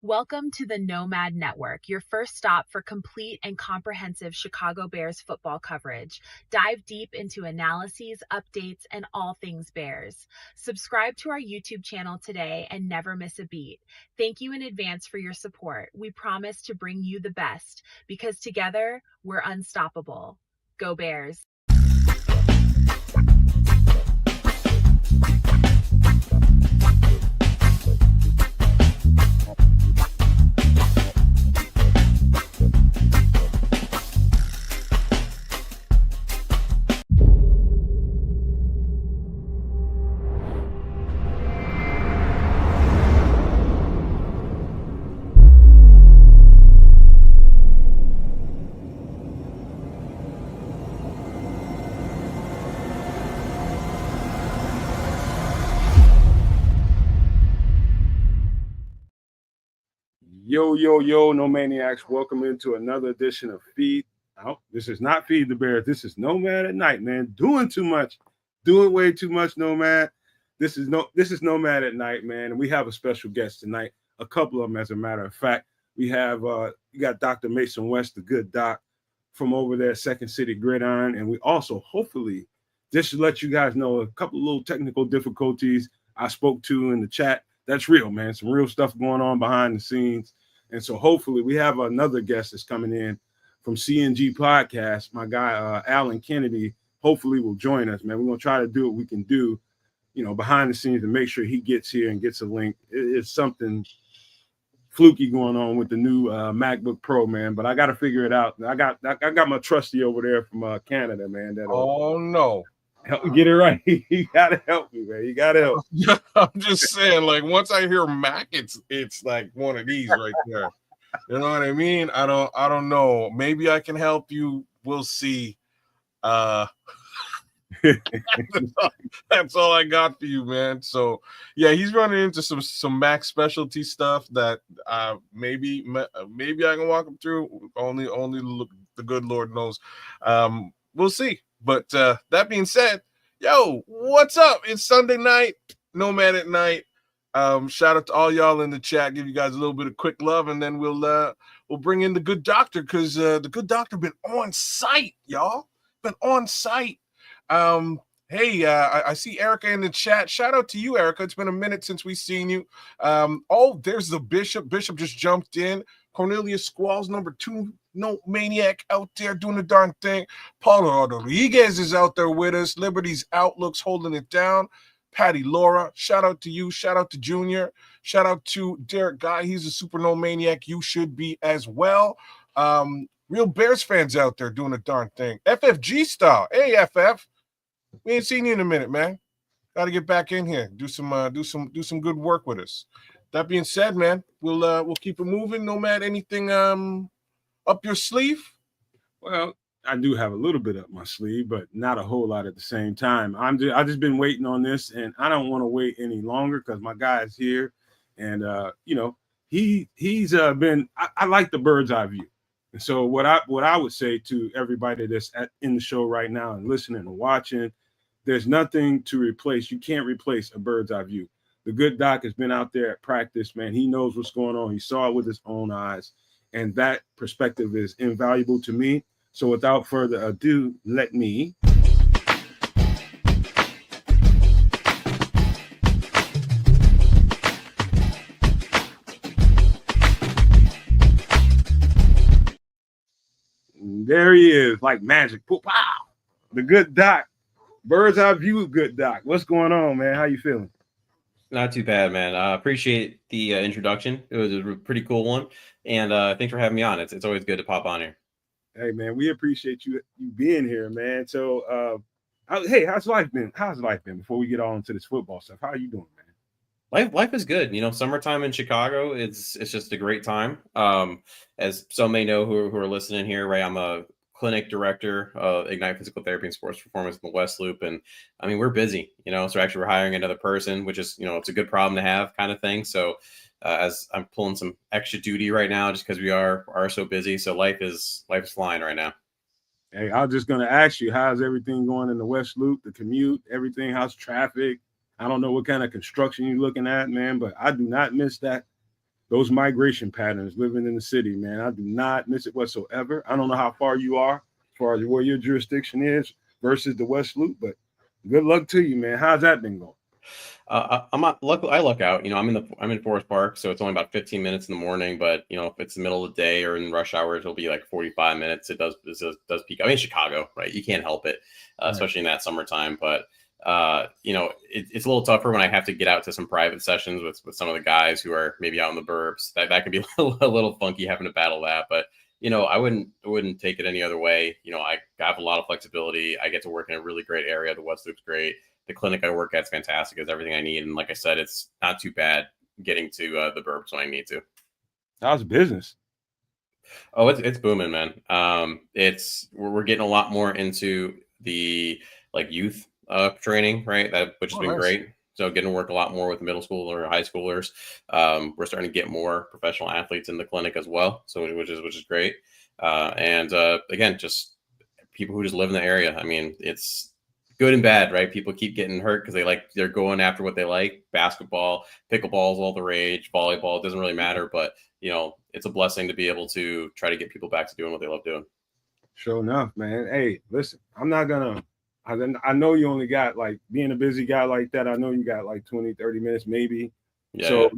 Welcome to the Nomad Network, your first stop for complete and comprehensive Chicago Bears football coverage. Dive deep into analyses, updates, and all things Bears. Subscribe to our YouTube channel today and never miss a beat. Thank you in advance for your support. We promise to bring you the best because together we're unstoppable. Go Bears! Yo, no maniacs. Welcome into another edition of Feed. Oh, this is not Feed the Bears. This is Nomad at Night, man. Doing too much. Doing way too much, Nomad. This is Nomad at Night, man. And we have a special guest tonight. A couple of them, as a matter of fact. We got Dr. Mason West, the good doc from over there, Second City Gridiron. And we also, hopefully, just to let you guys know, a couple of little technical difficulties I spoke to in the chat. That's real, man. Some real stuff going on behind the scenes. And so hopefully we have another guest that's coming in from CNG Podcast. My guy, Alan Kennedy, hopefully will join us, man. We're going to try to do what we can do, behind the scenes to make sure he gets here and gets a link. It's something fluky going on with the new MacBook Pro, man. But I got to figure it out. I got my trusty over there from Canada, man. Oh, no. Help me get it right. You gotta help me, man. You gotta help. I'm just saying, like, once I hear Mac, it's like one of these right there. You know what I mean? I don't know. Maybe I can help you. We'll see. That's all I got for you, man. So yeah, he's running into some Mac specialty stuff that maybe I can walk him through. Only the good Lord knows. We'll see. But that being said, yo, what's up? It's Sunday night, Nomad at Night. Shout out to all y'all in the chat. Give you guys a little bit of quick love, and then we'll bring in the good doctor because the good doctor been on site, y'all. Been on site. Hey, I see Erica in the chat. Shout out to you, Erica. It's been a minute since we've seen you. There's the Bishop. Bishop just jumped in. Cornelius Squalls, number 2. No maniac out there doing the darn thing. Paulo Rodriguez is out there with us. Liberty's Outlooks holding it down. Patty Laura, shout out to you. Shout out to Junior. Shout out to Derek Guy. He's a super no maniac. You should be as well. Real Bears fans out there doing the darn thing. FFG style. Hey, FF. We ain't seen you in a minute, man. Got to get back in here. Do some good work with us. That being said, man, we'll keep it moving. Nomad, anything up your sleeve? Well, I do have a little bit up my sleeve, but not a whole lot at the same time. I just been waiting on this, and I don't want to wait any longer because my guy is here, and he's been. I like the bird's eye view, and so what I would say to everybody that's in the show right now and listening and watching, there's nothing to replace. You can't replace a bird's eye view. The good doc has been out there at practice, man. He knows what's going on. He saw it with his own eyes. And that perspective is invaluable to me. So without further ado, let me there he is, like magic. Wow. The good doc. Bird's eye view, good doc. What's going on, man? How you feeling? Not too bad, man. Appreciate the introduction. It was a pretty cool one. And thanks for having me on. It's always good to pop on here. Hey, man, we appreciate you being here, man. So, hey, how's life been? Before we get on into this football stuff? How are you doing, man? Life is good. Summertime in Chicago, it's just a great time. As some may know who are listening here, right? I'm a clinic director of Ignite Physical Therapy and Sports Performance in the West Loop. And I mean, we're busy, so actually we're hiring another person, which is, it's a good problem to have kind of thing. So as I'm pulling some extra duty right now, just because we are so busy. So life is flying right now. Hey, I was just going to ask you, how's everything going in the West Loop, the commute, everything? How's traffic? I don't know what kind of construction you're looking at, man, but I do not miss that those migration patterns living in the city, man. I do not miss it whatsoever. I don't know how far you are as far as where your jurisdiction is versus the West Loop, but good luck to you, man. How's that been going? I'm not luck. I luck out. I'm in Forest Park, so it's only about 15 minutes in the morning. But if it's the middle of the day or in rush hours, it'll be like 45 minutes. It does peak. I mean, Chicago, right? You can't help it, especially in that summertime. But it's a little tougher when I have to get out to some private sessions with some of the guys who are maybe out in the burbs. That can be a little funky having to battle that. But I wouldn't take it any other way. I have a lot of flexibility. I get to work in a really great area. The West Loop's great. The clinic I work at is fantastic. It's everything I need. And like I said, it's not too bad getting to the burbs when I need to. How's business? Oh, it's booming, man. We're getting a lot more into the youth training, right? Which has been great. So getting to work a lot more with middle school or high schoolers. We're starting to get more professional athletes in the clinic as well. So which is great. And again, just people who just live in the area. I mean, it's good and bad, right? People keep getting hurt because they're going after what they like. Basketball, pickleball is all the rage. Volleyball, it doesn't really matter, but it's a blessing to be able to try to get people back to doing what they love doing. Sure enough, man. Hey, listen, I'm not gonna. I know you only got being a busy guy like that. I know you got 20, 30 minutes maybe. Yeah, so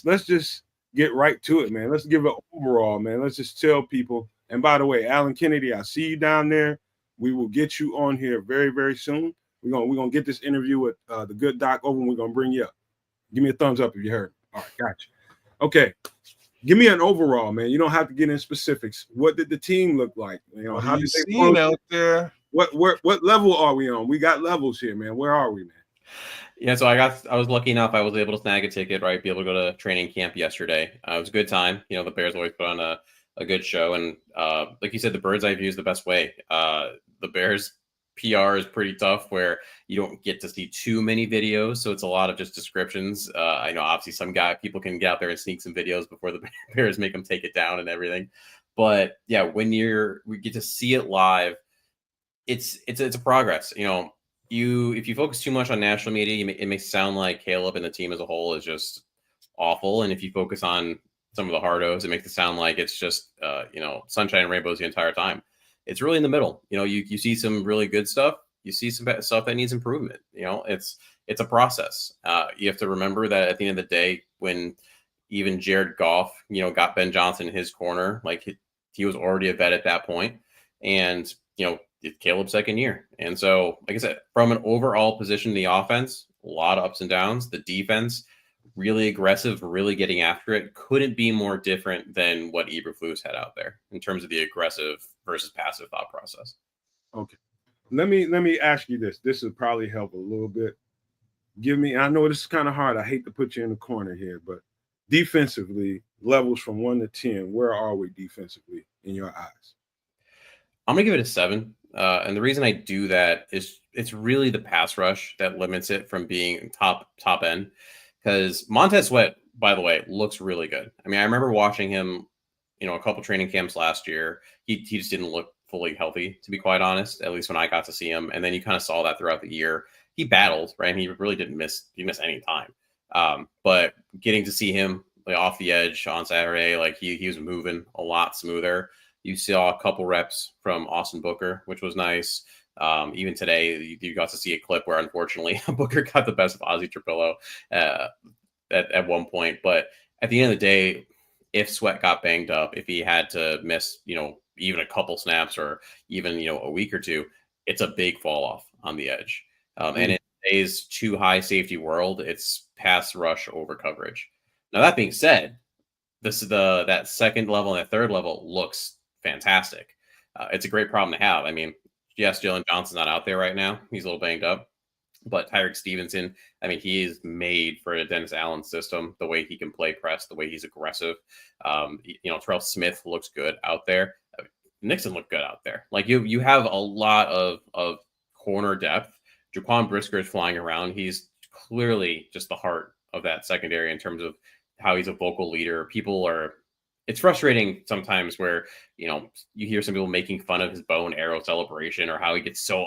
let's just get right to it, man. Let's give it overall, man. Let's just tell people. And by the way, Alan Kennedy, I see you down there. We will get you on here very, very soon. We're gonna get this interview with the good doc over, and we're gonna bring you up. Give me a thumbs up if you heard. All right, gotcha. Okay, give me an overall, man. You don't have to get in specifics. What did the team look like? How did they play out there? What level are we on? We got levels here, man. Where are we, man? Yeah, so I was lucky enough. I was able to snag a ticket, right? Be able to go to training camp yesterday. It was a good time. The Bears always put on a good show, and like you said, the bird's eye view is the best way. The Bears PR is pretty tough, where you don't get to see too many videos, so it's a lot of just descriptions. I know obviously people can get out there and sneak some videos before the Bears make them take it down and everything. But yeah, when we get to see it live, it's a progress. If you focus too much on national media, it makes it sound like Caleb and the team as a whole is just awful, and if you focus on some of the hardos, it makes it sound like it's just sunshine and rainbows the entire time. It's really in the middle. You see some really good stuff. You see some stuff that needs improvement. It's a process. You have to remember that at the end of the day, when even Jared Goff, got Ben Johnson in his corner, he was already a vet at that point, and it's Caleb's second year. And so, like I said, from an overall position in the offense, a lot of ups and downs. The defense, really aggressive, really getting after it. Couldn't be more different than what Eberflus had out there in terms of the aggressive versus passive thought process. Okay. Let me ask you this. This would probably help a little bit. I know this is kind of hard. I hate to put you in the corner here, but defensively, levels from 1 to 10, where are we defensively in your eyes? I'm going to give it a 7. And the reason I do that is it's really the pass rush that limits it from being top end. Because Montez Sweat, by the way, looks really good. I mean, I remember watching him, a couple training camps last year. He just didn't look fully healthy, to be quite honest, at least when I got to see him. And then you kind of saw that throughout the year. He battled, right? And he really didn't miss any time. But getting to see him off the edge on Saturday, he was moving a lot smoother. You saw a couple reps from Austin Booker, which was nice. Even today, you got to see a clip where, unfortunately, Booker got the best of Ozzy Trapilo at one point. But at the end of the day, if Sweat got banged up, if he had to miss, even a couple snaps or even, a week or two, it's a big fall off on the edge. And in today's too high safety world, it's pass rush over coverage. Now, that being said, that second level and that third level looks fantastic. It's a great problem to have. I mean, yes, Jalen Johnson's not out there right now. He's a little banged up. But Tyreek Stevenson, I mean, he is made for a Dennis Allen system, the way he can play press, the way he's aggressive. Terrell Smith looks good out there. Nixon looked good out there. You have a lot of corner depth. Jaquan Brisker is flying around. He's clearly just the heart of that secondary in terms of how he's a vocal leader. It's frustrating sometimes where, you hear some people making fun of his bow and arrow celebration or how he gets so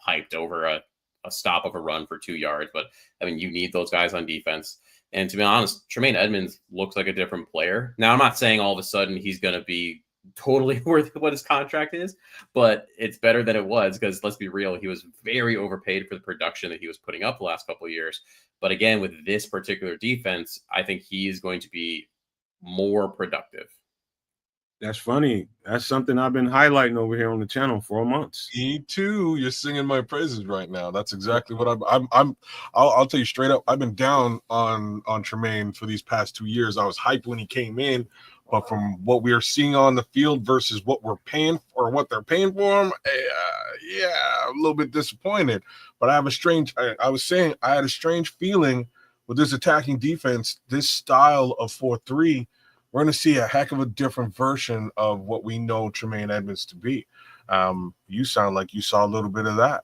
hyped over a stop of a run for 2 yards. But I mean, you need those guys on defense. And to be honest, Tremaine Edmonds looks like a different player. Now, I'm not saying all of a sudden he's going to be totally worth what his contract is, but it's better than it was because let's be real, he was very overpaid for the production that he was putting up the last couple of years. But again, with this particular defense, I think he's going to be more productive. That's funny. That's something I've been highlighting over here on the channel for months. Me too. You're singing my praises right now. That's exactly what I'll tell you straight up. I've been down on Tremaine for these past 2 years. I was hyped when he came in, but from what we are seeing on the field versus what we're paying or what they're paying for him, yeah, a little bit disappointed. But I have a strange. I was saying I had a strange feeling with this attacking defense, this style of 4-3. We're going to see a heck of a different version of what we know Tremaine Edmonds to be. You sound like you saw a little bit of that.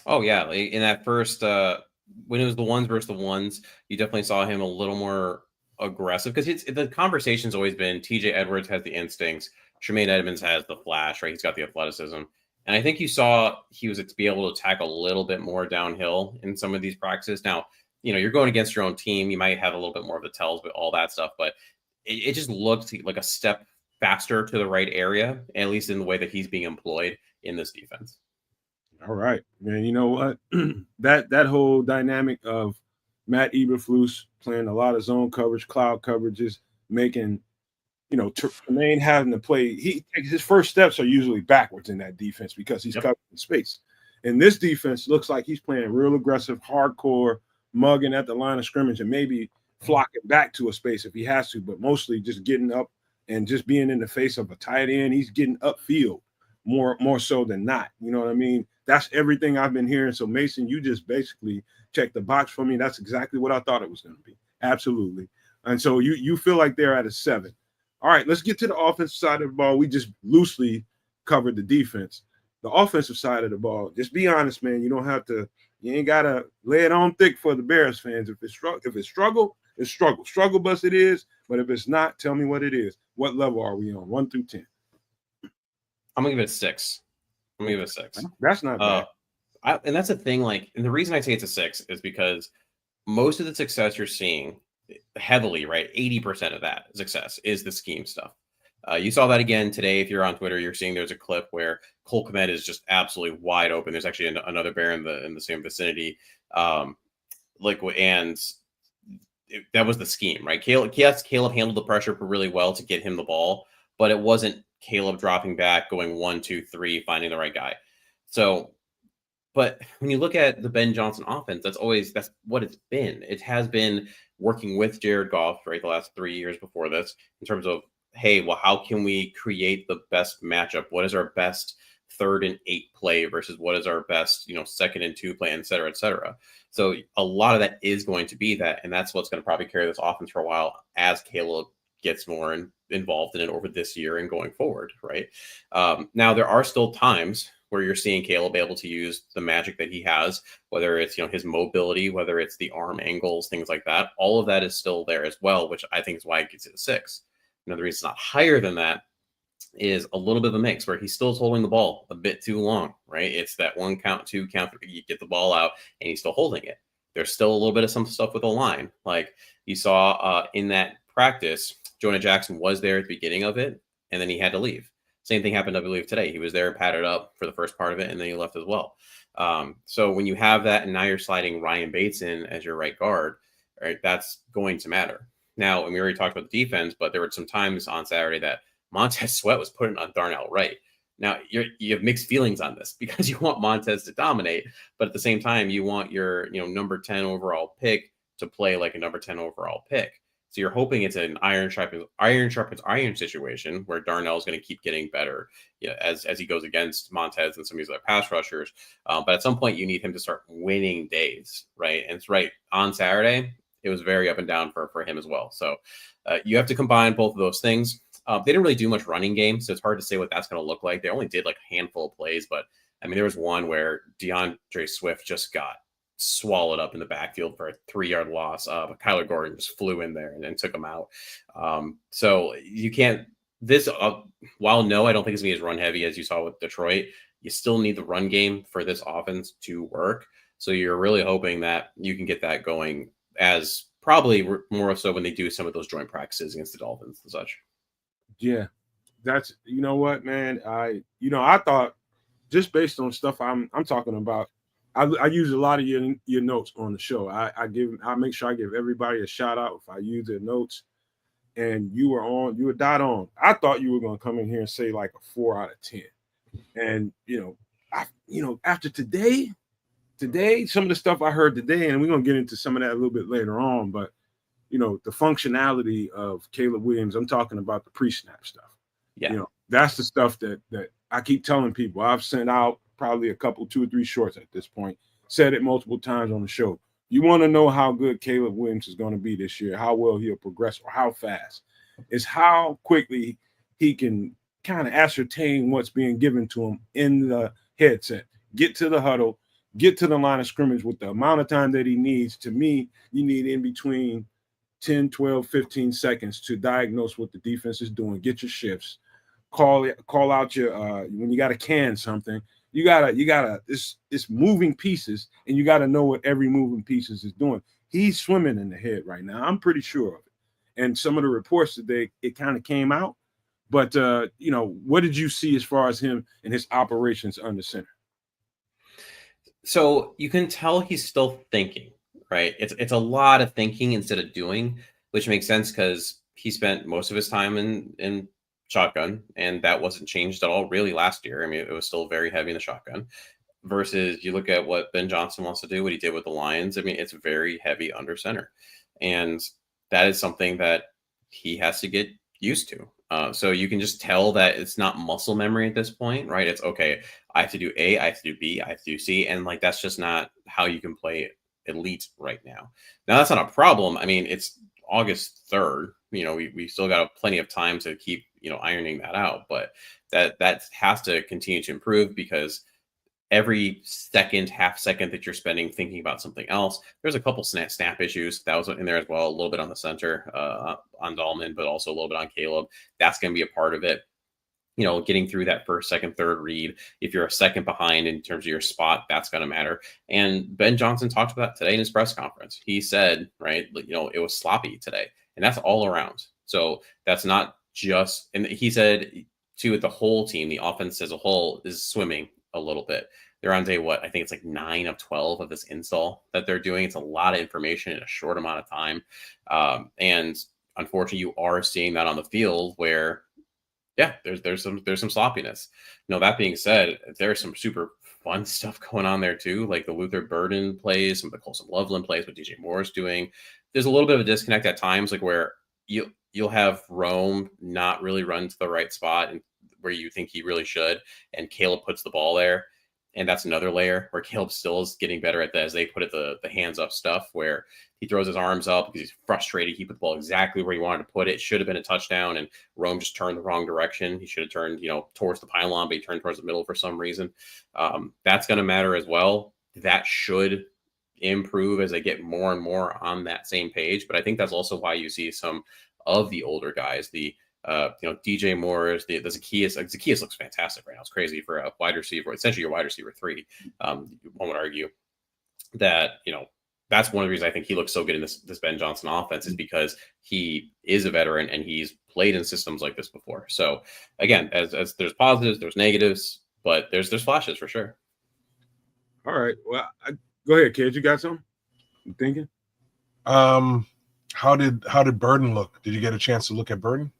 Oh yeah, in that first when it was the ones versus the ones, you definitely saw him a little more aggressive because the conversation's always been TJ Edwards has the instincts, Tremaine Edmonds has the flash, right? He's got the athleticism. And I think you saw he was to be able to attack a little bit more downhill in some of these practices. Now, you're going against your own team. You might have a little bit more of the tells, but all that stuff. But it just looked like a step faster to the right area, at least in the way that he's being employed in this defense. All right, man. You know what? that whole dynamic of Matt Eberflus playing a lot of zone coverage, cloud coverages, making Tremaine having to play. His first steps are usually backwards in that defense because he's covering space. And this defense looks like he's playing real aggressive, hardcore, mugging at the line of scrimmage, and maybe flocking back to a space if he has to, but mostly just getting up and just being in the face of a tight end. He's getting upfield more so than not. You know what I mean? That's everything I've been hearing. So Mason, you just basically checked the box for me. That's exactly what I thought it was going to be. Absolutely. And so you feel like they're at a 7. All right, let's get to the offensive side of the ball. We just loosely covered the defense. The offensive side of the ball, just be honest, man. You ain't gotta lay it on thick for the Bears fans. If it's struggle, it's struggle. Struggle bus it is, but if it's not, tell me what it is. What level are we on? 1 through 10. I'm gonna give it a 6. I'm gonna give it a 6. That's not bad. And that's the thing, and the reason I say it's a 6 is because most of the success you're seeing heavily, right? 80% of that success is the scheme stuff. You saw that again today. If you're on Twitter, you're seeing there's a clip where kmet is just absolutely wide open. There's actually another bear in the same vicinity. That was the scheme, right? Caleb handled the pressure really well to get him the ball, but it wasn't Caleb dropping back, going 1, 2, 3, finding the right guy. So, but when you look at the Ben Johnson offense, that's what it's been. It has been working with Jared Goff, right, the last 3 years before this, in terms of, hey, well, how can we create the best matchup? What is our best 3rd and 8 play versus what is our best, 2nd and 2 play, et cetera, et cetera. So a lot of that is going to be that, and that's what's going to probably carry this offense for a while as Caleb gets more involved in it over this year and going forward, right? Now, there are still times where you're seeing Caleb able to use the magic that he has, whether it's, his mobility, whether it's the arm angles, things like that. All of that is still there as well, which I think is why it gets it a 6. The reason it's not higher than that is a little bit of a mix where he's still holding the ball a bit too long, right? It's that 1 count, 2 count, you get the ball out and he's still holding it. There's still a little bit of some stuff with the line. Like you saw in that practice, Jonah Jackson was there at the beginning of it, and then he had to leave. Same thing happened, I believe, today. He was there and padded up for the first part of it, and then he left as well. So when you have that, and now you're sliding Ryan Bates in as your right guard, right, that's going to matter. Now, and we already talked about the defense, but there were some times on Saturday that Montez Sweat was putting on Darnell Wright. Now, you have mixed feelings on this because you want Montez to dominate, but at the same time, you want your number 10 overall pick to play like a number 10 overall pick. So you're hoping it's an iron sharpens iron situation where Darnell is going to keep getting better as he goes against Montez and some of these other pass rushers. But at some point, you need him to start winning days, right? And it's right on Saturday. It was very up and down for him as well. So you have to combine both of those things. They didn't really do much running game, so it's hard to say what that's going to look like. They only did like a handful of plays, but I mean, there was one where DeAndre Swift just got swallowed up in the backfield for a 3-yard loss. But Kyler Gordon just flew in there and then took him out. So you can't while no, I don't think it's going to be as run heavy as you saw with Detroit. You still need the run game for this offense to work. So you're really hoping that you can get that going as probably more so when they do some of those joint practices against the Dolphins and such. Yeah, that's, you know what, man. I thought, just based on stuff I'm talking about, I use a lot of your notes on the show. I make sure I give everybody a shout out if I use their notes. And you were dead on. I thought you were going to come in here and say like a 4 out of 10. And after today, some of the stuff I heard today, and we're going to get into some of that a little bit later on, but the functionality of Caleb Williams, I'm talking about the pre-snap stuff. Yeah. That's the stuff that I keep telling people. I've sent out probably a couple, 2 or 3 shorts at this point, said it multiple times on the show. You want to know how good Caleb Williams is going to be this year, how well he'll progress, or how fast. It's how quickly he can kind of ascertain what's being given to him in the headset, get to the huddle, get to the line of scrimmage with the amount of time that he needs. To me, you need in between 10, 12, 15 seconds to diagnose what the defense is doing, get your shifts, call out your when you got to can something. You gotta it's moving pieces, and you gotta know what every moving pieces is doing. He's swimming in the head right now. I'm pretty sure of it. And some of the reports today, it kind of came out. But what did you see as far as him and his operations under center? So you can tell he's still thinking, right? It's a lot of thinking instead of doing, which makes sense because he spent most of his time in shotgun, and that wasn't changed at all really last year. I mean, it was still very heavy in the shotgun, versus you look at what Ben Johnson wants to do, what he did with the Lions. I mean, it's very heavy under center, and that is something that he has to get used to. So you can just tell that it's not muscle memory at this point, right? It's okay, I have to do A, I have to do B, I have to do C, and like that's just not how you can play elite right now. Now that's not a problem. I mean, it's August 3rd. We still got plenty of time to keep ironing that out, but that has to continue to improve, because every half second that you're spending thinking about something else, there's a couple snap issues that was in there as well, a little bit on the center on Dahlman, but also a little bit on Caleb. That's going to be a part of it. Getting through that first, second, third read. If you're a second behind in terms of your spot, that's going to matter. And Ben Johnson talked about today in his press conference. He said, right, it was sloppy today, and that's all around. So that's not just, and he said too, the whole team, the offense as a whole is swimming a little bit. They're on day I think it's like 9 of 12 of this install that they're doing. It's a lot of information in a short amount of time. And unfortunately, you are seeing that on the field where, yeah, there's some sloppiness. That being said, there's some super fun stuff going on there too, like the Luther Burden plays, some of the Colston Loveland plays, what DJ Moore is doing. There's a little bit of a disconnect at times, like where you'll have Rome not really run to the right spot and where you think he really should, and Caleb puts the ball there. And that's another layer where Caleb still is getting better at that, as they put it, the hands up stuff, where he throws his arms up because he's frustrated. He put the ball exactly where he wanted to put it. Should have been a touchdown, and Rome just turned the wrong direction. He should have turned, towards the pylon, but he turned towards the middle for some reason. That's going to matter as well. That should improve as they get more and more on that same page. But I think that's also why you see some of the older guys, DJ Moore, the Zacchaeus. Zacchaeus looks fantastic right now. It's crazy for a wide receiver, essentially your wide receiver 3. One would argue that, that's one of the reasons I think he looks so good in this Ben Johnson offense, is because he is a veteran and he's played in systems like this before. So again, as there's positives, there's negatives, but there's flashes for sure. All right. Well, go ahead, kid. You got something? You thinking? How did Burden look? Did you get a chance to look at Burden?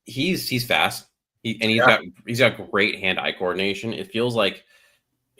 He's fast. He's got great hand-eye coordination. It feels like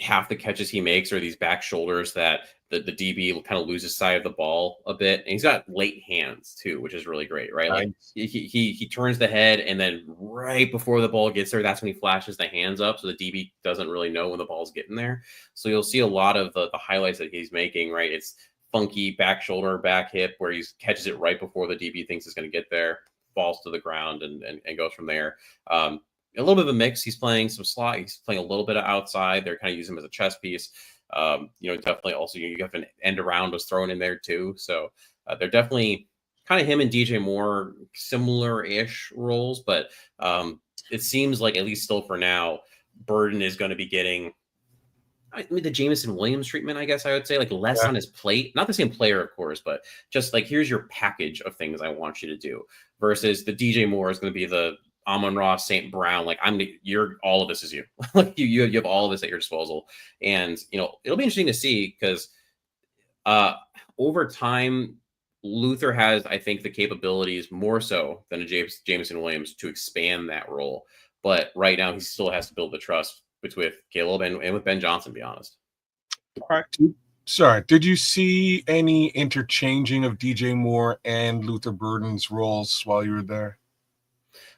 half the catches he makes are these back shoulders that the DB kind of loses sight of the ball a bit. And he's got late hands too, which is really great, right? Like he turns the head, and then right before the ball gets there, that's when he flashes the hands up. So the DB doesn't really know when the ball's getting there. So you'll see a lot of the highlights that he's making, right? It's funky back shoulder, back hip, where he catches it right before the DB thinks it's going to get there, falls to the ground, and goes from there. A little bit of a mix. He's playing some slot. He's playing a little bit of outside. They're kind of using him as a chess piece. Definitely also you have an end around was thrown in there too. So they're definitely kind of him and DJ Moore similar-ish roles, but it seems like, at least still for now, Burden is going to be getting, the Jameson Williams treatment, I guess I would say, like less Yeah. on his plate. Not the same player, of course, but just like here's your package of things I want you to do. Versus the DJ Moore is going to be the Amon-Ra St. Brown. Like you're all of this is you. Like you have all of this at your disposal, and it'll be interesting to see because over time, Luther has, I think, the capabilities more so than a Jameson Williams to expand that role. But right now, he still has to build the trust with Caleb and with Ben Johnson, to be honest. All right. Sorry, did you see any interchanging of DJ Moore and Luther Burden's roles while you were there?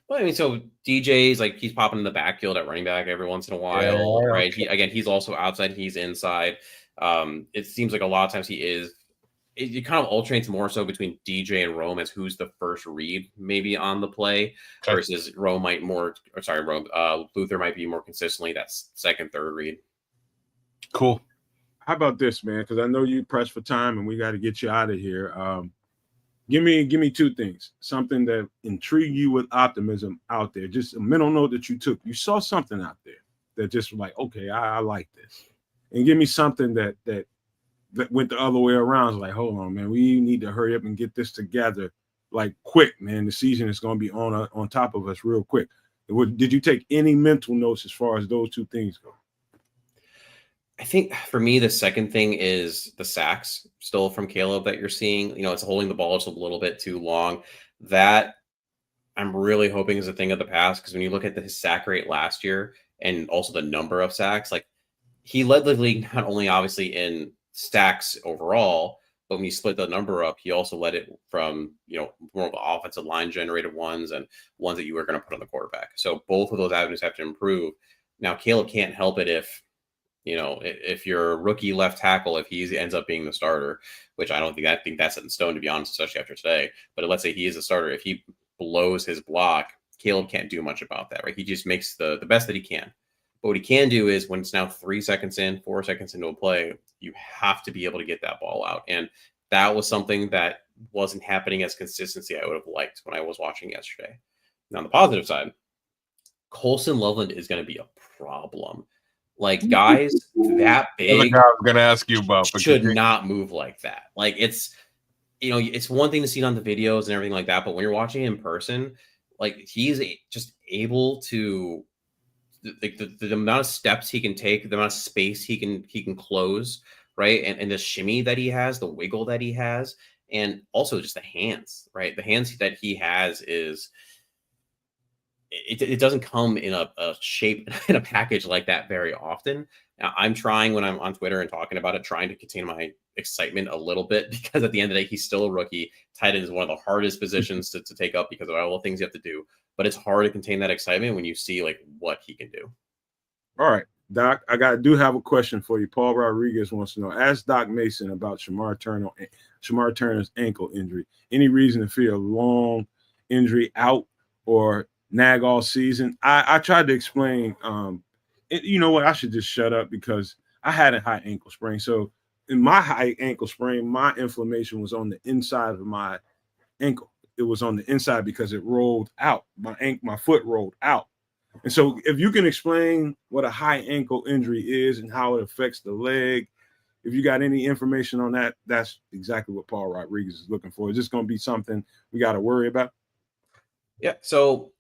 Well, I mean, so DJ's like he's popping in the backfield at running back every once in a while, Yeah, right? okay. He's also outside, he's inside. It seems like a lot of times he is. It kind of alternates more so between DJ and Rome as who's the first read maybe on the play Okay. versus Luther might be more consistently that second, third read. Cool. How about this, man? Because I know you pressed for time and we got to get you out of here. Give me two things. Something that intrigued you with optimism out there. Just a mental note that you took. You saw something out there that just was like, okay, I like this. And give me something that went the other way around. It's like, hold on, man, we need to hurry up and get this together, like quick, man. The season is going to be on top of us real quick. Did you take any mental notes as far as those two things go? I think for me, the second thing is the sacks still from Caleb that you're seeing. It's holding the ball just a little bit too long. That I'm really hoping is a thing of the past because when you look at his sack rate last year and also the number of sacks, like he led the league not only obviously in stacks overall, but when you split the number up, he also led it from more of the offensive line generated ones and ones that you were going to put on the quarterback. So both of those avenues have to improve. Now Caleb can't help it if your rookie left tackle, if he ends up being the starter, which I think that's set in stone, to be honest, especially after today. But let's say he is a starter. If he blows his block, Caleb can't do much about that, right? He just makes the best that he can. But what he can do is when it's now 3 seconds in, 4 seconds into a play, you have to be able to get that ball out. And that was something that wasn't happening as consistency I would have liked when I was watching yesterday. Now, on the positive side, Colston Loveland is going to be a problem. Like guys that big, I was gonna ask you about should not move like that. Like it's one thing to see it on the videos and everything like that, but when you're watching in person, like he's just able to the amount of steps he can take, the amount of space he can close, right? And the shimmy that he has, the wiggle that he has, and also just the hands, right? The hands that he has is it doesn't come in a shape in a package like that very often. Now, I'm trying when I'm on Twitter and talking about it, trying to contain my excitement a little bit because at the end of the day, he's still a rookie. Tight end is one of the hardest positions to take up because of all the things you have to do. But it's hard to contain that excitement when you see like what he can do. All right, Doc, do have a question for you. Paul Rodriguez wants to know, ask Doc Mason about Shemar Turner's ankle injury. Any reason to fear a long injury out or nag all season? I tried to explain, you know what, I should just shut up because I had a high ankle sprain. So in my high ankle sprain, my inflammation was on the inside of my ankle. It was on the inside because it rolled out. My foot rolled out. And so if you can explain what a high ankle injury is and how it affects the leg, if you got any information on that, that's exactly what Paul Rodriguez is looking for. Is this going to be something we got to worry about? Yeah. So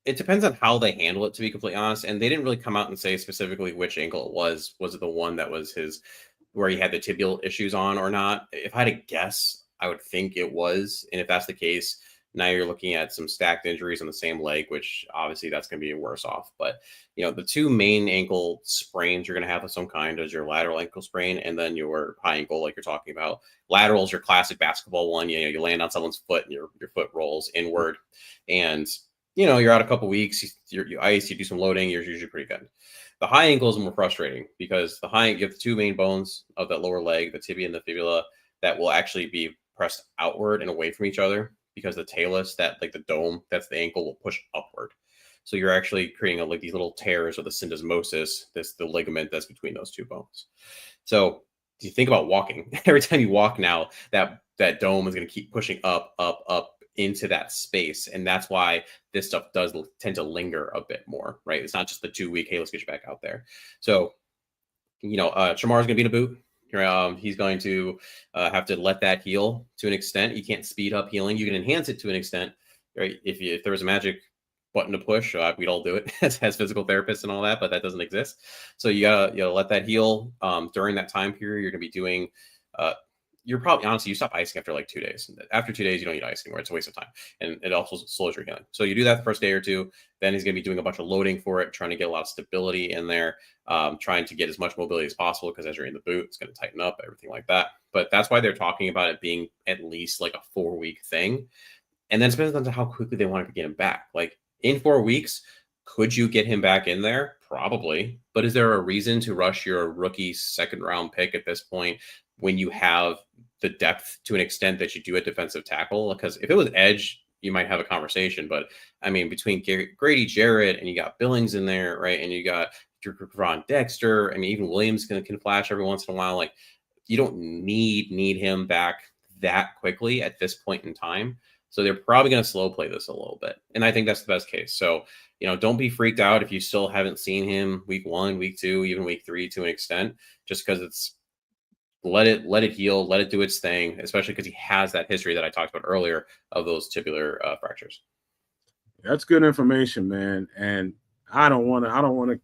it depends on how they handle it, to be completely honest. And they didn't really come out and say specifically which ankle it was. Was it the one that was where he had the tibial issues on or not? If I had to guess, I would think it was. And if that's the case, now you're looking at some stacked injuries on the same leg, which obviously that's going to be worse off. But, the two main ankle sprains you're going to have of some kind is your lateral ankle sprain and then your high ankle, like you're talking about. Lateral is your classic basketball one. You land on someone's foot and your foot rolls inward. And, you're out a couple weeks, you ice, you do some loading, you're usually pretty good. The high ankle is more frustrating because you have the two main bones of that lower leg, the tibia and the fibula, that will actually be pressed outward and away from each other because the talus, that like the dome, that's the ankle, will push upward. So you're actually creating like these little tears or the syndesmosis, the ligament that's between those two bones. So if you think about walking, every time you walk now, that dome is going to keep pushing up into that space. And that's why this stuff does tend to linger a bit more, right? It's not just the 2 week, hey, let's get you back out there. So Shemar's going to be in a boot. He's going to have to let that heal to an extent. You can't speed up healing. You can enhance it to an extent, right? If there was a magic button to push, we'd all do it as physical therapists and all that, but that doesn't exist. So you gotta let that heal. During that time period, you're going to be doing. You're probably, honestly, you stop icing after like 2 days. After 2 days, you don't need ice anymore. It's a waste of time. And it also slows your healing. So you do that the first day or two. Then he's going to be doing a bunch of loading for it, trying to get a lot of stability in there, trying to get as much mobility as possible, because as you're in the boot, it's going to tighten up, everything like that. But that's why they're talking about it being at least like a 4-week thing. And then it depends on how quickly they want to get him back. Like in 4 weeks, could you get him back in there? Probably. But is there a reason to rush your rookie second round pick at this point when you have the depth to an extent that you do at defensive tackle? Because if it was edge, you might have a conversation. But I mean, between Grady Jarrett and you got Billings in there, right? And you got Ron Dexter. I mean, even Williams can flash every once in a while. Like, you don't need him back that quickly at this point in time. So they're probably going to slow play this a little bit. And I think that's the best case. So, don't be freaked out if you still haven't seen him week 1, week 2, even week 3 to an extent, just because it's let it heal, let it do its thing, especially because he has that history that I talked about earlier of those tubular fractures. That's good information, man. And I don't want to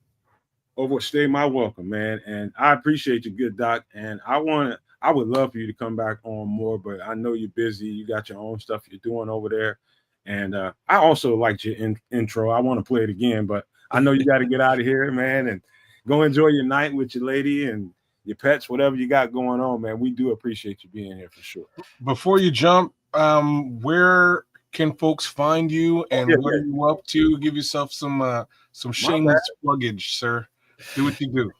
overstay my welcome, man. And I appreciate you, good doc. And I would love for you to come back on more, but I know you're busy. You got your own stuff you're doing over there. And I also liked your intro. I want to play it again, but I know you got to get out of here, man, and go enjoy your night with your lady and your pets, whatever you got going on, man. We do appreciate you being here for sure. Before you jump, where can folks find you, and what are you up to? Give yourself some shameless pluggage, sir. Do what you do.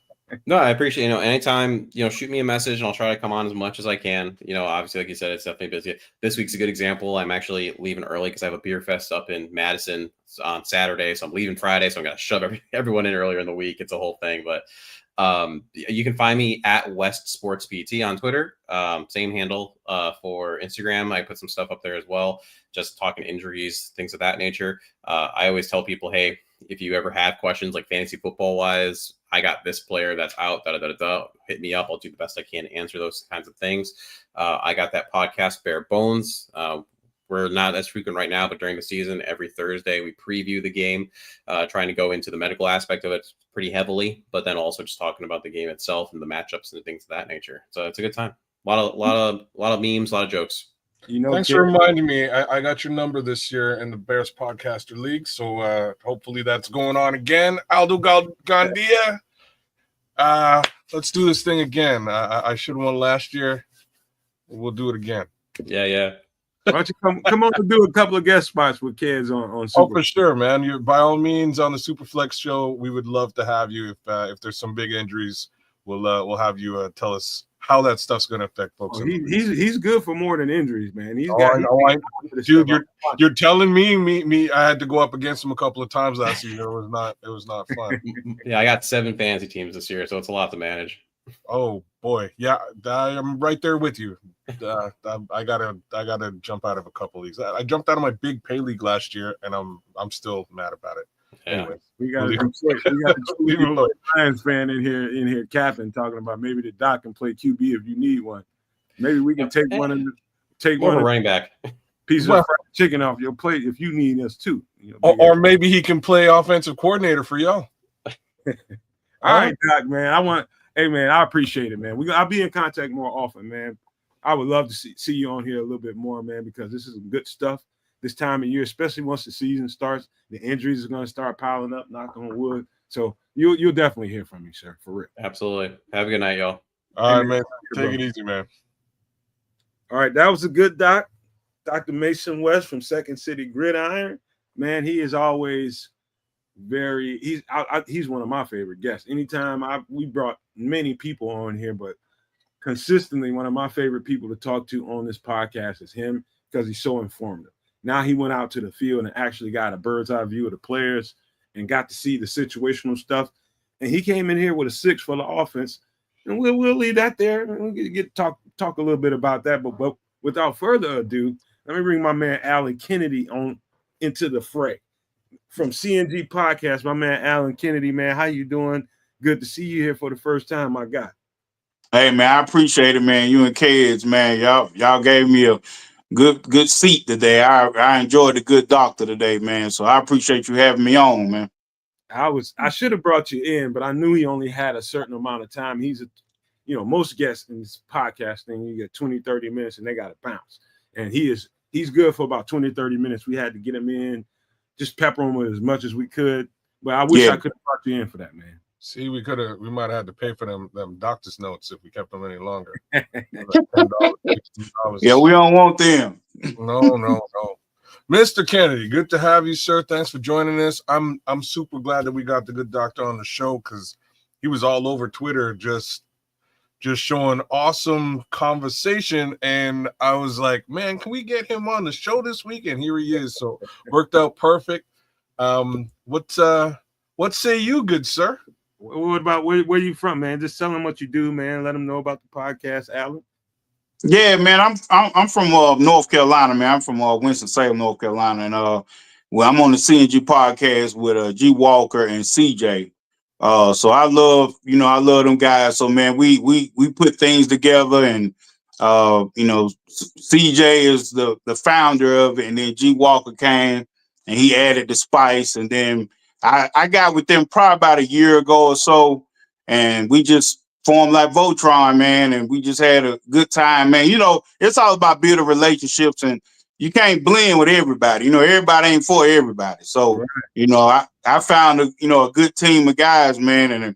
No, I appreciate, anytime, shoot me a message and I'll try to come on as much as I can. Obviously, like you said, it's definitely busy. This week's a good example. I'm actually leaving early because I have a beer fest up in Madison on Saturday. So I'm leaving Friday. So I'm going to shove everyone in earlier in the week. It's a whole thing. But you can find me at West Sports PT on Twitter. Same handle for Instagram. I put some stuff up there as well, just talking injuries, things of that nature. I always tell people, hey, if you ever have questions like fantasy football wise, I got this player that's out, hit me up. I'll do the best I can to answer those kinds of things. I got that podcast, Bare Bones. We're not as frequent right now, but during the season, every Thursday, we preview the game, trying to go into the medical aspect of it pretty heavily, but then also just talking about the game itself and the matchups and things of that nature. So it's a good time. A lot of memes, a lot of jokes. Thanks for reminding me. I got your number this year in the Bears Podcaster League, so hopefully that's going on again. Aldo Gandia, let's do this thing again. I should have won last year. We'll do it again. Yeah. Why don't you come on and do a couple of guest spots with kids on Super? Oh, for sure, man. You by all means on the Superflex show. We would love to have you. If there's some big injuries, we'll have you tell us how that stuff's going to affect folks. Oh, he's good for more than injuries, man. Dude, you're telling me I had to go up against him a couple of times last season. It was not fun. Yeah, I got 7 fantasy teams this year, so it's a lot to manage. Oh boy, yeah, I'm right there with you. I gotta jump out of a couple of these. I jumped out of my big pay league last year, and I'm still mad about it. Yeah. Anyway, we got a Lions fan in here capping, talking about maybe the doc can play QB if you need one. Maybe we can take one of a running back piece of chicken off your plate if you need us too. Or maybe he can play offensive coordinator for y'all. All right, Doc, man. Hey, man, I appreciate it, man. I'll be in contact more often, man. I would love to see you on here a little bit more, man, because this is good stuff this time of year, especially once the season starts. The injuries are going to start piling up, knock on wood. So you'll definitely hear from me, sir, for real. Absolutely. Have a good night, y'all. All right, man. Take it easy, man. All right, that was a good doc. Dr. Mason West from Second City Gridiron. Man, he is always he's one of my favorite guests. Anytime we brought many people on here, but consistently one of my favorite people to talk to on this podcast is him because he's so informative. Now he went out to the field and actually got a bird's eye view of the players and got to see the situational stuff. And he came in here with a 6 for the offense. And we'll leave that there. We'll get talk a little bit about that. But without further ado, let me bring my man Alan Kennedy on into the fray. From CNG Podcast, my man Alan Kennedy, man, how you doing? good to see you here for the first time, my guy. Hey man, I appreciate it, man. You and kids, man. Y'all gave me a good seat today. I enjoyed the good doctor today, man. So I appreciate you having me on, man. I should have brought you in, but I knew he only had a certain amount of time. Most guests in this podcast thing, you get 20, 30 minutes and they got to bounce. And he's good for about 20, 30 minutes. We had to get him in, just pepper him with as much as we could. But I wish I could have brought you in for that, man. See, we might have had to pay for them doctor's notes if we kept them any longer. $10, $15. Yeah, we don't want them. No. Mr. Kennedy, good to have you, sir. Thanks for joining us. I'm super glad that we got the good doctor on the show because he was all over Twitter just showing awesome conversation. And I was like, man, can we get him on the show this week? And here he is. So worked out perfect. What say you, good sir? What about where you from, man? Just tell them what you do, man. Let them know about the podcast, Alan. Yeah, man. I'm from North Carolina, man. I'm from Winston-Salem, North Carolina, and I'm on the CNG podcast with G Walker and CJ. So I love them guys. So man, we put things together, and CJ is the founder of it, and then G Walker came and he added the spice, and then I got with them probably about a year ago or so, and we just formed like Voltron, man, and we just had a good time, man. It's all about building relationships, and you can't blend with everybody. Everybody ain't for everybody. So, right. I found a good team of guys, man, and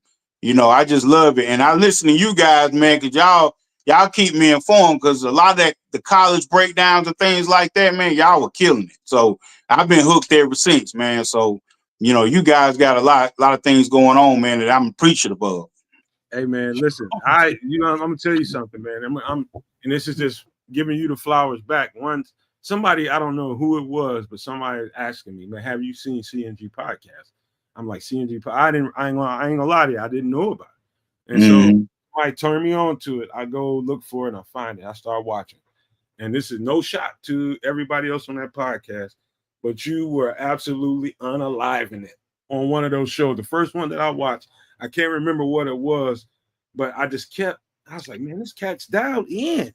I just love it. And I listen to you guys, man, because y'all keep me informed, because a lot of the college breakdowns and things like that, man, y'all were killing it. So I've been hooked ever since, man. So, you guys got a lot of things going on, man, that I'm appreciative of. Hey man, listen, I'm gonna tell you something, man. I'm and this is just giving you the flowers back. Somebody, I don't know who it was, but somebody asking me, man, have you seen CNG podcast? I'm like, CNG, I ain't gonna lie to you, I didn't know about it. And so somebody turned me on to it. I go look for it and I find it. I start watching. And this is no shot to everybody else on that podcast, but you were absolutely unaliving it on one of those shows. The first one that I watched, I can't remember what it was, but I was like, man, this cat's dialed in.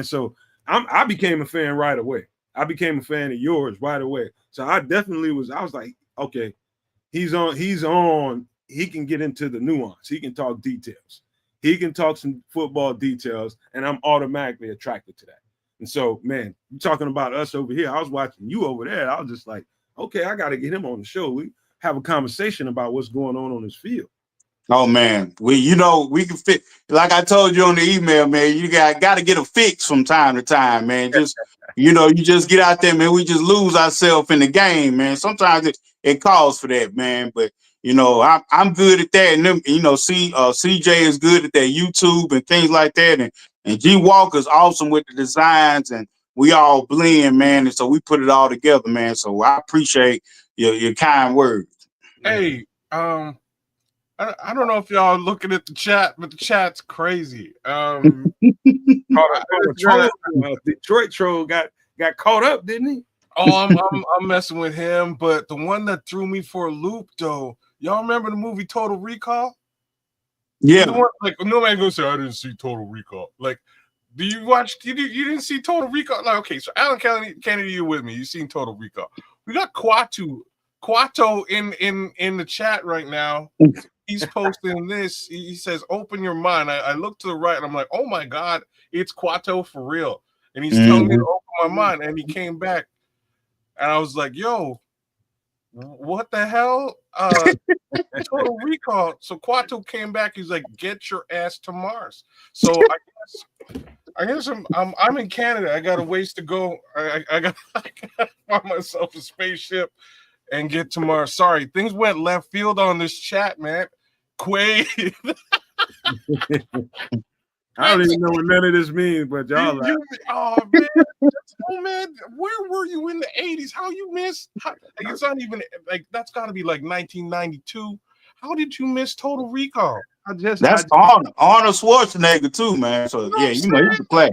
So I became a fan right away. I became a fan of yours right away. So I was like, okay, he's on. He can get into the nuance. He can talk details. He can talk some football details, and I'm automatically attracted to that. And so, man, you're talking about us over here. I was watching you over there. I was just like, okay, I got to get him on the show. We have a conversation about what's going on this field. Oh man, we can fit, like I told you on the email, man. You got to get a fix from time to time, man. Just you just get out there, man. We just lose ourselves in the game, man. Sometimes it calls for that, man. But I'm good at that, and them, CJ is good at that YouTube and things like that, and G Walker's awesome with the designs, and we all blend, man. And so we put it all together, man. So I appreciate your kind words. Hey, I don't know if y'all are looking at the chat, but the chat's crazy. Detroit troll got caught up, didn't he? Oh, I'm messing with him, but the one that threw me for a loop, though. Y'all remember the movie Total Recall? Yeah. Like no man gonna say I didn't see Total Recall. Like, do you watch? You didn't see Total Recall? Like, okay, so Alan Kennedy, you with me? You seen Total Recall? We got Quato in the chat right now. He's posting this. He says, "Open your mind." I look to the right, and I'm like, "Oh my God, it's Quato for real!" And he's telling me to open my mind. And he came back, and I was like, "Yo, what the hell?" Total Recall. So Quato came back. He's like, "Get your ass to Mars." So I guess I'm in Canada. I got a ways to go. I got to find myself a spaceship and get to Mars. Sorry, things went left field on this chat, man. Quay. I don't even know what none of this means, but y'all oh man, where were you in the 80s? How you missed? It's not even like that's got to be like 1992. How did you miss Total Recall? That's Arnold Schwarzenegger too, man. So yeah, he's a player.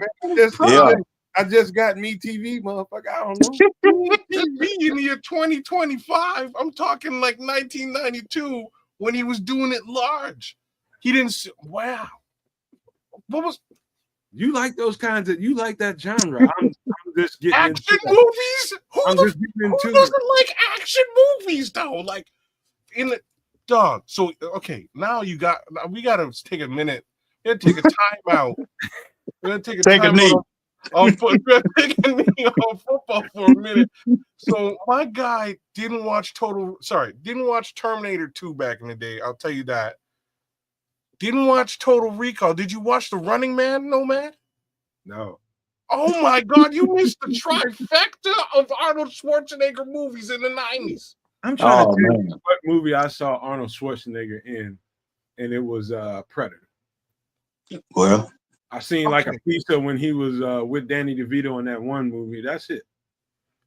I just got Me TV, motherfucker. I don't know. TV in the year 2025. I'm talking like 1992 when he was doing it large. He didn't. Wow. What was You like those kinds of? You like that genre? I'm just getting action into movies? I'm just getting Who into doesn't like action movies though? Like in the dog. So okay, now we got to take a minute. We got to take a time out. We're gonna take a Take a time knee. out on football. Take a knee on football for a minute. So my guy didn't watch Terminator 2 back in the day. I'll tell you that. Didn't watch Total Recall. Did you watch The Running Man, Nomad? no. Oh my God, you missed the trifecta of Arnold Schwarzenegger movies in the 90s. I'm trying Oh to think man. what movie I saw Arnold Schwarzenegger in, and it was Predator. Well, I seen like a piece of when he was with Danny DeVito in that one movie. That's it.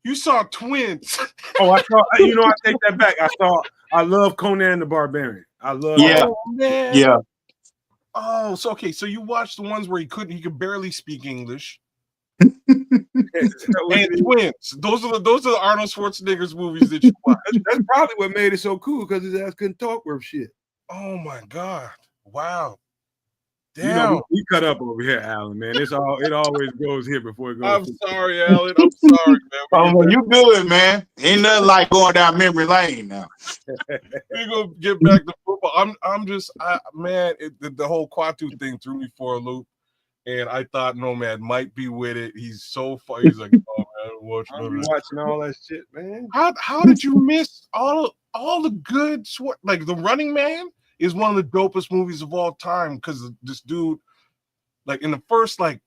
You saw Twins. Oh, I saw. I take that back. I love Conan the Barbarian. I love. Yeah. Oh man. yeah. Oh, so okay. So you watched the ones where he could barely speak English. that. And Twins. Those are the Arnold Schwarzenegger's movies that you watch. That's probably what made it so cool because his ass couldn't talk worth shit. Oh my God! Wow. Damn. We cut up over here, Alan. Man, it always goes here before it goes. I'm sorry, Alan. I'm sorry, man. Oh, well, you good, man. Ain't nothing like going down memory lane now. We're gonna get back to football. The whole Quatu thing threw me for a loop, and I thought Nomad might be with it. He's so far. He's like, oh man, I'm watching all that shit, man. How did you miss all the good like The Running Man is one of the dopest movies of all time because this dude, like in the first like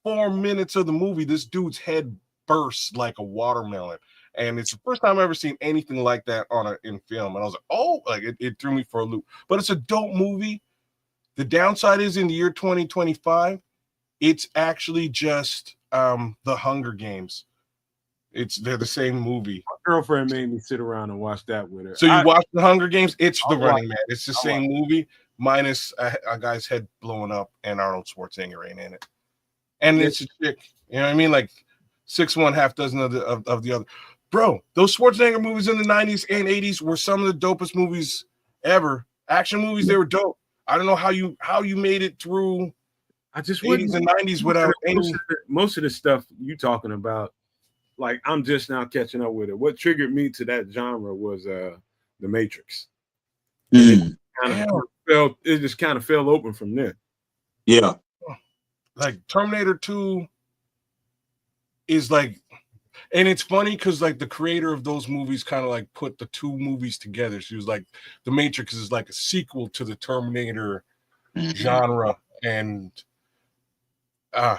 4 minutes of the movie, this dude's head bursts like a watermelon. And it's the first time I've ever seen anything like that in film. And I was like, oh, like it threw me for a loop. But it's a dope movie. The downside is in the year 2025, it's actually just The Hunger Games. They're the same movie. My girlfriend made me sit around and watch that with her. So you watched The Hunger Games? It's The I'll Running Man. It's the same movie, minus a guy's head blowing up and Arnold Schwarzenegger ain't in it. And it's a chick. You know what I mean? Like 6'1", half dozen of the other. Bro, those Schwarzenegger movies in the 90s and 80s were some of the dopest movies ever. Action movies, they were dope. I don't know how you made it through I just 80s and 90s without any. Most of the stuff you talking about, like I'm just now catching up with it. What triggered me to that genre was The Matrix. Mm. It just kind of fell open from there. Yeah. Like Terminator 2 is like, and it's funny because like the creator of those movies kind of like put the two movies together. She was like, The Matrix is like a sequel to the Terminator genre, and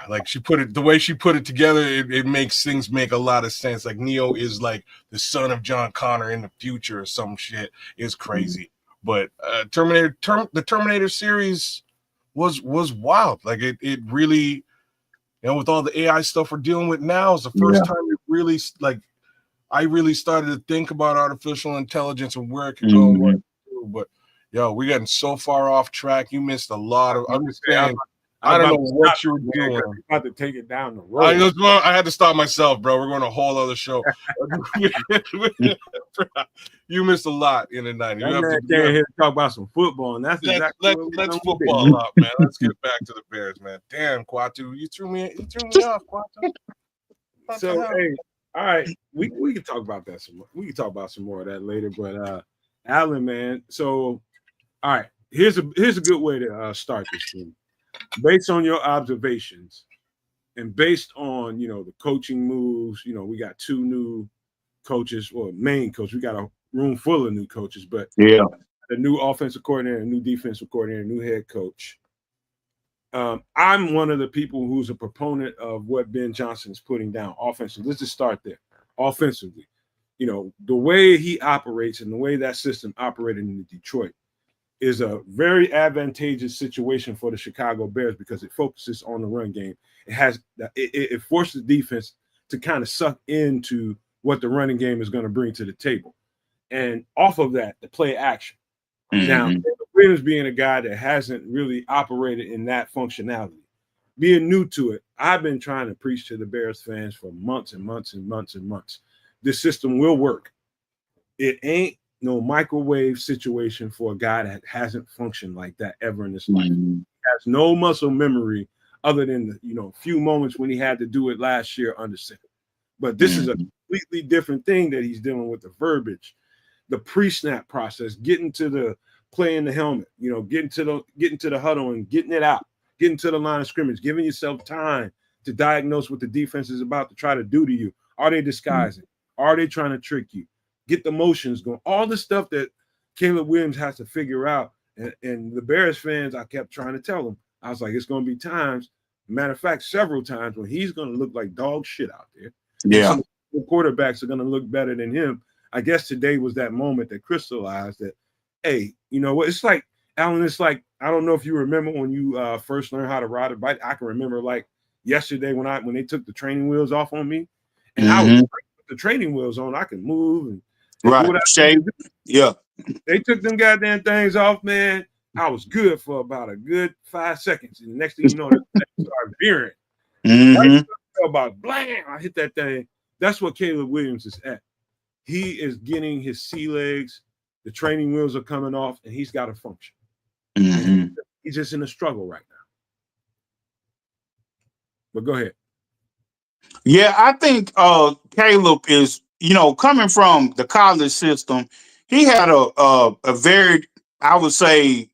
like the way she put it together, it makes things make a lot of sense. Like Neo is like the son of John Connor in the future or some shit. It's crazy. But the Terminator series was wild. Like it really, with all the AI stuff we're dealing with now, is the first time it really like I really started to think about artificial intelligence and where it could go and what it could do. But we getting so far off track. You missed a lot of. I'm just saying. I don't know what you were doing. About to take it down the road. I had to stop myself, bro. We're going to a whole other show. You missed a lot in the 90s. That man came here to talk about some football, and that's exactly let's football up, man. Let's get back to the Bears, man. Damn, Quatu, you threw me off, Quatu. So hey, all right, we can talk about that some more. We can talk about some more of that later. But Alan, man, so all right, here's a good way to start this thing. Based on your observations and based on, the coaching moves, we got two new coaches, or main coach. We got a room full of new coaches, but yeah, a new offensive coordinator, a new defensive coordinator, a new head coach. I'm one of the people who's a proponent of what Ben Johnson's putting down offensively. Let's just start there. Offensively, the way he operates and the way that system operated in Detroit is a very advantageous situation for the Chicago Bears because it focuses on the run game. It forces the defense to kind of suck into what the running game is going to bring to the table. And off of that, the play action. Now, Williams being a guy that hasn't really operated in that functionality, being new to it, I've been trying to preach to the Bears fans for months and months and months and months. This system will work. It ain't no microwave situation for a guy that hasn't functioned like that ever in his life. Mhm. Has no muscle memory other than the few moments when he had to do it last year under center. But this is a completely different thing that he's dealing with, the verbiage, the pre-snap process, getting to the play in the helmet, getting to the huddle and getting it out, getting to the line of scrimmage, giving yourself time to diagnose what the defense is about to try to do to you. Are they disguising? Are they trying to trick you? Get the motions going. All the stuff that Caleb Williams has to figure out. And the Bears fans, I kept trying to tell them, I was like, it's going to be times, matter of fact, several times when he's going to look like dog shit out there. Yeah. Some quarterbacks are going to look better than him. I guess today was that moment that crystallized that, hey, you know what? It's like, Alan, it's like, I don't know if you remember when you first learned how to ride a bike. I can remember like yesterday when they took the training wheels off on me, and I was with the training wheels on, I could move and do what I Shape. Yeah. They took them goddamn things off, man. I was good for about a good 5 seconds. And the next thing you know, that thing started veering. Right about blam, I hit that thing. That's what Caleb Williams is at. He is getting his sea legs. The training wheels are coming off, and he's got to function. He's just in a struggle right now. But go ahead. Yeah, I think Caleb is, coming from the college system, he had a very, I wouldn't say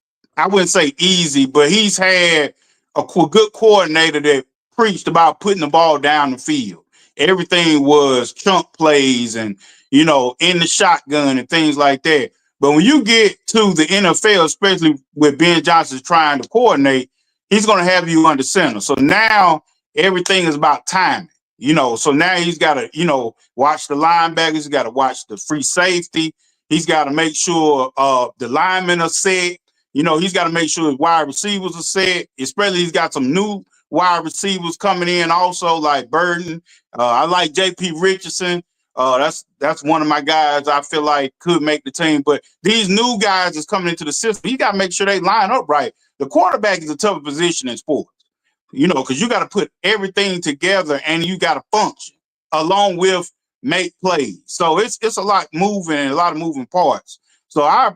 easy, but he's had a good coordinator that preached about putting the ball down the field. Everything was chunk plays and, in the shotgun and things like that. But when you get to the NFL, especially with Ben Johnson trying to coordinate, he's going to have you under center. So now everything is about timing. So now he's got to, watch the linebackers. He's got to watch the free safety. He's got to make sure the linemen are set. He's got to make sure his wide receivers are set. Especially he's got some new wide receivers coming in also, like Burden. I like J.P. Richardson. That's one of my guys I feel like could make the team. But these new guys that's coming into the system, you got to make sure they line up right. The quarterback is a tougher position in sports. Because you got to put everything together and you got to function along with make plays. So it's a lot moving and a lot of moving parts. So I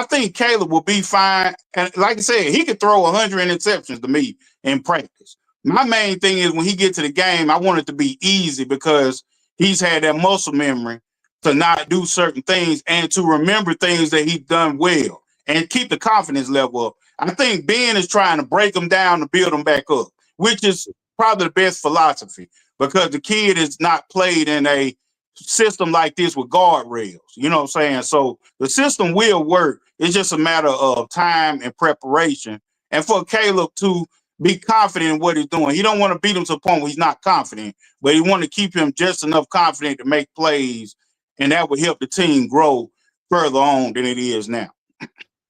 think Caleb will be fine. And like I said, he could throw 100 interceptions to me in practice. My main thing is when he gets to the game, I want it to be easy because he's had that muscle memory to not do certain things and to remember things that he's done well and keep the confidence level up. I think Ben is trying to break them down to build them back up, which is probably the best philosophy because the kid is not played in a system like this with guardrails. You know what I'm saying? So the system will work. It's just a matter of time and preparation. And for Caleb to be confident in what he's doing, he don't want to beat him to a point where he's not confident, but he want to keep him just enough confident to make plays, and that would help the team grow further on than it is now.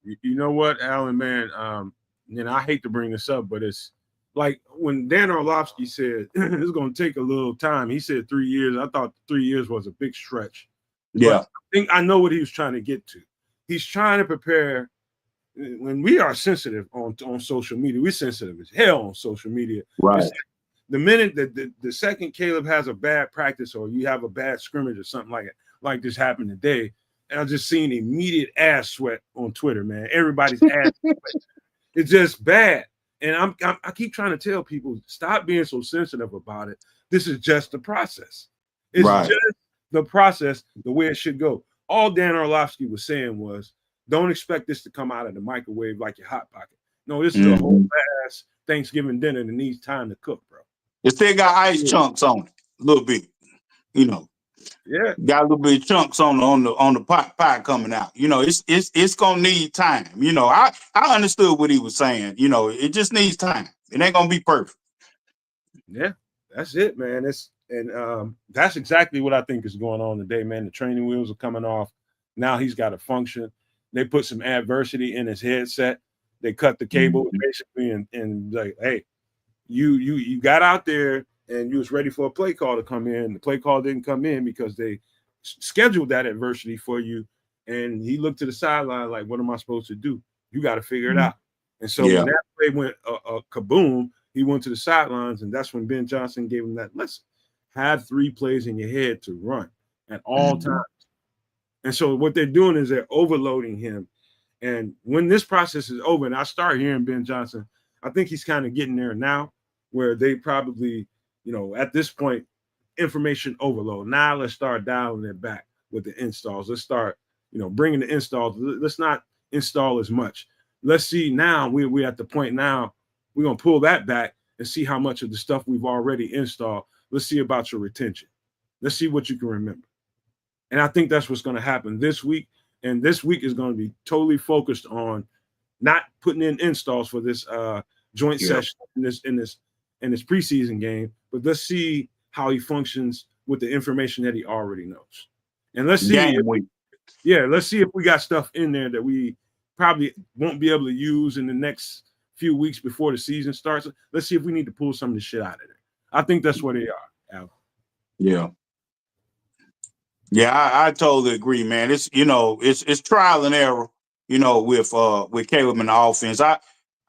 You know what, Alan, man? I hate to bring this up, but it's like when Dan Orlovsky said it's going to take a little time. He said 3 years. I thought 3 years was a big stretch. Yeah. But I think I know what he was trying to get to. He's trying to prepare. When we are sensitive on social media, we're sensitive as hell on social media. Right. The minute that the second Caleb has a bad practice or you have a bad scrimmage or something like this happened today, and I just seen immediate ass sweat on Twitter, man. Everybody's ass sweat. It's just bad. And I keep trying to tell people, stop being so sensitive about it. This is just the process. It's just the process, the way it should go. All Dan Orlovsky was saying was, don't expect this to come out of the microwave like your Hot Pocket. No, this is a whole ass Thanksgiving dinner that needs time to cook, bro. It still got ice chunks on it, a little bit, Yeah, got a little bit of chunks on the pie coming out. It's gonna need time. I understood what he was saying. It just needs time. It ain't gonna be perfect. Yeah, that's it, man. That's exactly what I think is going on today, man. The training wheels are coming off. Now he's got to function. They put some adversity in his headset. They cut the cable basically and like, hey, you got out there and you was ready for a play call to come in. The play call didn't come in because they scheduled that adversity for you. And he looked to the sideline like, what am I supposed to do? You got to figure it out. And so when that play went kaboom, he went to the sidelines, and that's when Ben Johnson gave him that lesson. Have 3 plays in your head to run at all times. And so what they're doing is they're overloading him. And when this process is over, and I start hearing Ben Johnson, I think he's kind of getting there now, where they probably, at this point, information overload. Now let's start dialing it back with the installs. Let's start, bringing the installs. Let's not install as much. Let's see now. We're at the point now. We're gonna pull that back and see how much of the stuff we've already installed. Let's see about your retention. Let's see what you can remember. And I think that's what's going to happen this week. And this week is going to be totally focused on not putting in installs for this joint session in this preseason game, but let's see how he functions with the information that he already knows. And let's see let's see if we got stuff in there that we probably won't be able to use in the next few weeks before the season starts. Let's see if we need to pull some of the shit out of there. I think that's where they are, Al. Yeah. Yeah, I totally agree, man. It's it's trial and error, with Caleb in the offense. I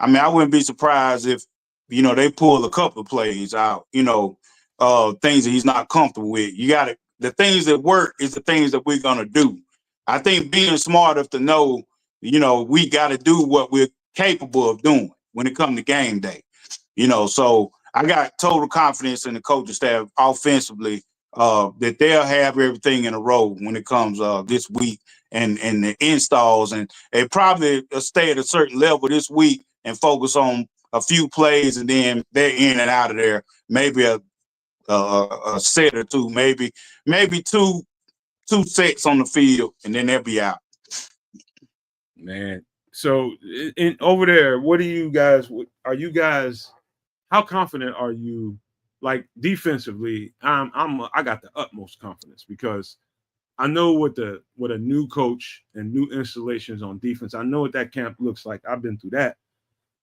mean, I wouldn't be surprised if, they pull a couple of plays out, things that he's not comfortable with. The things that work is the things that we're gonna do. I think being smart enough to know, we gotta do what we're capable of doing when it comes to game day. So I got total confidence in the coaching staff offensively. That they'll have everything in a row when it comes this week and the installs, and they probably stay at a certain level this week and focus on a few plays, and then they're in and out of there. Maybe a set or two, maybe two sets on the field, and then they'll be out. Man, so over there, what do you guys? How confident are you? Like defensively, I got the utmost confidence because I know what a new coach and new installations on defense. I know what that camp looks like. I've been through that,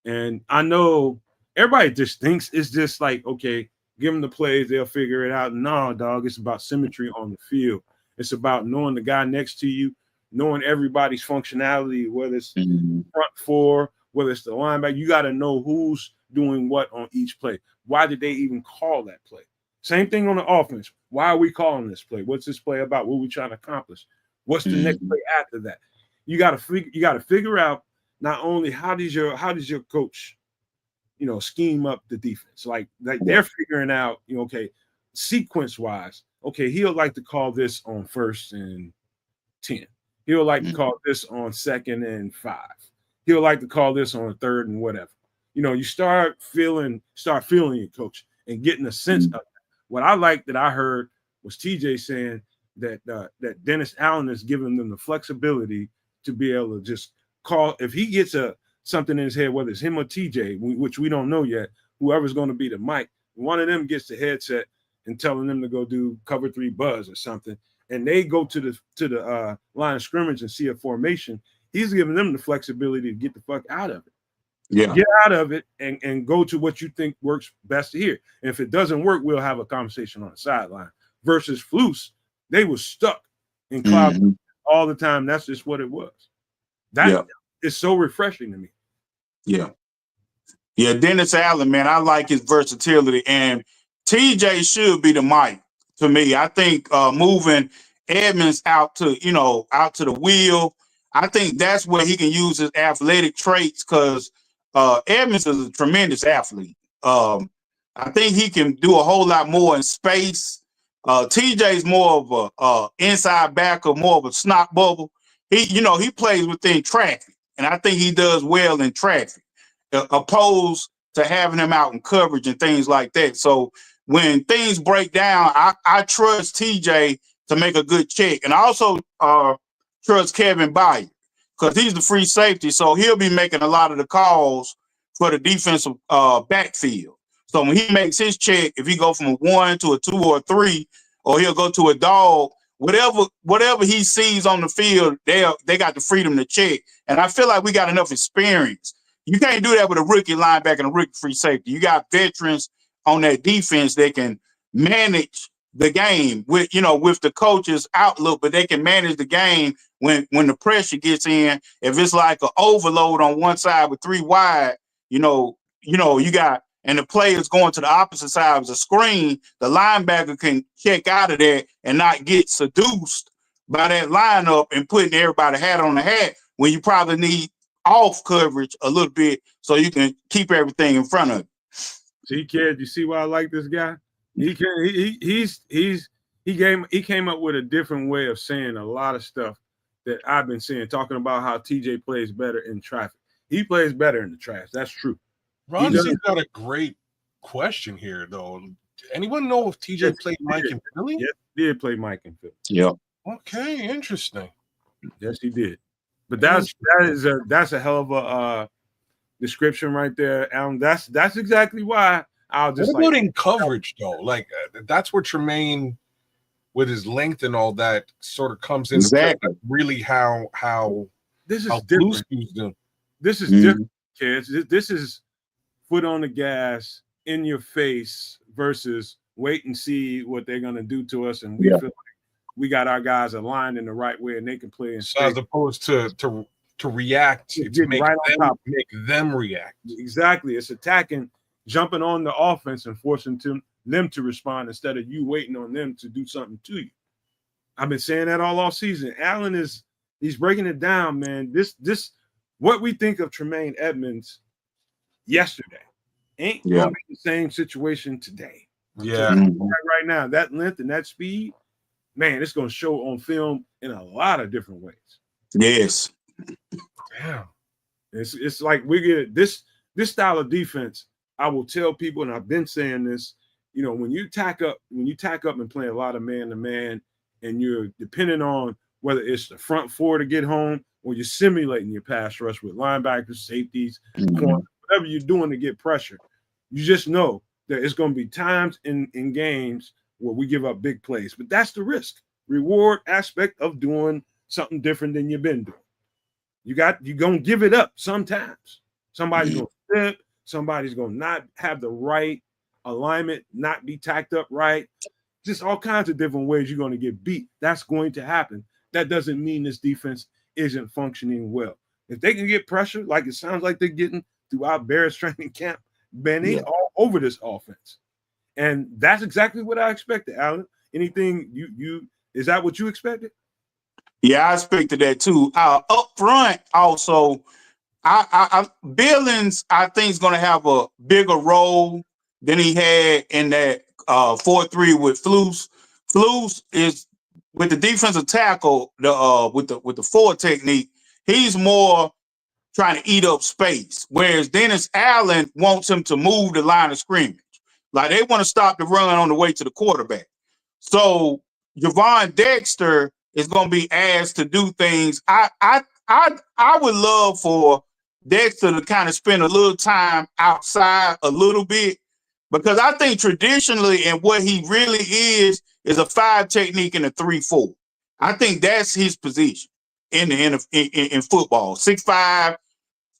and I know everybody just thinks it's just like, okay, give them the plays, they'll figure it out. No, dog, it's about symmetry on the field. It's about knowing the guy next to you, knowing everybody's functionality, whether it's front four, whether it's the linebacker. You got to know who's doing what on each play. Why did they even call that play? Same thing on the offense. Why are we calling this play? What's this play about? What are we trying to accomplish? What's the next play after that? You got to figure out not only how does your coach, scheme up the defense. Like they're figuring out, okay, sequence wise, okay, he'll like to call this on 1st and 10. He'll like to call this on 2nd and 5. He'll like to call this on 3rd and whatever. You start feeling your coach and getting a sense of it. What I like that I heard was TJ saying that Dennis Allen is giving them the flexibility to be able to just call if he gets something in his head, whether it's him or TJ, which we don't know yet. Whoever's going to be the mic, one of them gets the headset and telling them to go do cover 3 buzz or something, and they go to the line of scrimmage and see a formation. He's giving them the flexibility to get the fuck out of it. Yeah. Get out of it and go to what you think works best here. And if it doesn't work, we'll have a conversation on the sideline. Versus Flus, they were stuck in cloud all the time. That's just what it was. That is so refreshing to me. Yeah. Yeah, Dennis Allen, man, I like his versatility. And TJ should be the mic to me. I think moving Edmonds out to the wheel, I think that's where he can use his athletic traits because Edmonds is a tremendous athlete. I think he can do a whole lot more in space. TJ's more of a inside backer, more of a snot bubble. He plays within traffic, and I think he does well in traffic, opposed to having him out in coverage and things like that. So when things break down, I trust TJ to make a good check, and I also trust Kevin Byard because he's the free safety, so he'll be making a lot of the calls for the defensive backfield. So when he makes his check, if he go from a 1 to a 2 or a 3, or he'll go to a dog, whatever he sees on the field, they got the freedom to check. And I feel like we got enough experience. You can't do that with a rookie linebacker and a rookie free safety. You got veterans on that defense that can manage the game with the coach's outlook, but they can manage the game when the pressure gets in. If it's like an overload on one side with 3 wide, you got, and the player's going to the opposite side of the screen, the linebacker can check out of there and not get seduced by that lineup and putting everybody hat on the hat when you probably need off coverage a little bit so you can keep everything in front of you. See, kid, you see why I like this guy? He came up with a different way of saying a lot of stuff that I've been saying, talking about how TJ plays better in traffic. He plays better in the trash. That's true. Ronzi's got a great question here, though. Anyone know if TJ played Mike in Philly? Yes, he did play Mike in Philly. Yeah. Okay, interesting. Yes, he did. But that's a hell of a description right there. That's exactly why I'll just. What about in coverage though? Like that's where Tremaine, with his length and all that, sort of comes into play. Really, how this is how different. This is different, kids. This is foot on the gas, in your face, versus wait and see what they're gonna do to us, and we feel like we got our guys aligned in the right way, and they can play in space. As opposed to react, to make, right on top. Make them react. Exactly. It's attacking, jumping on the offense and forcing them to respond instead of you waiting on them to do something to you. I've been saying that all off season. Allen he's breaking it down, man. This what we think of Tremaine Edmonds yesterday ain't gonna be the same situation today. Yeah. Right now, that length and that speed, man, it's gonna show on film in a lot of different ways. Yes. Damn. It's like we get this style of defense. I will tell people, and I've been saying this, when you tack up and play a lot of man-to-man, and you're depending on whether it's the front four to get home or you're simulating your pass rush with linebackers, safeties, corners, whatever you're doing to get pressure, you just know that it's going to be times in games where we give up big plays. But that's the risk reward aspect of doing something different than you've been doing. You're going to give it up sometimes. Somebody's going to slip. Somebody's going to not have the right alignment, not be tacked up right. Just all kinds of different ways you're going to get beat. That's going to happen. That doesn't mean this defense isn't functioning well. If they can get pressure, like it sounds like they're getting throughout Bears training camp, man, they all over this offense. And that's exactly what I expected, Alan. Anything you is that what you expected? Yeah, I expected that too. Up front, also, Billings, I think, is going to have a bigger role than he had in that 4-3 with Flus. Flus is with the defensive tackle, with the forward technique. He's more trying to eat up space, whereas Dennis Allen wants him to move the line of scrimmage. Like they want to stop the run on the way to the quarterback. So Javon Dexter is going to be asked to do things. I would love for Dexter to kind of spend a little time outside a little bit, because I think traditionally, and what he really is a 5 technique and a 3-4. I think that's his position in football. 6'5",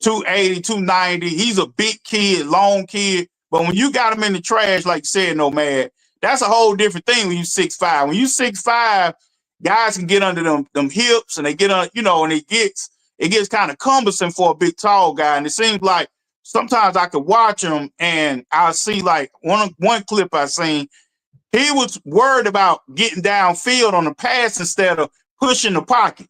280, 290. He's a big kid, long kid. But when you got him in the trash, like you said, Nomad, that's a whole different thing when you 6'5". When you 6'5", guys can get under them hips, and they get on, and it gets kind of cumbersome for a big tall guy. And it seems like sometimes I could watch him and I'll see, like one clip I seen, he was worried about getting downfield on the pass instead of pushing the pocket.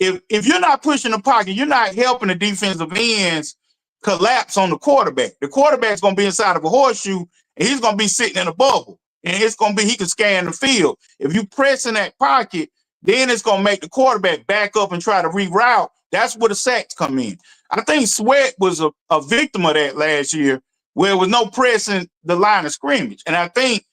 If you're not pushing the pocket, you're not helping the defensive ends collapse on the quarterback. The quarterback's going to be inside of a horseshoe, and he's going to be sitting in a bubble. And it's going to be, he can scan the field. If you press in that pocket, then it's going to make the quarterback back up and try to reroute. That's where the sacks come in. I think Sweat was a victim of that last year, where there was no pressing the line of scrimmage. And I think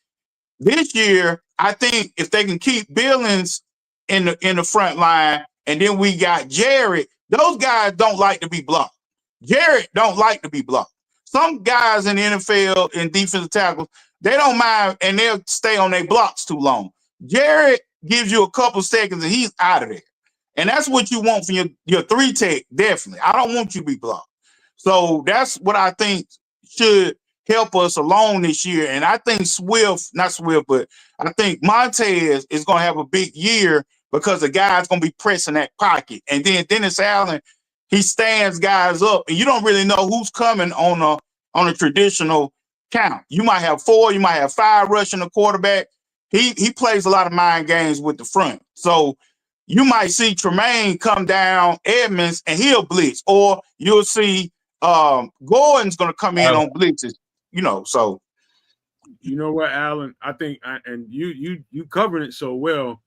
this year, if they can keep Billings in the front line, and then we got Jared, those guys don't like to be blocked. Jared don't like to be blocked. Some guys in the NFL in defensive tackles, they don't mind, and they'll stay on their blocks too long. Jared gives you a couple seconds, and he's out of there. And that's what you want from your 3 tech, definitely. I don't want you to be blocked. So that's what I think should help us along this year. And I think but I think Montez is going to have a big year, because the guy's going to be pressing that pocket. And then Dennis Allen, he stands guys up, and you don't really know who's coming on a traditional count. You might have 4, you might have 5 rushing the quarterback. He plays a lot of mind games with the front. So you might see Tremaine come down Edmonds and he'll blitz, or you'll see Gordon's going to come in on blitzes, so. You know what, Alan? I think, and you covered it so well,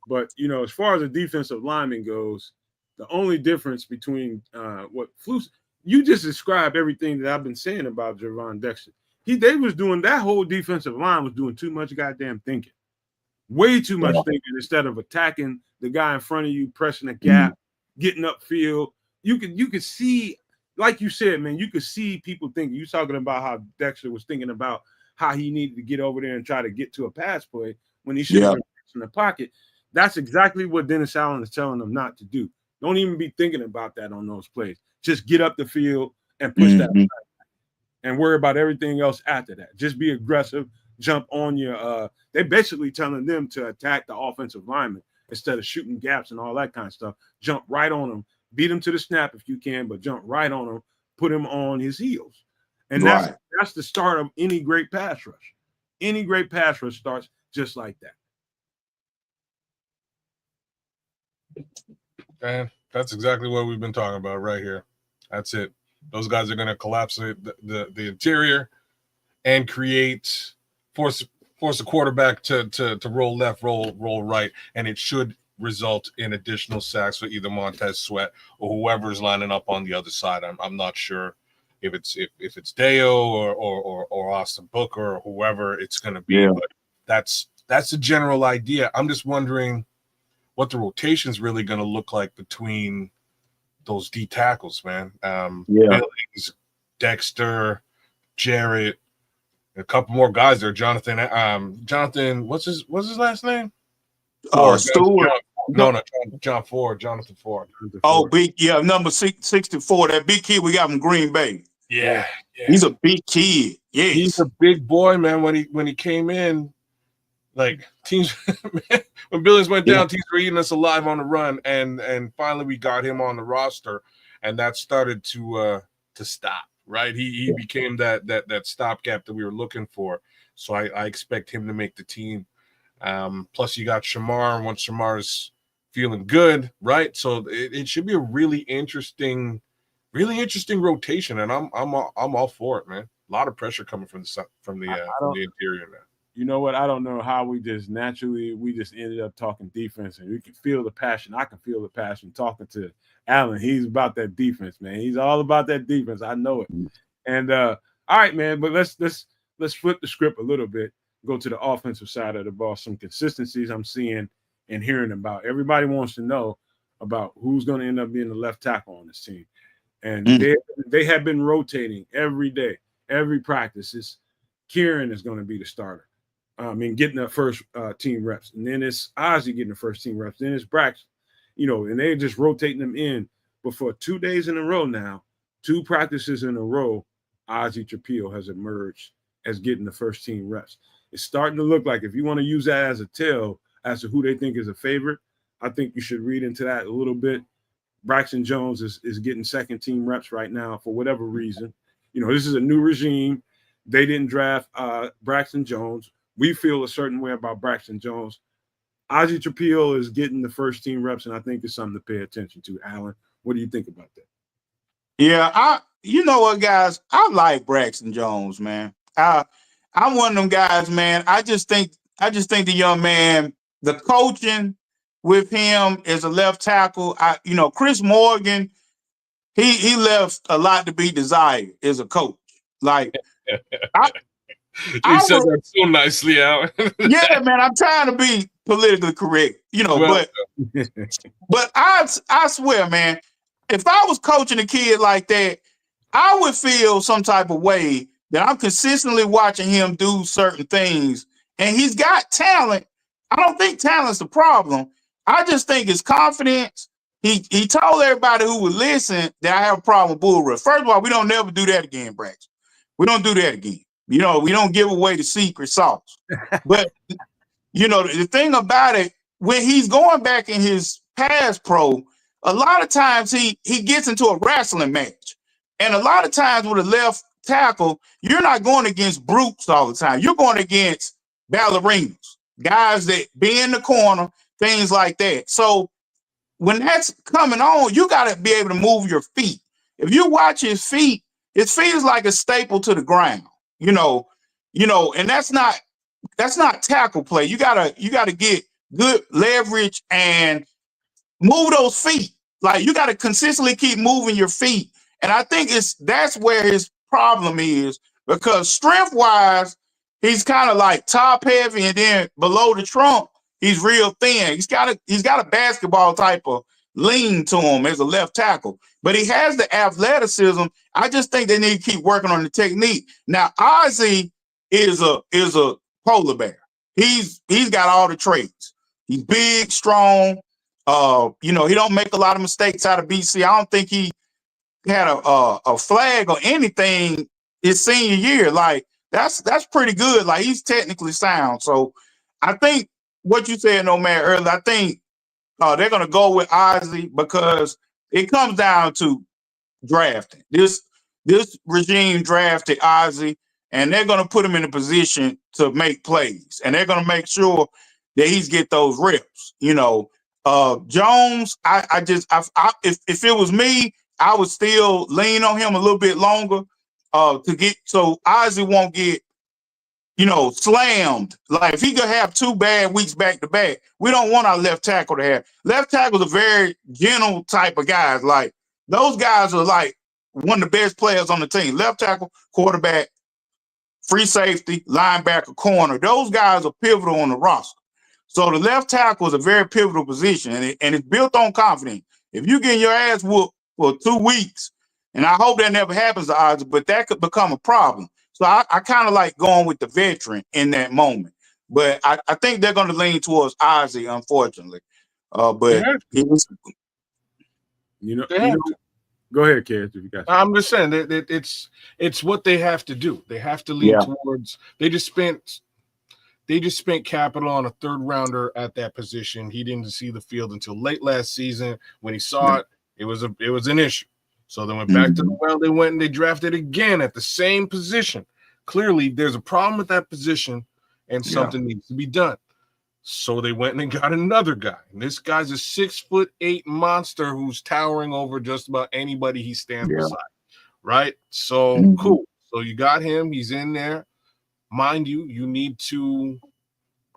but as far as the defensive lineman goes, the only difference between what Flus, you just described everything that I've been saying about Javon Dexter. They was doing, that whole defensive line was doing too much goddamn thinking, way too much thinking instead of attacking the guy in front of you, pressing a gap, getting upfield. You could see, like you said, man, you could see people thinking. You talking about how Dexter was thinking about how he needed to get over there and try to get to a pass play when he should have been in the pocket. That's exactly what Dennis Allen is telling them not to do. Don't even be thinking about that on those plays. Just get up the field and push that back and worry about everything else after that. Just be aggressive, jump on your they're basically telling them to attack the offensive lineman instead of shooting gaps and all that kind of stuff. Jump right on them, beat him to the snap if you can, but jump right on him, put him on his heels. And that's the start of any great pass rush. Any great pass rush starts just like that. And that's exactly what we've been talking about right here. That's it. Those guys are going to collapse the interior and force the quarterback to roll left, roll right, and it should result in additional sacks for either Montez Sweat or whoever's lining up on the other side. I'm not sure if it's Deo or Austin Booker or whoever it's going to be, but that's the general idea. I'm just wondering what the rotation is really going to look like between those D tackles, man. Billings, Dexter, Jarrett, a couple more guys there. Jonathan, what's his last name? Stewart. John Ford. Jonathan Ford. Oh, number 64. That big kid we got from Green Bay. Yeah. He's a big kid. Yes. He's a big boy, man. When he came in, like teams, when Billings went down, teams were eating us alive on the run, and finally we got him on the roster, and that started to stop. Right, he became that stopgap that we were looking for. So I expect him to make the team. Plus, you got Shemar. Once Shemar's feeling good, right? So it should be a really interesting rotation, and I'm all for it, man. A lot of pressure coming from the interior now. You know what? I don't know how we just ended up talking defense, and we can feel the passion. I can feel the passion talking to Allen. He's about that defense, man. He's all about that defense. I know it. And all right, man. But let's flip the script a little bit. Go to the offensive side of the ball. Some consistencies I'm seeing and hearing about. Everybody wants to know about who's going to end up being the left tackle on this team. And they have been rotating every day, every practice. Kieran is going to be the starter. Getting the first team reps. And then it's Ozzy getting the first team reps. Then it's Braxton, and they're just rotating them in. But for 2 days in a row now, 2 practices in a row, Ozzy Trapilo has emerged as getting the first team reps. It's starting to look like, if you want to use that as a tell as to who they think is a favorite, I think you should read into that a little bit. Braxton Jones is getting second team reps right now for whatever reason. This is a new regime. They didn't draft Braxton Jones. We feel a certain way about Braxton Jones. Ozzy Trapilo is getting the first team reps, and I think it's something to pay attention to. Alan, what do you think about that? Yeah, you know what, guys? I like Braxton Jones, man. I'm one of them guys, man. I just think the young man, the coaching with him as a left tackle. Chris Morgan, he left a lot to be desired as a coach. Like, you said that so nicely, Alan. Yeah, man, I'm trying to be politically correct, but I swear, man, if I was coaching a kid like that, I would feel some type of way that I'm consistently watching him do certain things, and he's got talent. I don't think talent's the problem. I just think it's confidence. He told everybody who would listen that I have a problem with bull rush. First of all, we don't never do that again, Braxton. We don't do that again. We don't give away the secret sauce. But, the thing about it, when he's going back in his pass pro, a lot of times he gets into a wrestling match. And a lot of times with a left tackle, you're not going against brutes all the time. You're going against ballerinas, guys that be in the corner, things like that. So when that's coming on, you got to be able to move your feet. If you watch his feet is like a staple to the ground, and that's not tackle play. You gotta get good leverage and move those feet. Like you got to consistently keep moving your feet. And I think that's where his problem is, because strength wise, he's kind of like top heavy, and then below the trunk, he's real thin. He's got a basketball type of lean to him as a left tackle, but he has the athleticism. I just think they need to keep working on the technique. Now, Ozzy is a polar bear. He's got all the traits. He's big, strong. He don't make a lot of mistakes out of BC. I don't think he had a flag or anything his senior year. Like that's pretty good. Like he's technically sound. So I think what you said, no man, earlier, I think they're gonna go with Ozzy because it comes down to drafting. This regime drafted Ozzy, and they're gonna put him in a position to make plays, and they're gonna make sure that he's get those reps. Jones, if it was me, I would still lean on him a little bit longer to get so Ozzy won't get slammed. Like if he could have 2 bad weeks back to back, we don't want our left tackle to have. Left tackles are very gentle type of guys. Like those guys are like one of the best players on the team. Left tackle, quarterback, free safety, linebacker, corner. Those guys are pivotal on the roster. So the left tackle is a very pivotal position, and it's built on confidence. If you get your ass whooped for 2 weeks, and I hope that never happens to Ozzy, but that could become a problem. So I kind of like going with the veteran in that moment. But I think they're going to lean towards Ozzy, unfortunately. But go ahead, Kez, if you got something. I'm just saying that it's what they have to do. They have to lean towards. They just spent capital on a 3rd rounder at that position. He didn't see the field until late last season. When he saw it, it was an issue. So they went back to the well. They went and they drafted again at the same position. Clearly, there's a problem with that position, and something needs to be done. So they went and got another guy. And this guy's a 6'8" monster who's towering over just about anybody he stands beside. Right? So cool. So you got him. He's in there. Mind you, you need to,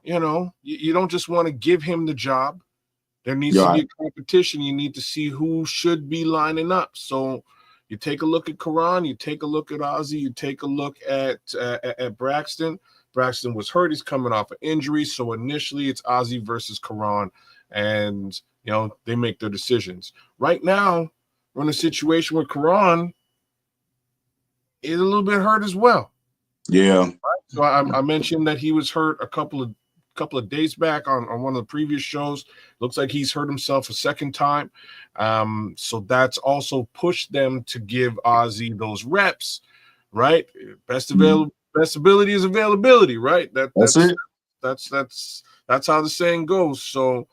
you don't just want to give him the job. There needs to be a competition. You need to see who should be lining up. So you take a look at Karan, you take a look at Ozzy, you take a look at Braxton. Braxton was hurt. He's coming off an injury. So initially it's Ozzy versus Karan, and, they make their decisions. Right now, we're in a situation where Karan is a little bit hurt as well. Yeah. So I mentioned that he was hurt a couple of days back on one of the previous shows. Looks like he's hurt himself a second time. So that's also pushed them to give Ozzy those reps, right? Best ability is availability, right? That's it. That's how the saying goes. So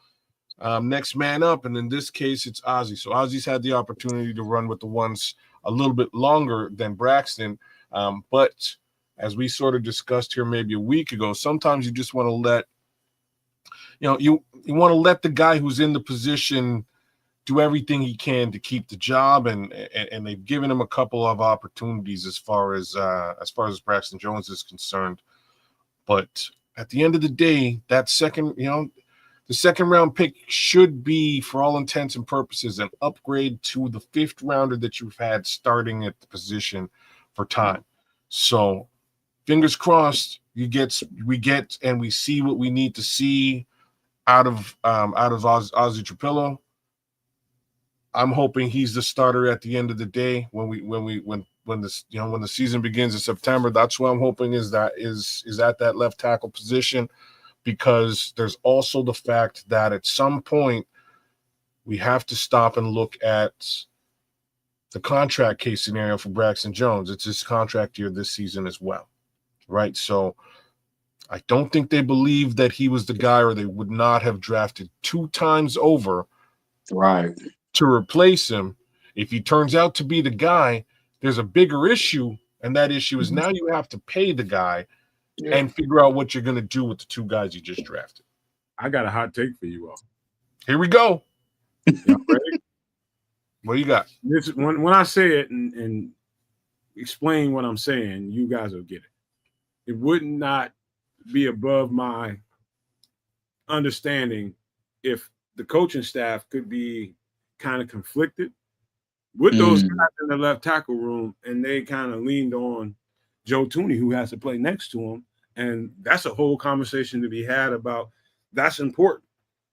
next man up, and in this case, it's Ozzy. So Ozzy's had the opportunity to run with the ones a little bit longer than Braxton, but as we sort of discussed here maybe a week ago, sometimes you just want to let, you want to let the guy who's in the position do everything he can to keep the job, and they've given him a couple of opportunities as far as Braxton Jones is concerned. But at the end of the day, that the second round pick should be, for all intents and purposes, an upgrade to the 5th rounder that you've had starting at the position for time. So fingers crossed, we get and we see what we need to see out of Ozzy Trapilo. I'm hoping he's the starter at the end of the day when the season begins in September. That's what I'm hoping is at that left tackle position, because there's also the fact that at some point we have to stop and look at the contract case scenario for Braxton Jones. It's his contract year this season as well. Right. So I don't think they believe that he was the guy, or they would not have drafted 2 times over to replace him. If he turns out to be the guy, there's a bigger issue. And that issue is now you have to pay the guy and figure out what you're going to do with the 2 guys you just drafted. I got a hot take for you all. Here we go. Y'all ready? What do you got? This when I say it and explain what I'm saying, you guys will get it. It would not be above my understanding if the coaching staff could be kind of conflicted with those guys in the left tackle room, and they kind of leaned on Joe Tooney, who has to play next to him, and that's a whole conversation to be had about. That's important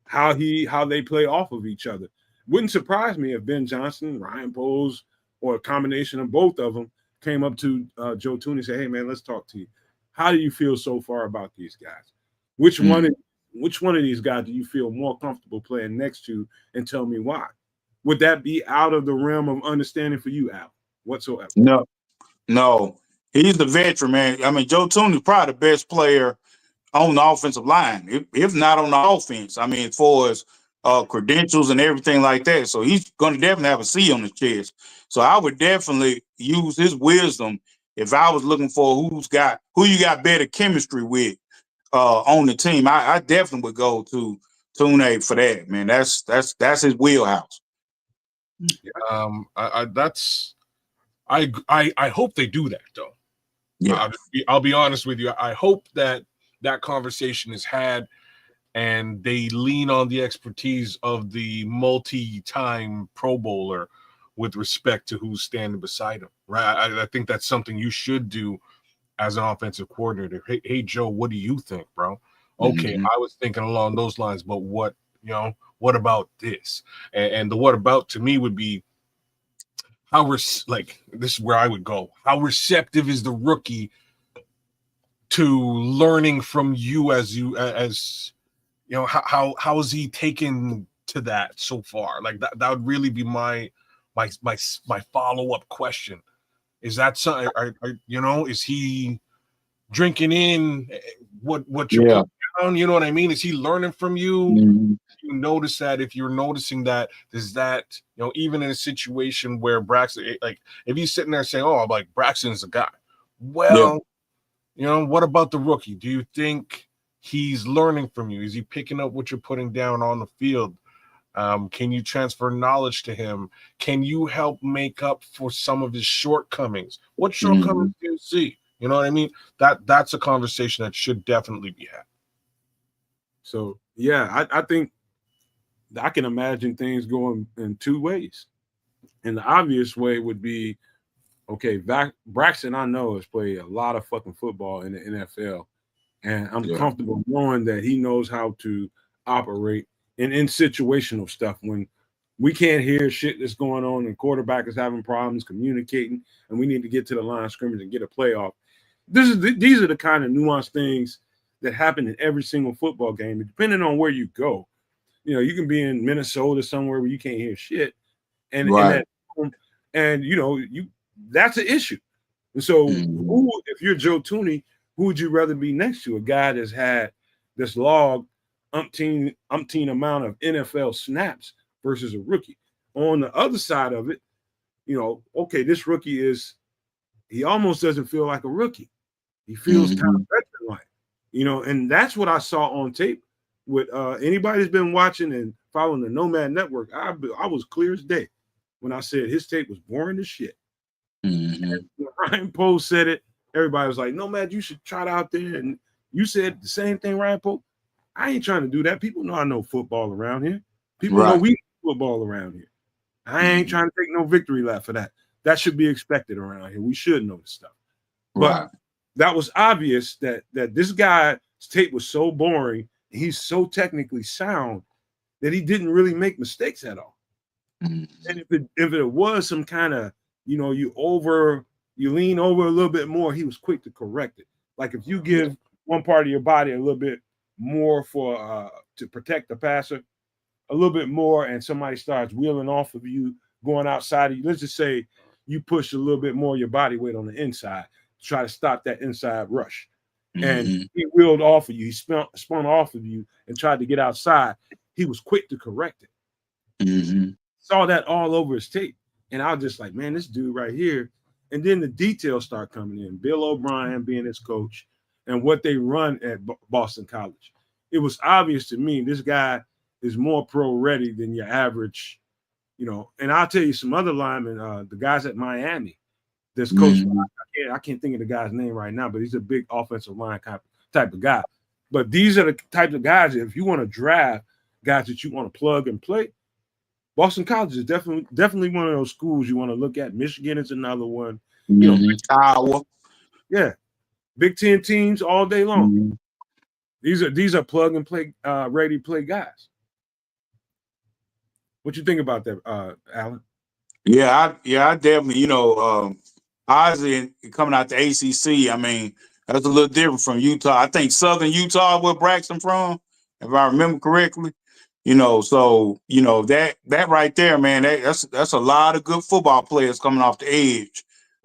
how they play off of each other. Wouldn't surprise me if Ben Johnson, Ryan Poles, or a combination of both of them came up to Joe Tooney and said, "Hey man, let's talk to you. How do you feel so far about these guys? Which one of these guys do you feel more comfortable playing next to, and tell me why?" Would that be out of the realm of understanding for you, Al, whatsoever? No. He's the veteran, man. I mean, Joe Tooney's probably the best player on the offensive line, if not on the offense. I mean, as far as credentials and everything like that. So he's going to definitely have a C on his chest. So I would definitely use his wisdom if I was looking for who you got better chemistry with on the team. I definitely would go to Tooney for that, man. That's his wheelhouse. I hope they do that though. Yeah. I'll be honest with you. I hope that conversation is had and they lean on the expertise of the multi-time Pro Bowler with respect to who's standing beside him. Right. I think that's something you should do as an offensive coordinator. Hey Joe, what do you think, bro? Okay, I was thinking along those lines, but what about this? And the what about to me would be this is where I would go. How receptive is the rookie to learning from you as how is he taken to that so far? Like that would really be my follow-up question. Is that something? Is he drinking in what you're putting down? You know what I mean? Is he learning from you? You notice that if you're noticing that, does that, even in a situation where Braxton, like if he's sitting there saying, "Oh, I'm like Braxton's the guy," well, what about the rookie? Do you think he's learning from you? Is he picking up what you're putting down on the field? Can you transfer knowledge to him? Can you help make up for some of his shortcomings? What shortcomings do you see? You know what I mean? That's a conversation that should definitely be had. So yeah, I think I can imagine things going in two ways. And the obvious way would be, okay, Braxton, I know, has played a lot of fucking football in the NFL. And I'm comfortable knowing that he knows how to operate in situational stuff when we can't hear shit that's going on and quarterback is having problems communicating and we need to get to the line of scrimmage and get a playoff. These are the kind of nuanced things that happen in every single football game. And depending on where you go, you can be in Minnesota somewhere where you can't hear shit, and that's an issue. And so, if you're Joe Tooney, who would you rather be next to? A guy that's had this log umpteen amount of NFL snaps versus a rookie. On the other side of it, okay, this rookie he almost doesn't feel like a rookie. He feels kind of veteran-like, and that's what I saw on tape with anybody that's been watching and following the Nomad Network. I was clear as day when I said his tape was boring as shit. And when Ryan Poe said it, everybody was like, "Nomad, you should try it out there." And you said the same thing, Ryan Poe. I ain't trying to do that. People know I know football around here. People know we know football around here. I ain't trying to take no victory lap for that. That should be expected around here. We should know this stuff. But that was obvious that this guy's tape was so boring. He's so technically sound that he didn't really make mistakes at all. And if it was some kind of, you lean over a little bit more, he was quick to correct it. Like if you give one part of your body a little bit more for to protect the passer, a little bit more, and somebody starts wheeling off of you, going outside of you. Let's just say you push a little bit more of your body weight on the inside to try to stop that inside rush. And he wheeled off of you, he spun off of you and tried to get outside. He was quick to correct it. Saw that all over his tape. And I was just like, man, this dude right here. And then the details start coming in. Bill O'Brien being his coach and what they run at Boston College. It was obvious to me this guy is more pro ready than your average, you know. And I'll tell you some other linemen, the guys at Miami, that's coached. I can't think of the guy's name right now, but he's a big offensive line type of guy. But these are the types of guys, if you want to draft guys that you want to plug and play, Boston College is definitely one of those schools you want to look at. Michigan is another one. You know, Iowa. Yeah. Big Ten teams all day long. These are plug and play, ready to play guys. What you think about that, Alan? Yeah, I definitely, you know, Ozzy coming out the ACC. I mean, that's a little different from Utah. I think Southern Utah, where Braxton from, if I remember correctly. You know, so you know that right there, man. That's a lot of good football players coming off the edge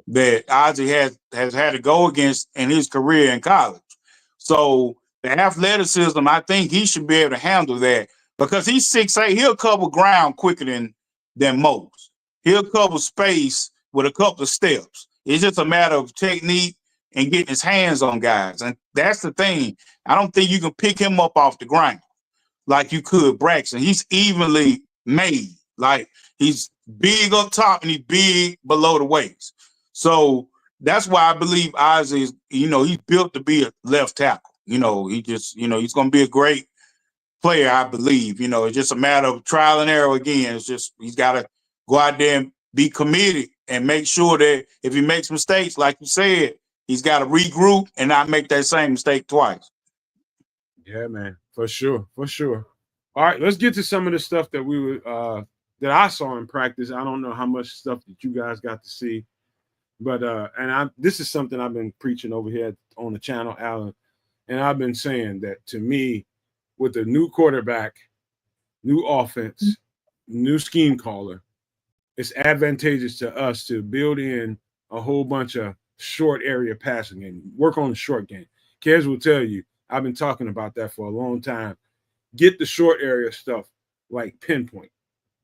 that Ozzy has had to go against in his career in college. So the athleticism, I think he should be able to handle that because he's 6'8". He'll cover ground quicker than most. He'll cover space with a couple of steps. It's just a matter of technique and getting his hands on guys. And that's the thing. I don't think you can pick him up off the ground like you could Braxton. He's evenly made. Like he's big up top and he's big below the waist. So that's why I believe Ozzy is, you know, he's built to be a left tackle. You know, he's going to be a great player, I believe. You know, it's just a matter of trial and error again. It's just he's got to go out there and be committed and make sure that if he makes mistakes, like you said, he's got to regroup and not make that same mistake twice. Yeah, man, for sure. All right, let's get to some of the stuff that we were that I saw in practice. I don't know how much stuff that you guys got to see, but this is something I've been preaching over here on the channel, Alan, and I've been saying that to me, with the new quarterback, new offense, new scheme caller, it's advantageous to us to build in a whole bunch of short area passing game, work on the short game. Kez will tell you, I've been talking about that for a long time. Get the short area stuff like pinpoint.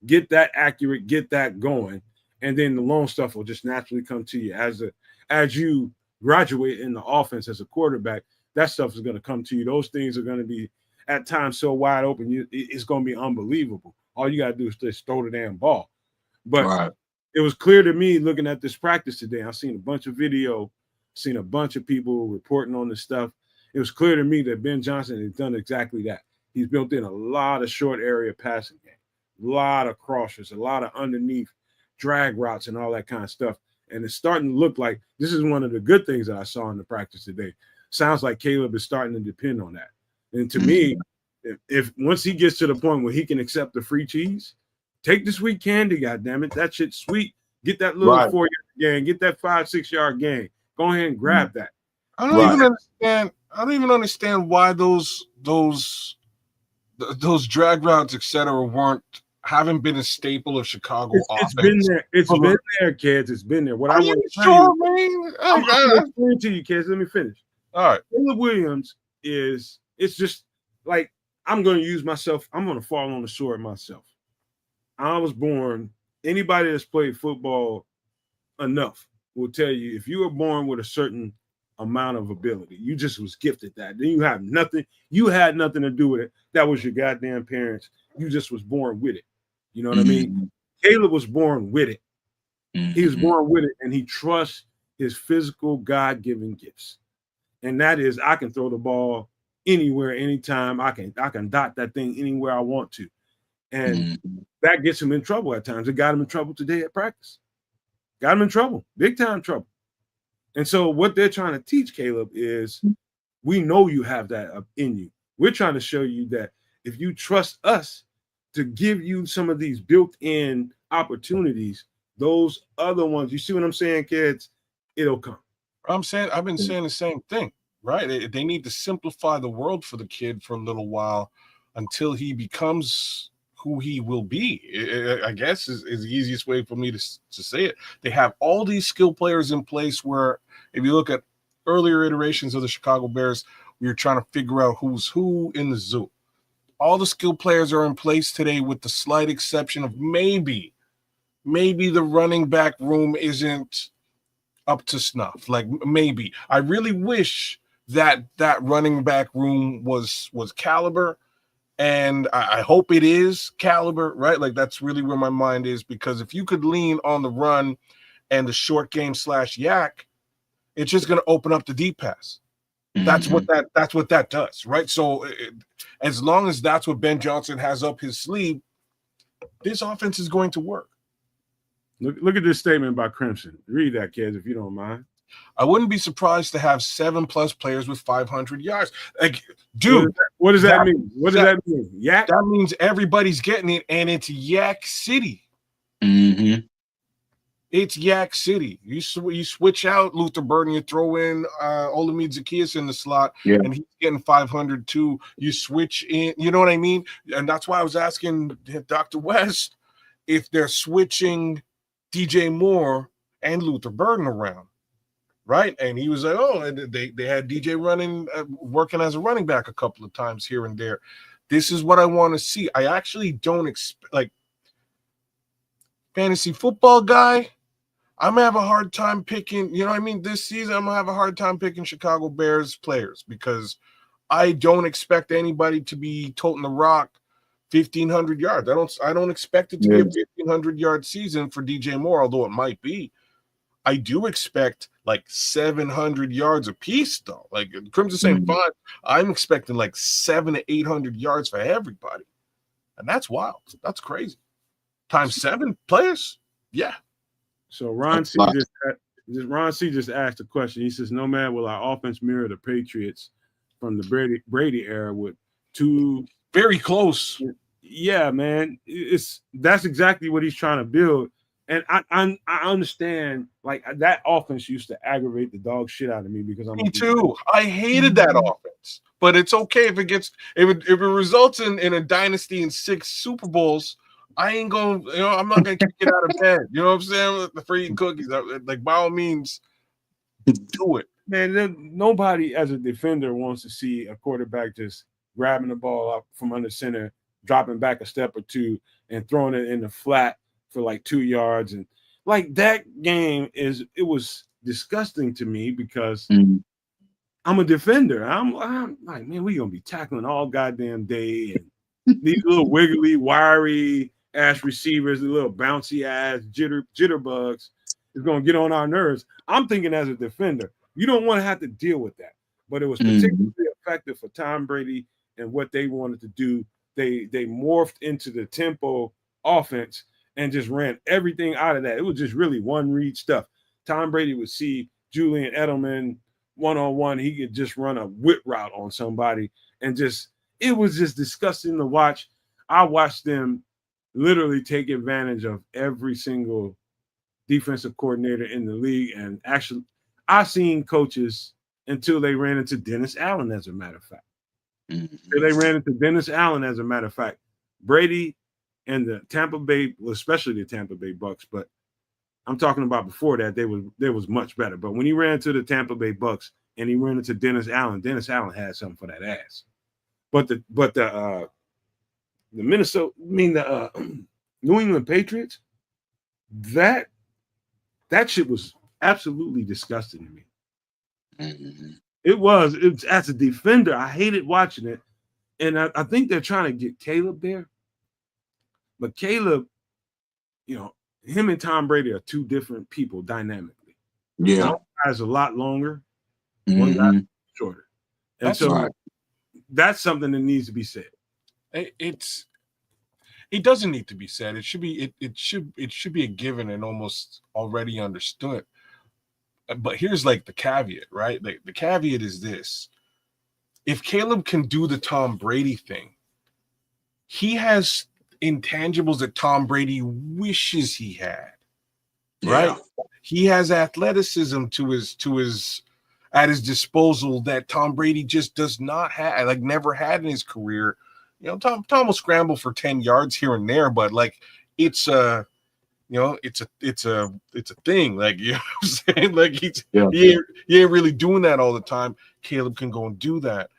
Get that accurate, get that going, and then the long stuff will just naturally come to you as you graduate in the offense as a quarterback. That stuff is going to come to you. Those things are going to be at times so wide open, it's going to be unbelievable. All you got to do is just throw the damn ball. But It was clear to me looking at this practice today. I've seen a bunch of video, seen a bunch of people reporting on this stuff. It was clear to me that Ben Johnson has done exactly that. He's built in a lot of short area passing game, a lot of crossers, a lot of underneath drag routes and all that kind of stuff. And it's starting to look like this is one of the good things that I saw in the practice today. Sounds like Caleb is starting to depend on that. And to me, if once he gets to the point where he can accept the free cheese, take the sweet candy, goddammit. That shit's sweet. Get that little 4-yard gain, get that 5-6 yard gain. Go ahead and grab that. I don't even understand why those drag routes, etc., haven't been a staple of Chicago offense. It's been there. It's been there, kids. It's been there. What I want to tell you, man? I'm going to explain to you, kids. Let me finish. All right. Caleb Williams it's just like I'm going to use myself. I'm going to fall on the sword myself. I was born. Anybody that's played football enough will tell you if you were born with a certain amount of ability, you just was gifted that. Then you have nothing. You had nothing to do with it. That was your goddamn parents. You just was born with it. You know what I mean? Caleb was born with it. He was born with it, and he trusts his physical God-given gifts. And that is, I can throw the ball anywhere, anytime. I can dot that thing anywhere I want to. And that gets him in trouble at times. It got him in trouble today at practice. Got him in trouble, big time trouble. And so what they're trying to teach Caleb is, we know you have that in you. We're trying to show you that if you trust us to give you some of these built-in opportunities, those other ones, you see what I'm saying, kids? It'll come. I've been saying the same thing, right? They need to simplify the world for the kid for a little while until he becomes who he will be. I guess is the easiest way for me to say it. They have all these skill players in place where if you look at earlier iterations of the Chicago Bears, we were trying to figure out who's who in the zoo. All the skill players are in place today with the slight exception of maybe the running back room isn't up to snuff. Like maybe. I really wish that running back room was caliber. And I hope it is caliber, right? Like that's really where my mind is, because if you could lean on the run and the short game / yak, it's just going to open up the deep pass. That's what that does, right? So as long as that's what Ben Johnson has up his sleeve, this offense is going to work. Look at this statement by Crimson. Read that, kids, if you don't mind. I wouldn't be surprised to have 7+ players with 500 yards. Like, dude, what does that mean? What does that mean? Yak? That means everybody's getting it, and it's Yak City. Mm-hmm. It's Yak City. You switch out Luther Burden, you throw in Olamide Zacchaeus in the slot, and he's getting 500 too. You switch in, you know what I mean? And that's why I was asking Dr. West if they're switching DJ Moore and Luther Burden around. Right, and he was like, "Oh, they had DJ running, working as a running back a couple of times here and there." This is what I want to see. I actually don't expect, like, fantasy football guy. I'm gonna have a hard time picking. You know what I mean? This season, I'm gonna have a hard time picking Chicago Bears players because I don't expect anybody to be toting the rock 1,500 yards. I don't expect it to be a 1,500-yard season for DJ Moore, although it might be. I do expect like 700 yards apiece, though. Like Crimson saying, fine. I'm expecting like 700 to 800 yards for everybody, and that's wild. That's crazy. Times 7 players, yeah. So Ron C just asked a question. He says, "No man, will our offense mirror the Patriots from the Brady era with 2 very close?" Yeah, man. That's exactly what he's trying to build. And I understand, like, that offense used to aggravate the dog shit out of me because me too. I hated that offense, but it's okay if it results in a dynasty in 6 Super Bowls. I ain't gonna, I'm not gonna kick it out of bed. You know what I'm saying? The free cookies, like by all means, do it, man. Nobody as a defender wants to see a quarterback just grabbing the ball up from under center, dropping back a step or two, and throwing it in the flat for like 2 yards. And like that game it was disgusting to me because I'm a defender. I'm like, man, we're gonna be tackling all goddamn day, and these little wiggly, wiry ass receivers, the little bouncy ass jitterbugs is gonna get on our nerves. I'm thinking as a defender, you don't want to have to deal with that. But it was particularly effective for Tom Brady and what they wanted to do. They morphed into the tempo offense and just ran everything out of that. It was just really one read stuff. Tom Brady would see Julian Edelman one-on-one. He could just run a whip route on somebody. And it was just disgusting to watch. I watched them literally take advantage of every single defensive coordinator in the league. And actually, I've seen coaches until they ran into Dennis Allen, as a matter of fact. Brady and the Tampa Bay, well, especially the Tampa Bay Bucks, but I'm talking about before that, they was much better. But when he ran to the Tampa Bay Bucks and he ran into Dennis Allen had something for that ass. But the New England Patriots, that shit was absolutely disgusting to me. It's as a defender, I hated watching it. And I think they're trying to get Caleb there. But Caleb, him and Tom Brady are 2 different people dynamically. Yeah. One guy's a lot longer, one guy's shorter. And that's that's something that needs to be said. It doesn't need to be said. It should be it should be a given and almost already understood. But here's like the caveat, right? Like the caveat is this. If Caleb can do the Tom Brady thing, he has intangibles that Tom Brady wishes he had. Right? Yeah. He has athleticism at his disposal that Tom Brady just does not have, like never had in his career. Tom will scramble for 10 yards here and there, but like it's a thing. Like, you know what I'm saying? Like he ain't really doing that all the time. Caleb can go and do that.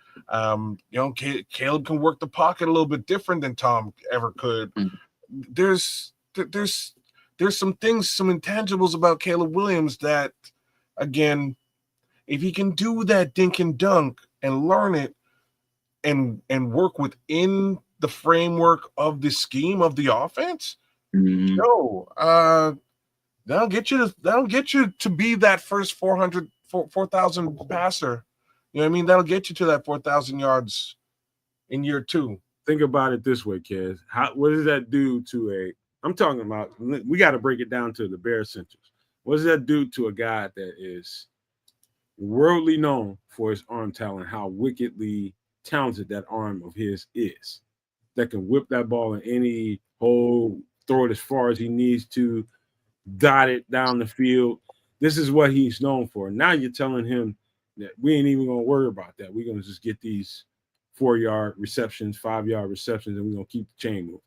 Caleb can work the pocket a little bit different than Tom ever could. There's some things, some intangibles about Caleb Williams that, again, if he can do that dink and dunk and learn it and work within the framework of the scheme of the offense, Mhm. that'll get you to be that first 4,000 passer. You know what I mean? That'll get you to that 4,000 yards in year 2. Think about it this way, Kez. What does that do to I'm talking about, we got to break it down to the bare essentials. What does that do to a guy that is worldly known for his arm talent, how wickedly talented that arm of his is, that can whip that ball in any hole, throw it as far as he needs to, dot it down the field. This is what he's known for. Now you're telling him that we ain't even going to worry about that. We're going to just get these 4-yard receptions, 5-yard receptions, and we're going to keep the chain moving.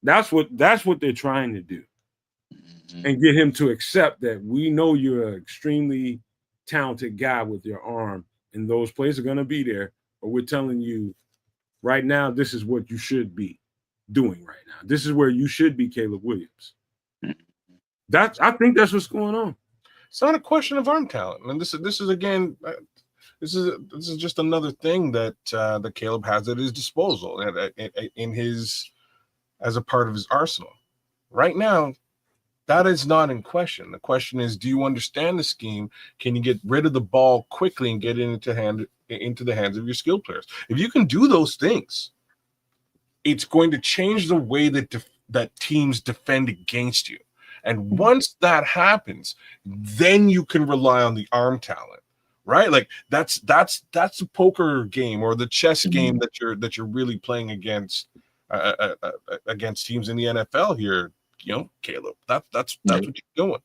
That's what they're trying to do. And get him to accept that we know you're an extremely talented guy with your arm, and those plays are going to be there. But we're telling you right now, this is what you should be doing right now. This is where you should be, Caleb Williams. I think that's what's going on. It's not a question of arm talent, and this is again, this is just another thing that that Caleb has at his disposal in his as a part of his arsenal. Right now, that is not in question. The question is, do you understand the scheme? Can you get rid of the ball quickly and get it into the hands of your skilled players? If you can do those things, it's going to change the way that teams defend against you. And once that happens, then you can rely on the arm talent, right? Like that's the poker game or the chess game that you're really playing against teams in the NFL here. You know, Caleb, that's what you're doing.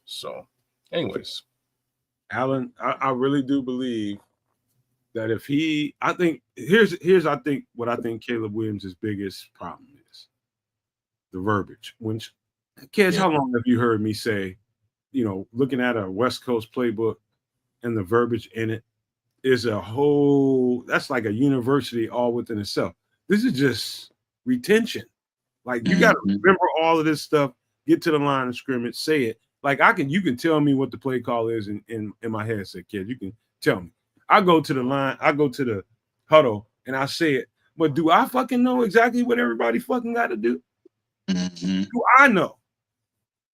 So, anyways, Alan, I really do believe that if I think what I think Caleb Williams' biggest problem is the verbiage. Kids, how long have you heard me say, looking at a West Coast playbook and the verbiage in it is that's like a university all within itself. This is just retention. Like you got to remember all of this stuff, get to the line of scrimmage, say it. Like you can tell me what the play call is in my headset, kid. You can tell me. I go to the line, I go to the huddle and I say it. But do I fucking know exactly what everybody fucking got to do? Do I know?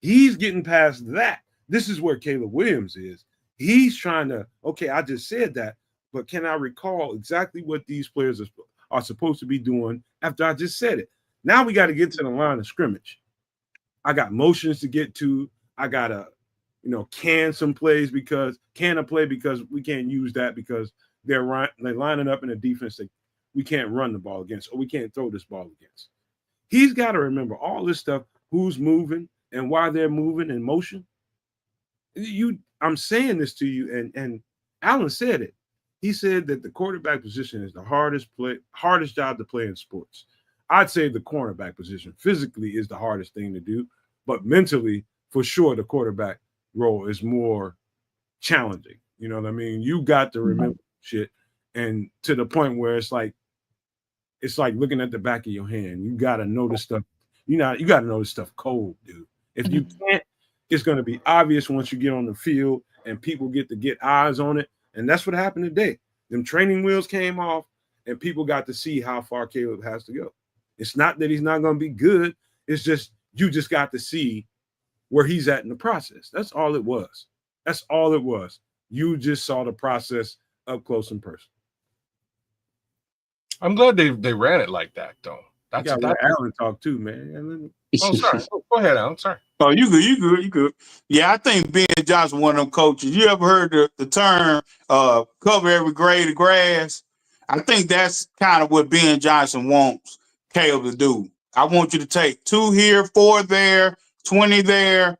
He's getting past that. This is where Caleb Williams is. He's trying to, okay, I just said that, but can I recall exactly what these players are supposed to be doing after I just said it? Now we got to get to the line of scrimmage. I got motions to get to. I got to, can a play because we can't use that because they're lining up in a defense that we can't run the ball against or we can't throw this ball against. He's got to remember all this stuff, who's moving and why they're moving in motion. I'm saying this to you, and Alan said it. He said that the quarterback position is the hardest job to play in sports. I'd say the cornerback position physically is the hardest thing to do, but mentally, for sure, the quarterback role is more challenging. You know what I mean? You got to remember shit, and to the point where it's like looking at the back of your hand. You got to know this stuff. You got to know this stuff cold, dude. If you can't, it's going to be obvious once you get on the field and people get to get eyes on it. And that's what happened today. Them training wheels came off and people got to see how far Caleb has to go. It's not that he's not going to be good. It's just you just got to see where he's at in the process. That's all it was. That's all it was. You just saw the process up close and personal. I'm glad they ran it like that, though. That's Alan talk too, man. Oh, sorry. Go ahead, Alan. Sorry. Oh, you good. Yeah, I think Ben Johnson, one of them coaches. You ever heard the term cover every grade of grass? I think that's kind of what Ben Johnson wants Caleb to do. I want you to take 2 here, 4 there, 20 there,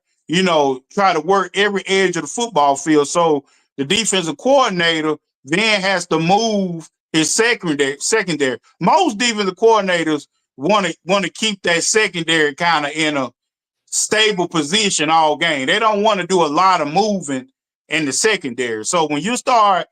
try to work every edge of the football field. So the defensive coordinator then has to move his secondary. Most defensive coordinators want to keep that secondary kind of in a stable position all game. They don't want to do a lot of moving in the secondary. So when you start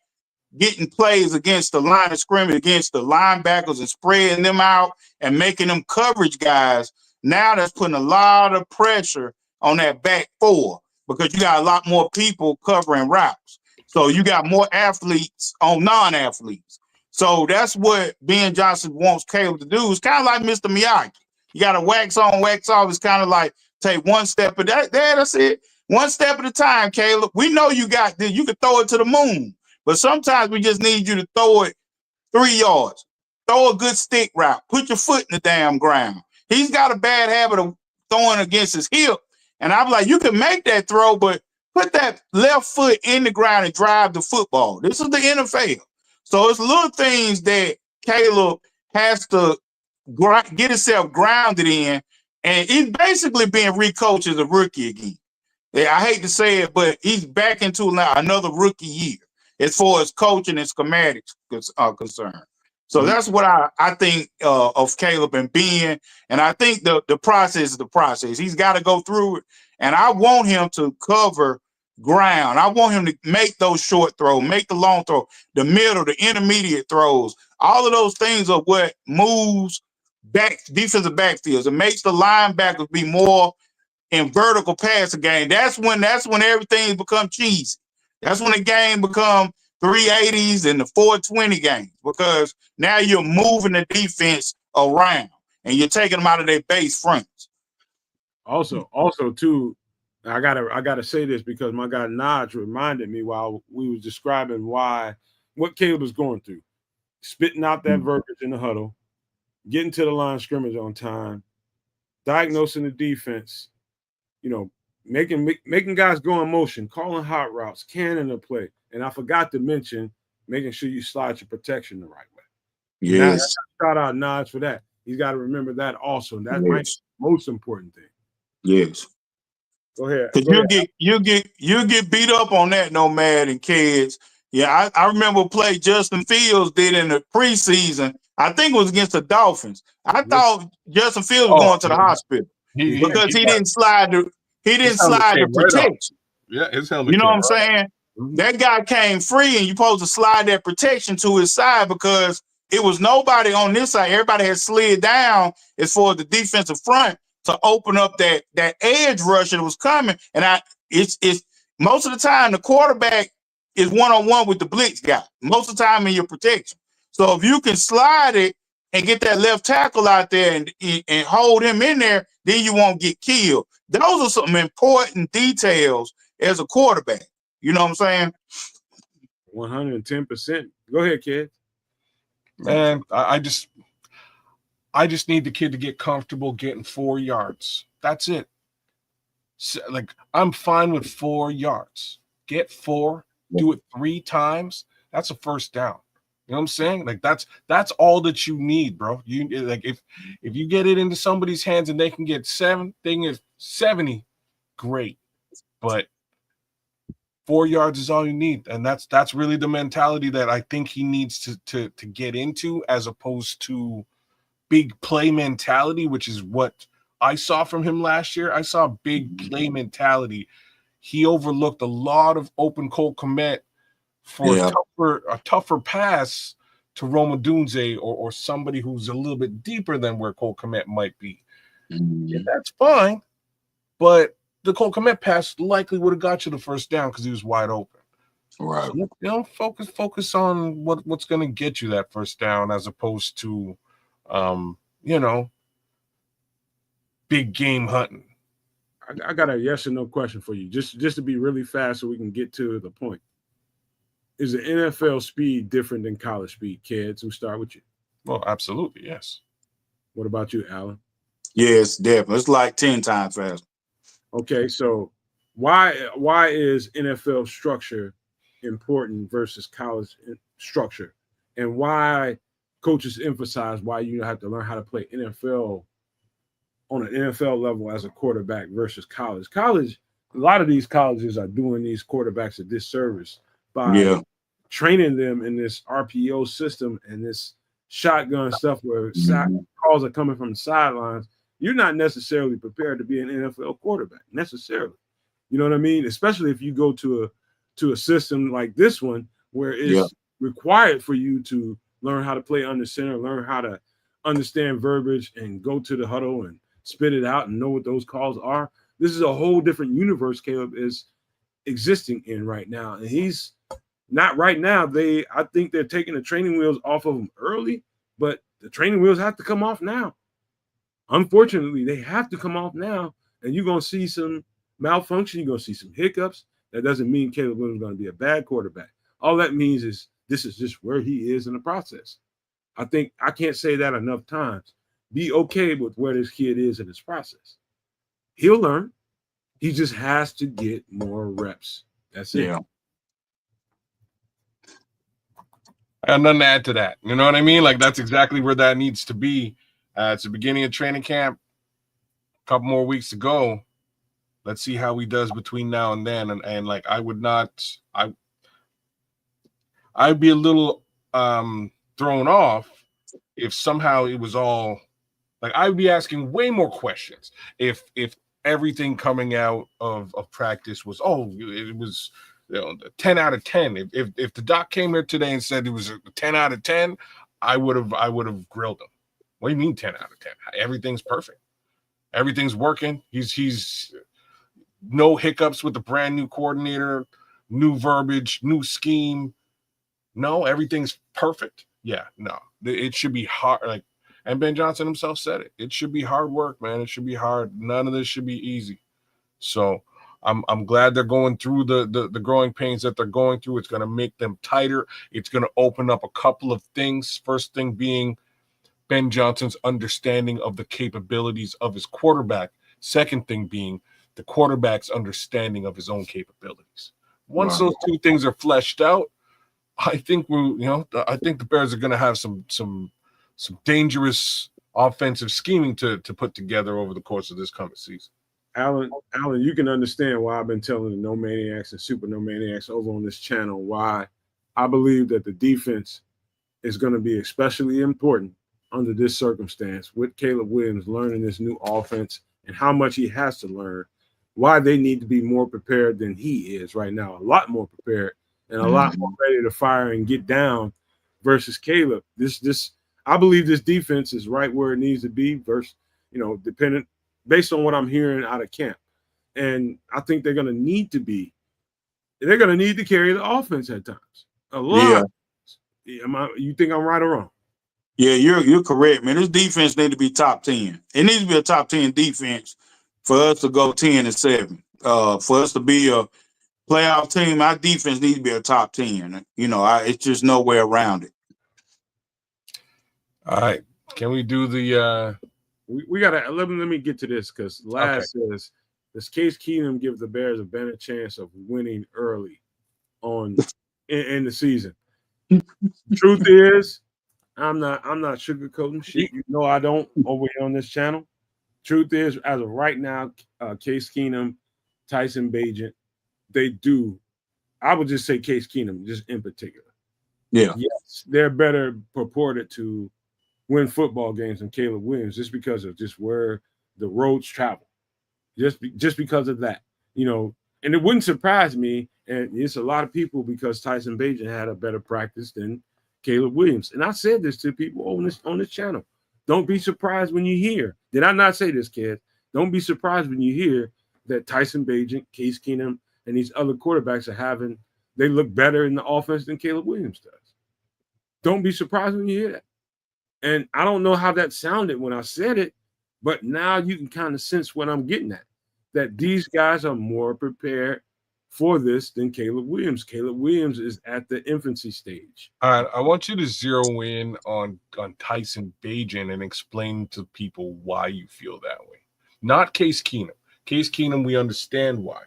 getting plays against the line of scrimmage, against the linebackers and spreading them out and making them coverage guys, now that's putting a lot of pressure on that back 4 because you got a lot more people covering routes. So you got more athletes on non-athletes. So that's what Ben Johnson wants Caleb to do. It's kind of like Mr. Miyagi. You got to wax on, wax off. It's kind of like take one step at that. That's it. One step at a time, Caleb. We know you got this. You can throw it to the moon, but sometimes we just need you to throw it 3 yards. Throw a good stick route. Put your foot in the damn ground. He's got a bad habit of throwing against his hip. And I'm like, you can make that throw, but put that left foot in the ground and drive the football. This is the NFL. So it's little things that Caleb has to get himself grounded in. And he's basically being recoached as a rookie again. I hate to say it, but he's back into another rookie year as far as coaching and schematics are concerned. So that's what I think of Caleb and Ben. And I think the process is the process. He's got to go through it. And I want him to cover ground. I want him to make those short throws, make the long throw, the middle, the intermediate throws. All of those things are what moves defensive backfields. It makes the linebackers be more in vertical passing game. That's when everything become cheesy. That's when the game become 380s and the 420 games, because now you're moving the defense around and you're taking them out of their base fronts. Also too, I gotta say this because my guy Naj reminded me while we was describing what Caleb was going through, spitting out that verbiage in the huddle, getting to the line of scrimmage on time, diagnosing the defense, making guys go in motion, calling hot routes, canning the play. And I forgot to mention making sure you slide your protection the right way. Yes. Shout out Naj for that. He's got to remember that also. And that might be the most important thing. Yes. Go ahead. Because you'll get beat up on that, Nomad and kids. Yeah, I remember play Justin Fields did in the preseason. I think it was against the Dolphins. I thought Justin Fields was going to the hospital because he didn't slide the protection. Yeah, his helmet. You know what I'm saying? That guy came free, and you're supposed to slide that protection to his side because it was nobody on this side. Everybody had slid down as far as the defensive front to open up that edge rusher that was coming. And it's most of the time the quarterback is one-on-one with the blitz guy. Most of the time in your protection. So if you can slide it and get that left tackle out there and hold him in there, then you won't get killed. Those are some important details as a quarterback. You know what I'm saying? 110%. Go ahead, kid. Man, I just need the kid to get comfortable getting 4 yards. That's it. So, I'm fine with 4 yards. Get 4, do it 3 times. That's a first down. You know what I'm saying? That's all that you need, bro. You if you get it into somebody's hands and they can get 7, they can get 70, great. But 4 yards is all you need, and that's really the mentality that I think he needs to get into, as opposed to big play mentality, which is what I saw from him last year. I saw big play mentality. He overlooked a lot of open Cole Kmet for a tougher pass to Roma Dunze or somebody who's a little bit deeper than where Cole Kmet might be. Yeah, that's fine, but the Cole Kmet pass likely would have got you the first down because he was wide open. Right. So, focus on what's going to get you that first down, as opposed to, big game hunting. I got a yes or no question for you, just to be really fast so we can get to the point. Is the NFL speed different than college speed, kids? We'll start with you. Well, absolutely, yes. What about you, Alan? Yes, definitely. It's like 10 times faster. Okay, so why is NFL structure important versus college structure, and why coaches emphasize why you have to learn how to play NFL on an NFL level as a quarterback versus college? College, a lot of these colleges are doing these quarterbacks a disservice by training them in this RPO system and this shotgun stuff where calls are coming from the sidelines. You're not necessarily prepared to be an NFL quarterback necessarily. You know what I mean? Especially if you go to a system like this one where it's required for you to learn how to play under center, learn how to understand verbiage and go to the huddle and spit it out and know what those calls are. This is a whole different universe Caleb is existing in right now. And he's not right now. I think they're taking the training wheels off of them early, but the training wheels have to come off now. Unfortunately, they have to come off now, and you're going to see some malfunction. You're going to see some hiccups. That doesn't mean Caleb Williams is going to be a bad quarterback. All that means is this is just where he is in the process. I think I can't say that enough times. Be okay with where this kid is in his process. He'll learn. He just has to get more reps. That's it. Yeah. I got nothing to add to that. You know what I mean? Like, that's exactly where that needs to be. It's the beginning of training camp. A couple more weeks to go. Let's see how he does between now and then. And like, I'd be a little thrown off if somehow it was all like, I would be asking way more questions if everything coming out of practice was, it was, 10 out of 10. If the doc came here today and said it was a 10 out of 10, I would have grilled him. What do you mean 10 out of 10? Everything's perfect. Everything's working. He's no hiccups with the brand new coordinator, new verbiage, new scheme. No, everything's perfect. Yeah, no. It should be hard. Like, and Ben Johnson himself said it. It should be hard work, man. It should be hard. None of this should be easy. So I'm glad they're going through the growing pains that they're going through. It's going to make them tighter. It's going to open up a couple of things. First thing being Ben Johnson's understanding of the capabilities of his quarterback. Second thing being the quarterback's understanding of his own capabilities. Once those two things are fleshed out, I think I think the Bears are going to have some dangerous offensive scheming to put together over the course of this coming season. Alan, you can understand why I've been telling the No Maniacs and Super No Maniacs over on this channel why I believe that the defense is going to be especially important under this circumstance with Caleb Williams learning this new offense and how much he has to learn, why they need to be more prepared than he is right now, a lot more prepared and a lot more ready to fire and get down versus Caleb. I believe this defense is right where it needs to be versus, dependent based on what I'm hearing out of camp. And I think they're going to need to carry the offense at times. A lot. Yeah. You think I'm right or wrong? Yeah, you're correct, man. This defense need to be top 10. It needs to be a top 10 defense for us to go 10-7. For us to be a playoff team, our defense needs to be a top 10. It's just no way around it. All right. Can we do the we gotta let me get to this because Laz says, does Case Keenum give the Bears a better chance of winning early on in the season? Truth is, I'm not sugarcoating shit. I don't over here on this channel. Truth is, as of right now, Case Keenum, Tyson Bagent, they do. I would just say Case Keenum, just in particular. Yeah. Yes, they're better purported to win football games than Caleb Williams just because of just where the roads travel. Just because of that. And it wouldn't surprise me, and it's a lot of people because Tyson Bagent had a better practice than Caleb Williams. And I said this to people on this channel. Don't be surprised when you hear. Did I not say this, kid? Don't be surprised when you hear that Tyson Bagent, Case Keenum, and these other quarterbacks they look better in the offense than Caleb Williams does. Don't be surprised when you hear that. And I don't know how that sounded when I said it, but now you can kind of sense what I'm getting at, that these guys are more prepared for this than Caleb Williams. Caleb Williams is at the infancy stage. All right, I want you to zero in on Tyson Bagent and explain to people why you feel that way. Not Case Keenum. Case Keenum, we understand why.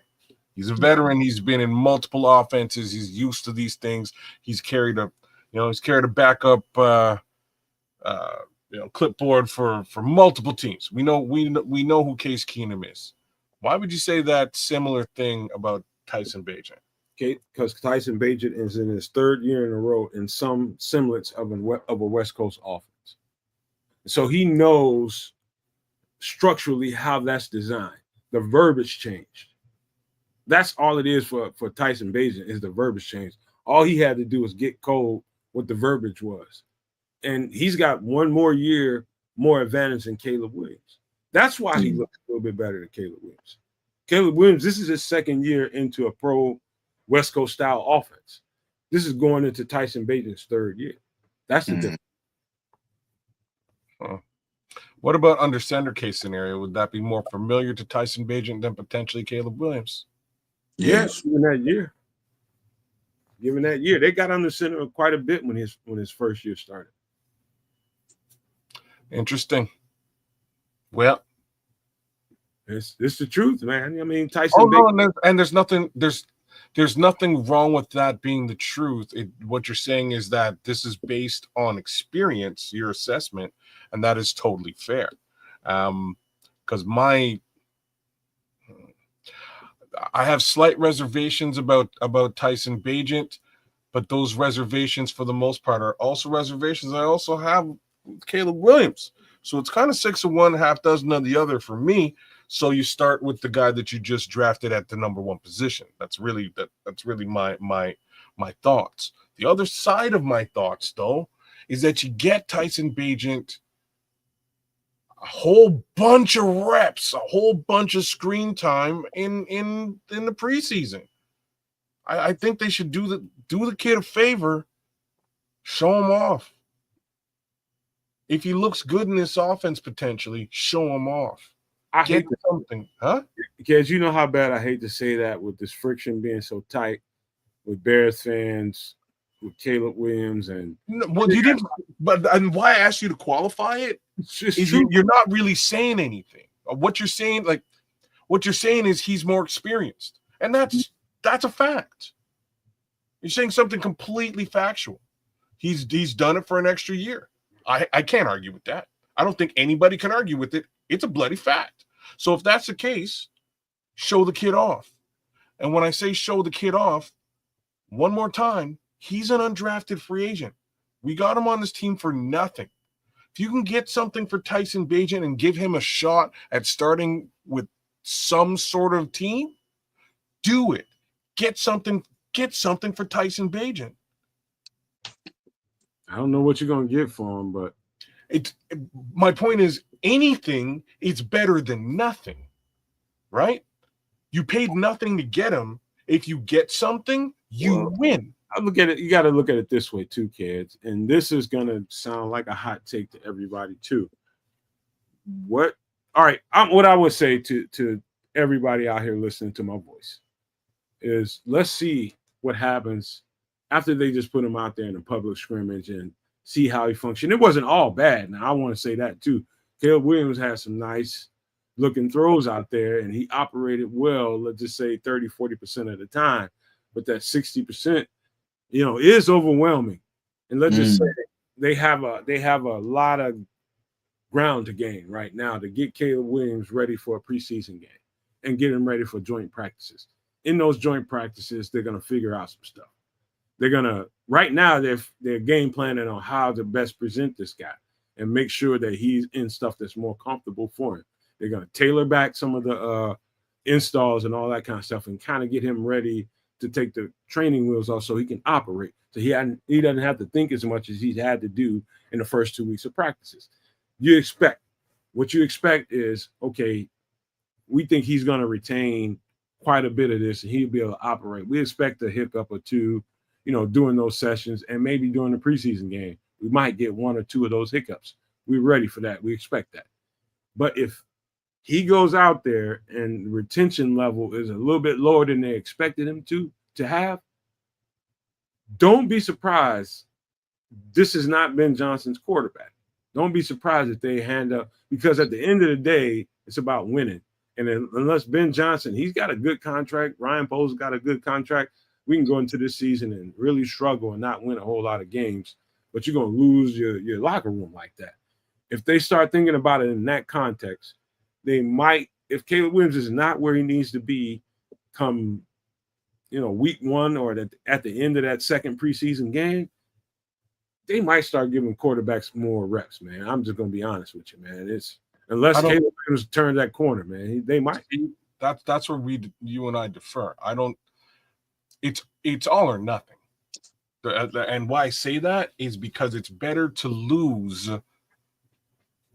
He's a veteran. He's been in multiple offenses. He's used to these things. He's carried a backup clipboard for multiple teams. We know who Case Keenum is. Why would you say that similar thing about Tyson Bagent? Okay, because Tyson Bagent is in his third year in a row in some semblance of a West Coast offense. So he knows structurally how that's designed. The verbiage changed. That's all it is for Tyson Bagent is the verbiage change. All he had to do was get cold what the verbiage was. And he's got one more year more advantage than Caleb Williams. That's why he looks a little bit better than Caleb Williams. Caleb Williams, this is his second year into a pro West Coast style offense. This is going into Tyson Bagent's third year. That's the difference. What about under center case scenario? Would that be more familiar to Tyson Bagent than potentially Caleb Williams? Yes, given that year. Given that year, they got under center quite a bit when his first year started. Interesting. Well, it's the truth, man. I mean, Tyson. Oh no, and there's nothing wrong with that being the truth. What you're saying is that this is based on experience, your assessment, and that is totally fair. Because I have slight reservations about Tyson Bagent, but those reservations, for the most part, are also reservations I also have with Caleb Williams. So it's kind of 6 of one, half dozen of the other for me. So you start with the guy that you just drafted at the number 1 position. That's really my thoughts. The other side of my thoughts, though, is that you get Tyson Bagent a whole bunch of reps, a whole bunch of screen time in the preseason. I think they should do the kid a favor, show him off. If he looks good in this offense, potentially show him off. I hate something, huh? Because you know how bad I hate to say that with this friction being so tight with Bears fans, with Caleb Williams, and well, you didn't. But and why I asked you to qualify it is you're not really saying anything. What you're saying, is he's more experienced, and that's a fact. You're saying something completely factual. He's done it for an extra year. I can't argue with that. I don't think anybody can argue with it. It's a bloody fact. So if that's the case, show the kid off. And when I say show the kid off, one more time, he's an undrafted free agent. We got him on this team for nothing. If you can get something for Tyson Bagent and give him a shot at starting with some sort of team, do it. Get something for Tyson Bagent. I don't know what you're going to get for him, but my point is anything is better than nothing, right? You paid nothing to get him. If you get something, you win. I look at it. You got to look at it this way too, kids. And this is going to sound like a hot take to everybody too. What I would say to everybody out here listening to my voice is let's see what happens after they just put him out there in a public scrimmage and see how he functioned. It wasn't all bad. Now, I want to say that too. Caleb Williams had some nice looking throws out there, and he operated well, let's just say 30, 40% of the time. But that 60%, is overwhelming. And let's just say they have a lot of ground to gain right now to get Caleb Williams ready for a preseason game and get him ready for joint practices. In those joint practices, they're going to figure out some stuff. They're going to, right now, they're game planning on how to best present this guy and make sure that he's in stuff that's more comfortable for him. They're going to tailor back some of the installs and all that kind of stuff and kind of get him ready to take the training wheels off so he can operate. So he doesn't have to think as much as he's had to do in the first 2 weeks of practices. What you expect is, okay, we think he's going to retain quite a bit of this and he'll be able to operate. We expect a hiccup or two, during those sessions and maybe during the preseason game. We might get 1 or 2 of those hiccups. We're ready for that. We expect that. But if he goes out there and the retention level is a little bit lower than they expected him to have, don't be surprised. This is not Ben Johnson's quarterback. Don't be surprised if they hand up, because at the end of the day, it's about winning. And unless Ben Johnson, he's got a good contract, Ryan Poles got a good contract, we can go into this season and really struggle and not win a whole lot of games, but you're going to lose your locker room like that. If they start thinking about it in that context, they might, if Caleb Williams is not where he needs to be come, week 1 or at the end of that second preseason game, they might start giving quarterbacks more reps, man. I'm just going to be honest with you, man. Unless Caleb Williams turns that corner, man, they might. That's where you and I defer. It's all or nothing. And why I say that is because it's better to lose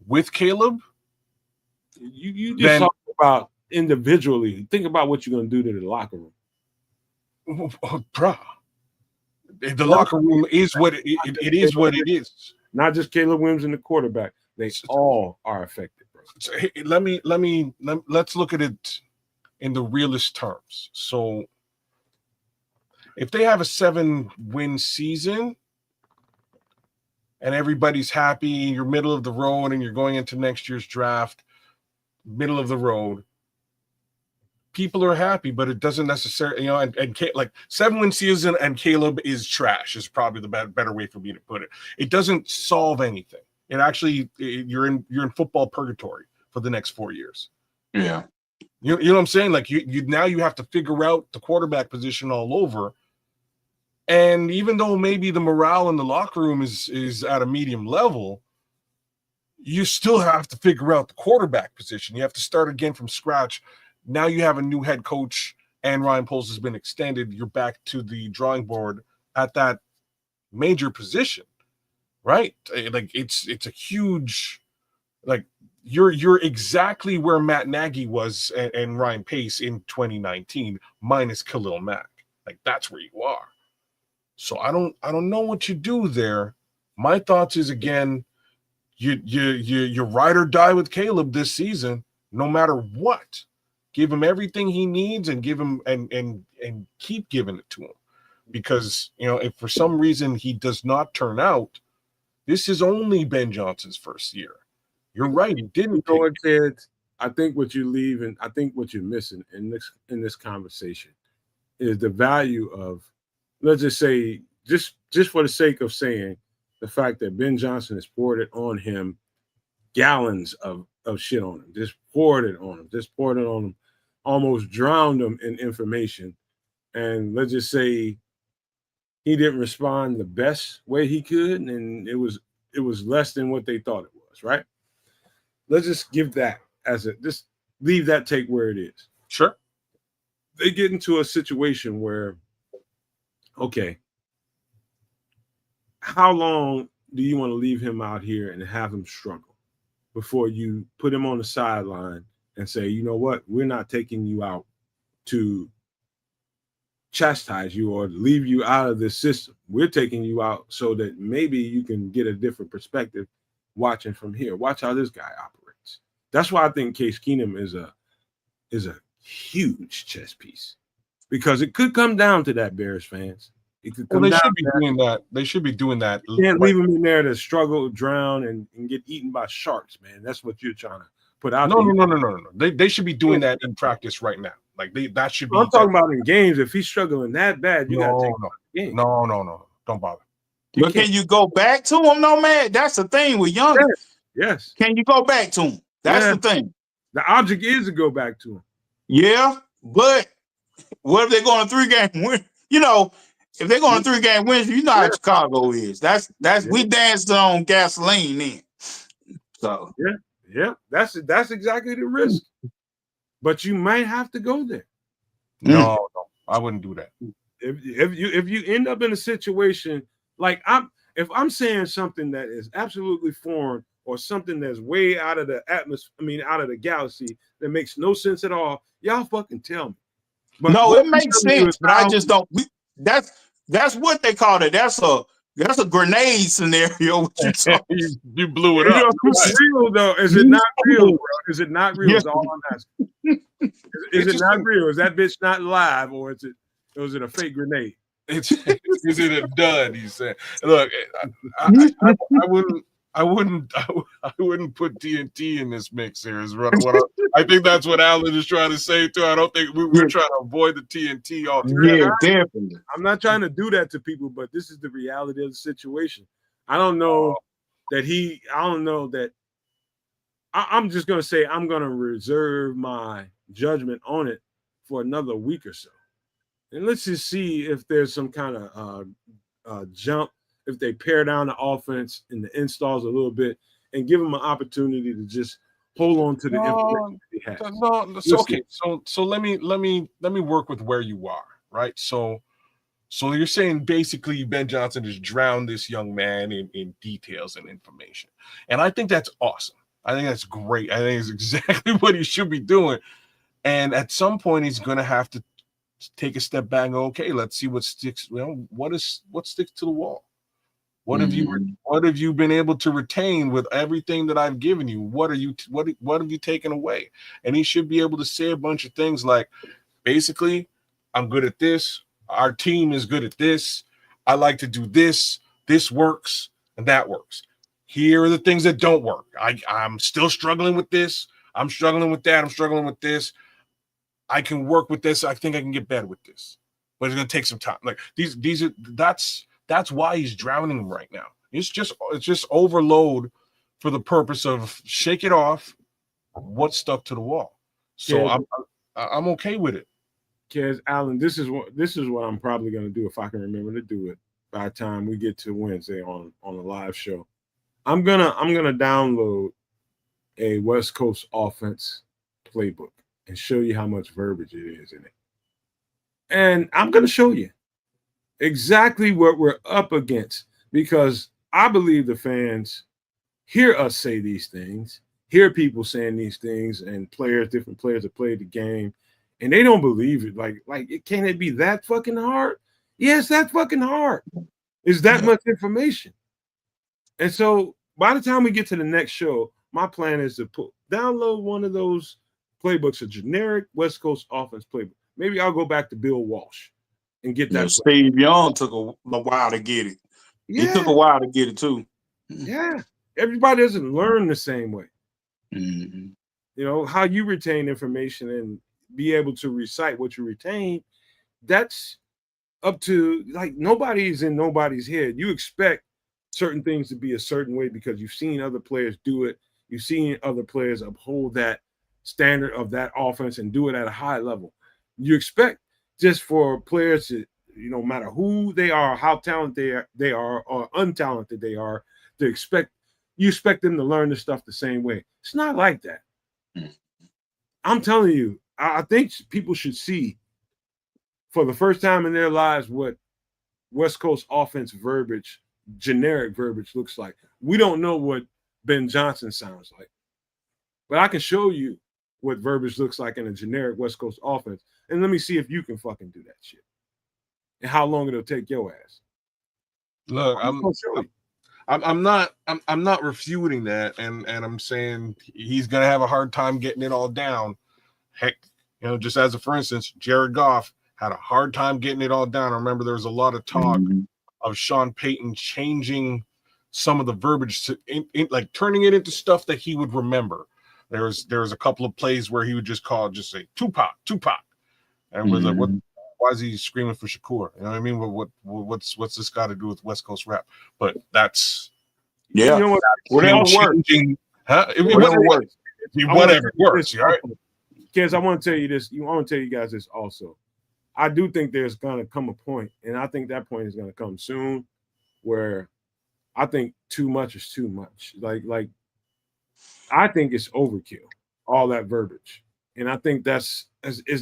with Caleb. You just talk about individually. Think about what you're going to do to the locker room. Bruh. The locker room is what it is. What it is. Not just Caleb Williams and the quarterback; they all are affected, bro. So, let's look at it in the realist terms. So, if they have a 7-win season and everybody's happy, you're middle of the road, and you're going into next year's draft, middle of the road. People are happy, but it doesn't necessarily, and like 7-win season and Caleb is trash is probably the better way for me to put it. It doesn't solve anything. It actually, you're in football purgatory for the next 4 years. Yeah. You know what I'm saying? Like you now you have to figure out the quarterback position all over. And even though maybe the morale in the locker room is at a medium level, you still have to figure out the quarterback position. You have to start again from scratch. Now you have a new head coach and Ryan Poles has been extended. You're back to the drawing board at that major position, right? Like it's a huge, like you're exactly where Matt Nagy was and Ryan Pace in 2019 minus Khalil Mack. Like that's where you are. So I don't know what you do there. My thoughts is again, you ride or die with Caleb this season, no matter what. Give him everything he needs and give him and keep giving it to him. Because if for some reason he does not turn out, this is only Ben Johnson's first year. You're right, he didn't know what, Ted? I think what you leave and I think what you're missing in this conversation is the value of, let's just say, just for the sake of saying, the fact that Ben Johnson has poured it on him, gallons of shit on him, just poured it on him, almost drowned him in information. And let's just say he didn't respond the best way he could, and it was less than what they thought it was, right? Let's just give that just leave that take where it is. Sure. They get into a situation where, okay, how long do you want to leave him out here and have him struggle before you put him on the sideline and say, you know what, we're not taking you out to chastise you or leave you out of this system. We're taking you out so that maybe you can get a different perspective watching from here. Watch how this guy operates. That's why I think Case Keenum is a huge chess piece, because it could come down to that, Bears fans. It could come they down should be doing that. They should be doing that. You can't leave him in there to struggle, drown, and get eaten by sharks, man. That's what you're trying to put out there. No. They should be doing that in practice right now. Like that should be. I'm talking about in games. If he's struggling that bad, you got to take him out of the game. No. Don't bother. But can you go back to him, no, man? That's the thing with young. Yes. Can you go back to him? That's the thing. The object is to go back to him. Yeah, but what if they're going to 3-game win? If they're going to 3-game wins, you know how Chicago is. That's we danced on gasoline then. So yeah, that's exactly the risk. But you might have to go there. No, I wouldn't do that. If you end up in a situation like if I'm saying something that is absolutely foreign or something that's way out of the atmosphere, out of the galaxy, that makes no sense at all, y'all fucking tell me. But no, it makes sense, but I just don't. That's what they call it. That's a grenade scenario. You blew it up. It's real though. Is it not real, bro? Is it not real? Is all I'm asking. Is it not real? Is that bitch not live, or is it a fake grenade? Is it a dud? He said. Look, I wouldn't put TNT in this mix here. I think that's what Alan is trying to say too. I don't think we're trying to avoid the TNT altogether. Yeah, definitely. I'm not trying to do that to people, but this is the reality of the situation. I don't know that I'm just gonna say I'm gonna reserve my judgment on it for another week or so, and let's just see if there's some kind of jump. If they pare down the offense and the installs a little bit and give them an opportunity to just hold on to the information they have. Okay. So let me work with where you are, right? So you're saying basically Ben Johnson has drowned this young man in details and information. And I think that's awesome. I think that's great. I think it's exactly what he should be doing. And at some point he's going to have to take a step back and go, okay, let's see what sticks. What sticks to the wall? What have you been able to retain with everything that I've given you? What have you taken away? And he should be able to say a bunch of things like, basically, I'm good at this. Our team is good at this. I like to do this. This works and that works. Here are the things that don't work. I'm still struggling with this. I'm struggling with that. I'm struggling with this. I can work with this. I think I can get better with this, but it's gonna take some time. Like that's why he's drowning him right now. It's just overload for the purpose of shake it off. What's stuck to the wall? So Yeah. I'm okay with it. Kez, Allen, this is what I'm probably gonna do if I can remember to do it by the time we get to Wednesday on the live show. I'm gonna download a West Coast offense playbook and show you how much verbiage it is in it. And I'm gonna show you exactly what we're up against, because I believe the fans hear us say these things, hear people saying these things, and different players have played the game, and they don't believe it. Like, can it be that fucking hard? Yes, that fucking hard. It's that much information. And so by the time we get to the next show, my plan is to download one of those playbooks, a generic West Coast offense playbook. Maybe I'll go back to Bill Walsh and get that. Steve Young took a while to get it. Yeah. He took a while to get it too. Yeah. Everybody doesn't learn the same way. Mm-hmm. You know, how you retain information and be able to recite what you retain, that's up to, like, nobody's in nobody's head. You expect certain things to be a certain way because you've seen other players do it. You've seen other players uphold that standard of that offense and do it at a high level. You expect just for players to, no matter who they are, how talented they are or untalented they are, you expect them to learn this stuff the same way. It's not like that. I'm telling you, I think people should see for the first time in their lives what West Coast offense verbiage, generic verbiage, looks like. We don't know what Ben Johnson sounds like, but I can show you what verbiage looks like in a generic West Coast offense, and let me see if you can fucking do that shit and how long it'll take your ass. Look, I'm not refuting that, and I'm saying he's gonna have a hard time getting it all down. Heck, just as a for instance, Jared Goff had a hard time getting it all down. I remember there was a lot of talk of Sean Payton changing some of the verbiage to like turning it into stuff that he would remember. There was a couple of plays where he would just say Tupac, and was like, why is he screaming for Shakur? You know what I mean? What's this got to do with West Coast rap? But that's whatever works. Huh? Whatever works. Whatever works. Right? Kids, I want to tell you this. I want to tell you guys this also. I do think there's going to come a point, and I think that point is going to come soon, where I think too much is too much. Like I think it's overkill, all that verbiage. And I think it's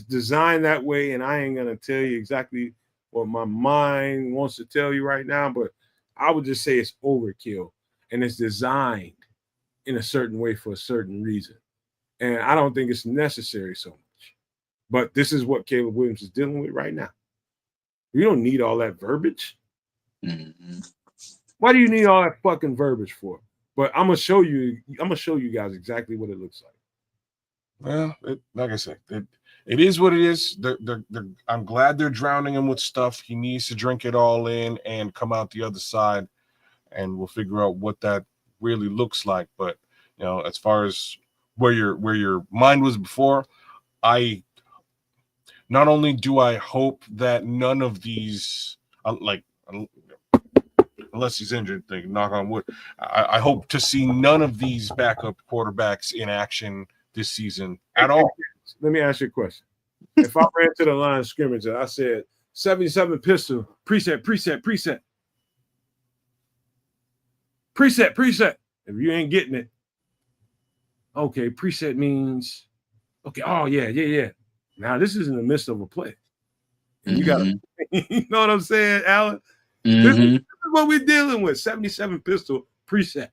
designed that way, and I ain't going to tell you exactly what my mind wants to tell you right now, but I would just say it's overkill, and it's designed in a certain way for a certain reason. And I don't think it's necessary so much. But this is what Caleb Williams is dealing with right now. You don't need all that verbiage. Why do you need all that fucking verbiage for? But I'm gonna show you guys exactly what it looks like. Well, like I said, it is what it is. I'm glad they're drowning him with stuff. He needs to drink it all in and come out the other side, and we'll figure out what that really looks like. But as far as where your mind was before, I not only do I hope that none of these unless he's injured, knock on wood, I hope to see none of these backup quarterbacks in action this season at all. Let me ask you a question. If I ran to the line of scrimmage and I said 77 pistol, preset, if you ain't getting it, okay, preset means, okay, oh yeah. Now this is in the midst of a play. And you gotta, you know what I'm saying, Alan? This is what we're dealing with. 77 pistol preset.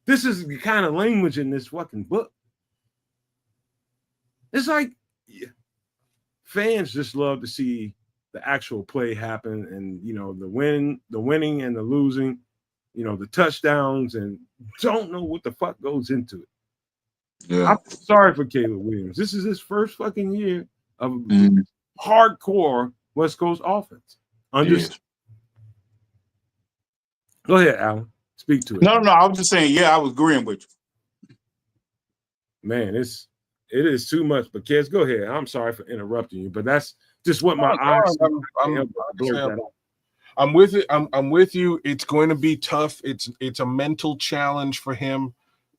This is the kind of language in this fucking book. It's like fans just love to see the actual play happen, and the winning and the losing, the touchdowns, and don't know what the fuck goes into it. Yeah. I'm sorry for Caleb Williams. This is his first fucking year of hardcore West Coast offense. Understand? Go ahead, Alan. Speak to it. No, I was just saying, I was agreeing with you. Man, it is too much. But kids, go ahead. I'm sorry for interrupting you, but that's just what my eyes. I'm with it. I'm with you. It's going to be tough. It's a mental challenge for him.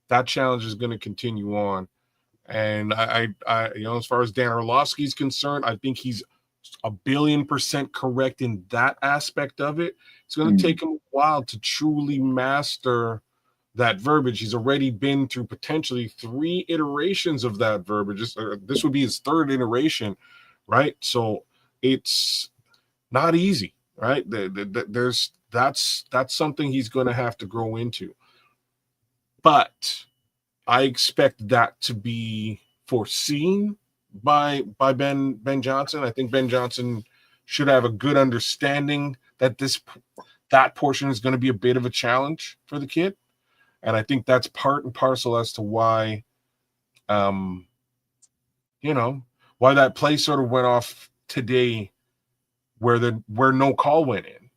That challenge is going to continue on. And I as far as Dan Orlovsky's concerned, I think he's 1,000,000,000% correct in that aspect of it. It's going to take him a while to truly master that verbiage. He's already been through potentially 3 iterations of that verbiage. This would be his 3rd iteration, right? So it's not easy, right? That's something he's going to have to grow into. But I expect that to be foreseen by Ben Johnson. I think Ben Johnson should have a good understanding that that portion is going to be a bit of a challenge for the kid. And I think that's part and parcel as to why, why that play sort of went off today where no call went in.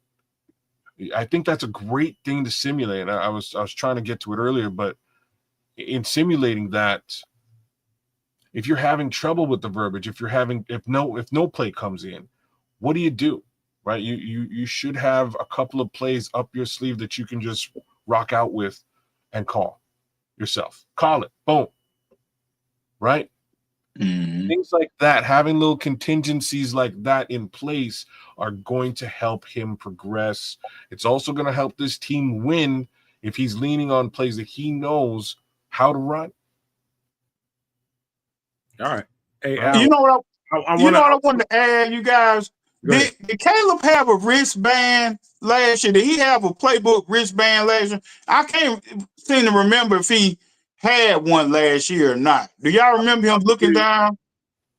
I think that's a great thing to simulate. And I was trying to get to it earlier, but in simulating that, if you're having trouble with the verbiage, if no play comes in, what do? Right? You should have a couple of plays up your sleeve that you can just rock out with and call yourself. Call it. Boom. Right? Things like that, having little contingencies like that in place are going to help him progress. It's also going to help this team win if he's leaning on plays that he knows how to run. All right. Hey, Al, you know what I wanted to add, you guys? Did Caleb have a wristband last year? Did he have a playbook wristband last year? I can't seem to remember if he had one last year or not. Do y'all remember him looking down?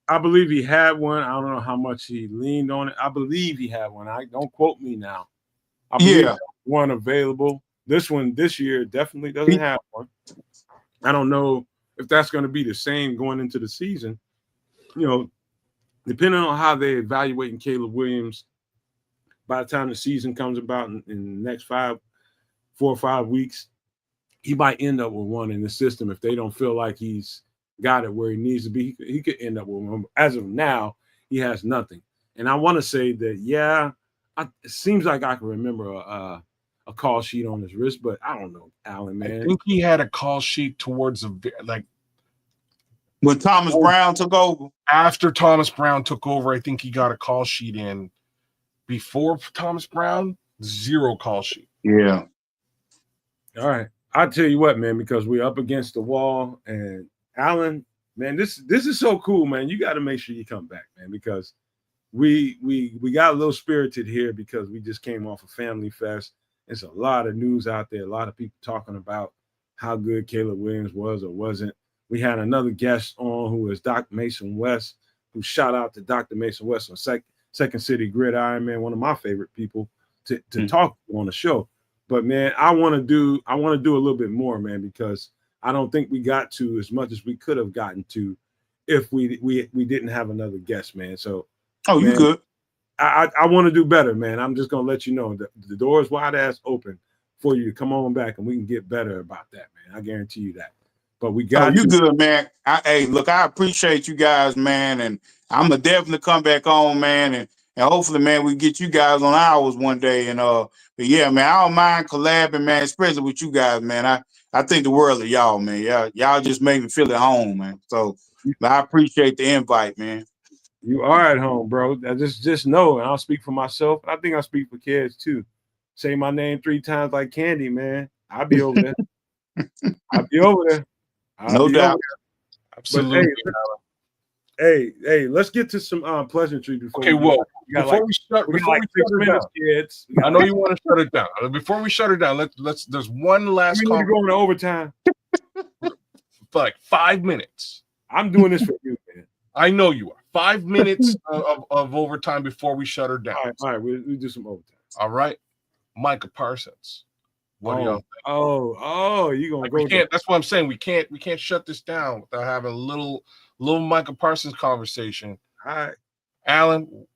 I believe he had one. I don't know how much he leaned on it. I believe he had one. Don't quote me now. I believe one available. This year definitely doesn't have one. I don't know if that's going to be the same going into the season. Depending on how they're evaluating Caleb Williams, by the time the season comes about in the next 4 or 5 weeks, he might end up with one in the system. If they don't feel like he's got it where he needs to be, he could end up with one. As of now, he has nothing. And I want to say that, it seems like I can remember a call sheet on his wrist, but I don't know, Alan, man. I think he had a call sheet towards when Thomas Brown took over. After Thomas Brown took over, I think he got a call sheet in. Before Thomas Brown, 0 call sheet. Yeah. All right. I'll tell you what, man, because we're up against the wall. And Alan, man, this is so cool, man. You got to make sure you come back, man, because we got a little spirited here because we just came off a family fest. There's a lot of news out there, a lot of people talking about how good Caleb Williams was or wasn't. We had another guest on who is Dr. Mason West, who shout out to Dr. Mason West on Second City Gridiron, man, one of my favorite people to talk on the show. But man, I want to do a little bit more, man, because I don't think we got to as much as we could have gotten to if we didn't have another guest, man. So you good. I want to do better, man. I'm just gonna let you know the door is wide ass open for you to come on back and we can get better about that, man. I guarantee you that. But we got you good, man. Look, I appreciate you guys, man, and I'm gonna definitely come back on, man, and hopefully, man, we get you guys on ours one day. And but yeah, man, I don't mind collabing, man, especially with you guys, man. I think the world of y'all, man. Y'all just make me feel at home, man. So I appreciate the invite, man. You are at home, bro. I just know, and I'll speak for myself. I think I speak for kids too. Say my name 3 times like Candy, man. I'll be over there. I'll be over there. No doubt. Absolutely. Hey, let's get to some pleasantry before. Okay, before we shut it down, kids. I know you want to shut it down. Before we shut it down, let's. There's one last. We're going to go into overtime for like 5 minutes. I'm doing this for you, man. I know you are. 5 minutes of overtime before we shut her down. All right, we'll do some overtime. All right, Micah Parsons. What do y'all think? You gonna Like, go we can't. That's what I'm saying. We can't shut this down without having a little Micah Parsons conversation. All right, Alan,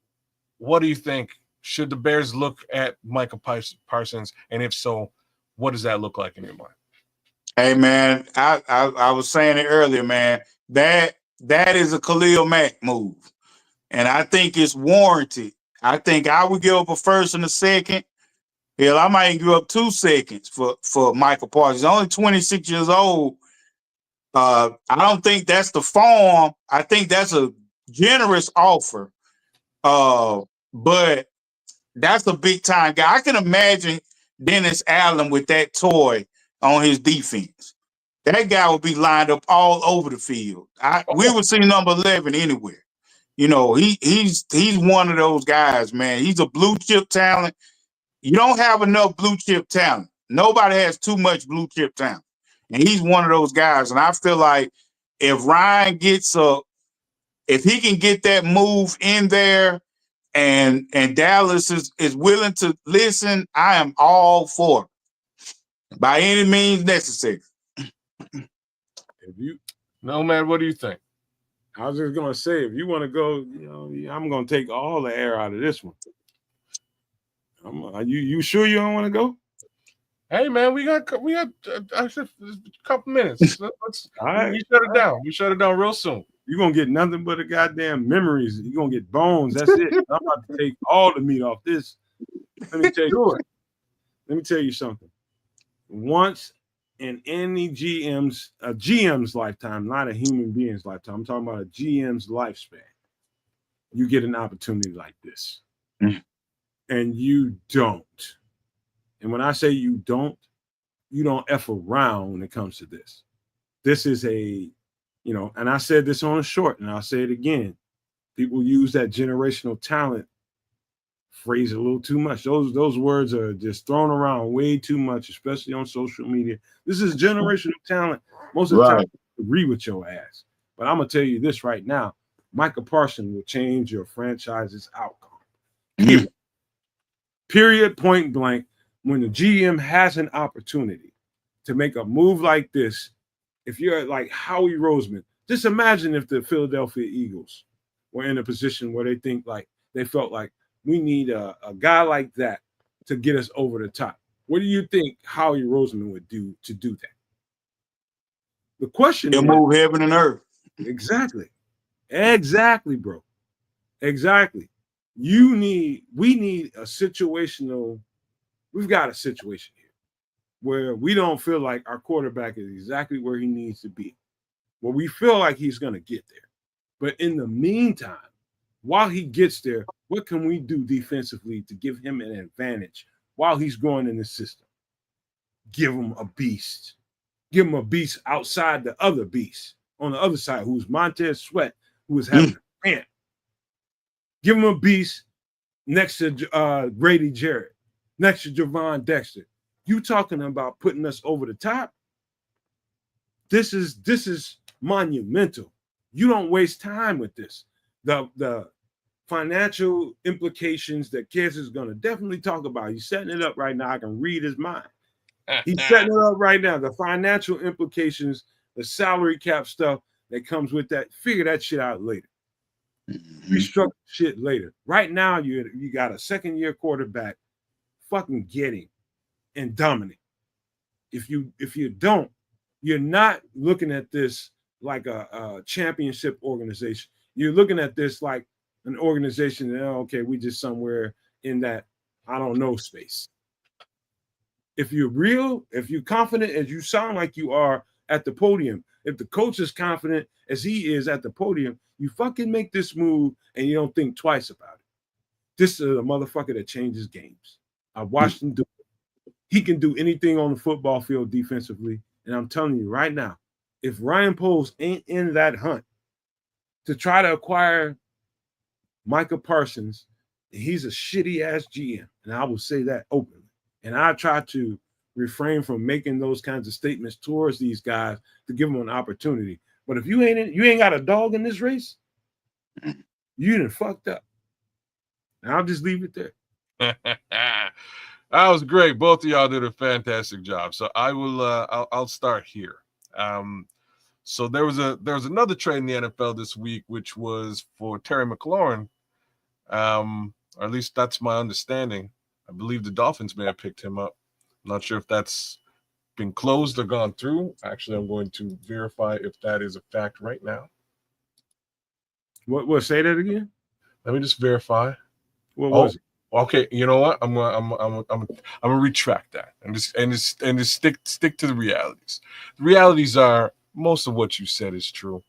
what do you think? Should the Bears look at Micah Parsons, and if so, what does that look like in your mind? Hey man, I was saying it earlier, man. That is a Khalil Mack move, and I think it's warranted. I think I would give up a first and a second. Hell, I might give up 2 seconds for Michael Parsons. He's only 26 years old. I don't think that's the form. I think that's a generous offer. But that's a big time guy. I can imagine Dennis Allen with that toy on his defense. That guy would be lined up all over the field. We would see number 11 anywhere. You know, he's one of those guys, man. He's a blue chip talent. You don't have enough blue chip talent. Nobody has too much blue chip talent. And he's one of those guys. And I feel like if Ryan if he can get that move in there and Dallas is willing to listen, I am all for it by any means necessary. No, man, what do you think? I was just gonna say, if you want to go, I'm gonna take all the air out of this one. You sure you don't want to go? Hey, man, we got a couple minutes. Let's all right. We shut it down. We shut it down real soon. You're gonna get nothing but a goddamn memories. You're gonna get bones. That's it. I'm about to take all the meat off this. Let me tell you something. Once in any GM's lifetime, not a human being's lifetime, I'm talking about a GM's lifespan, you get an opportunity like this. And you don't. And when I say you don't F around when it comes to this. This is and I said this on a short, and I'll say it again. People use that generational talent phrase a little too much. Those words are just thrown around way too much, especially on social media. This is generational talent. Most of the time, I agree with your ass. But I'm going to tell you this right now. Micah Parsons will change your franchise's outcome. Period, point blank. When the GM has an opportunity to make a move like this, if you're like Howie Roseman, just imagine if the Philadelphia Eagles were in a position where they felt like we need a guy like that to get us over the top. What do you think Howie Roseman would do to do that? The question is, move heaven and earth. Exactly, bro. Exactly. We need a situational. We've got a situation here where we don't feel like our quarterback is exactly where he needs to be. Well, we feel like he's going to get there. But in the meantime, while he gets there, what can we do defensively to give him an advantage while he's growing in the system? Give him a beast. Give him a beast outside the other beast on the other side, who's Montez Sweat, who is having a camp. Give him a beast next to Grady Jarrett, next to Javon Dexter. You talking about putting us over the top? This is monumental. You don't waste time with this. The financial implications that Kez is going to definitely talk about. He's setting it up right now. I can read his mind. He's setting it up right now. The financial implications, the salary cap stuff that comes with that. Figure that shit out later. Restructure shit later. Right now, you got a second-year quarterback. Fucking get him and dominate. If you don't, you're not looking at this like a championship organization. You're looking at this like an organization that, okay, we just somewhere in that, I don't know, space. If you're real, if you're confident as you sound like you are at the podium, if the coach is confident as he is at the podium, you fucking make this move and you don't think twice about it. This is a motherfucker that changes games. I watched him do it. He can do anything on the football field defensively. And I'm telling you right now, if Ryan Poles ain't in that hunt to try to acquire Micah Parsons, he's a shitty ass GM. And I will say that openly. And I try to refrain from making those kinds of statements towards these guys to give them an opportunity. But if you ain't got a dog in this race, You done fucked up. And I'll just leave it there. That was great. Both of y'all did a fantastic job. So I will. I'll start here. So there was another trade in the NFL this week, which was for Terry McLaurin. Or at least that's my understanding. I believe the Dolphins may have picked him up. I'm not sure if that's been closed or gone through. Actually, I'm going to verify if that is a fact right now. What? Say that again. Let me just verify. What was it? Okay, you know what? I'm gonna retract that and just stick to the realities. The realities are most of what you said is true.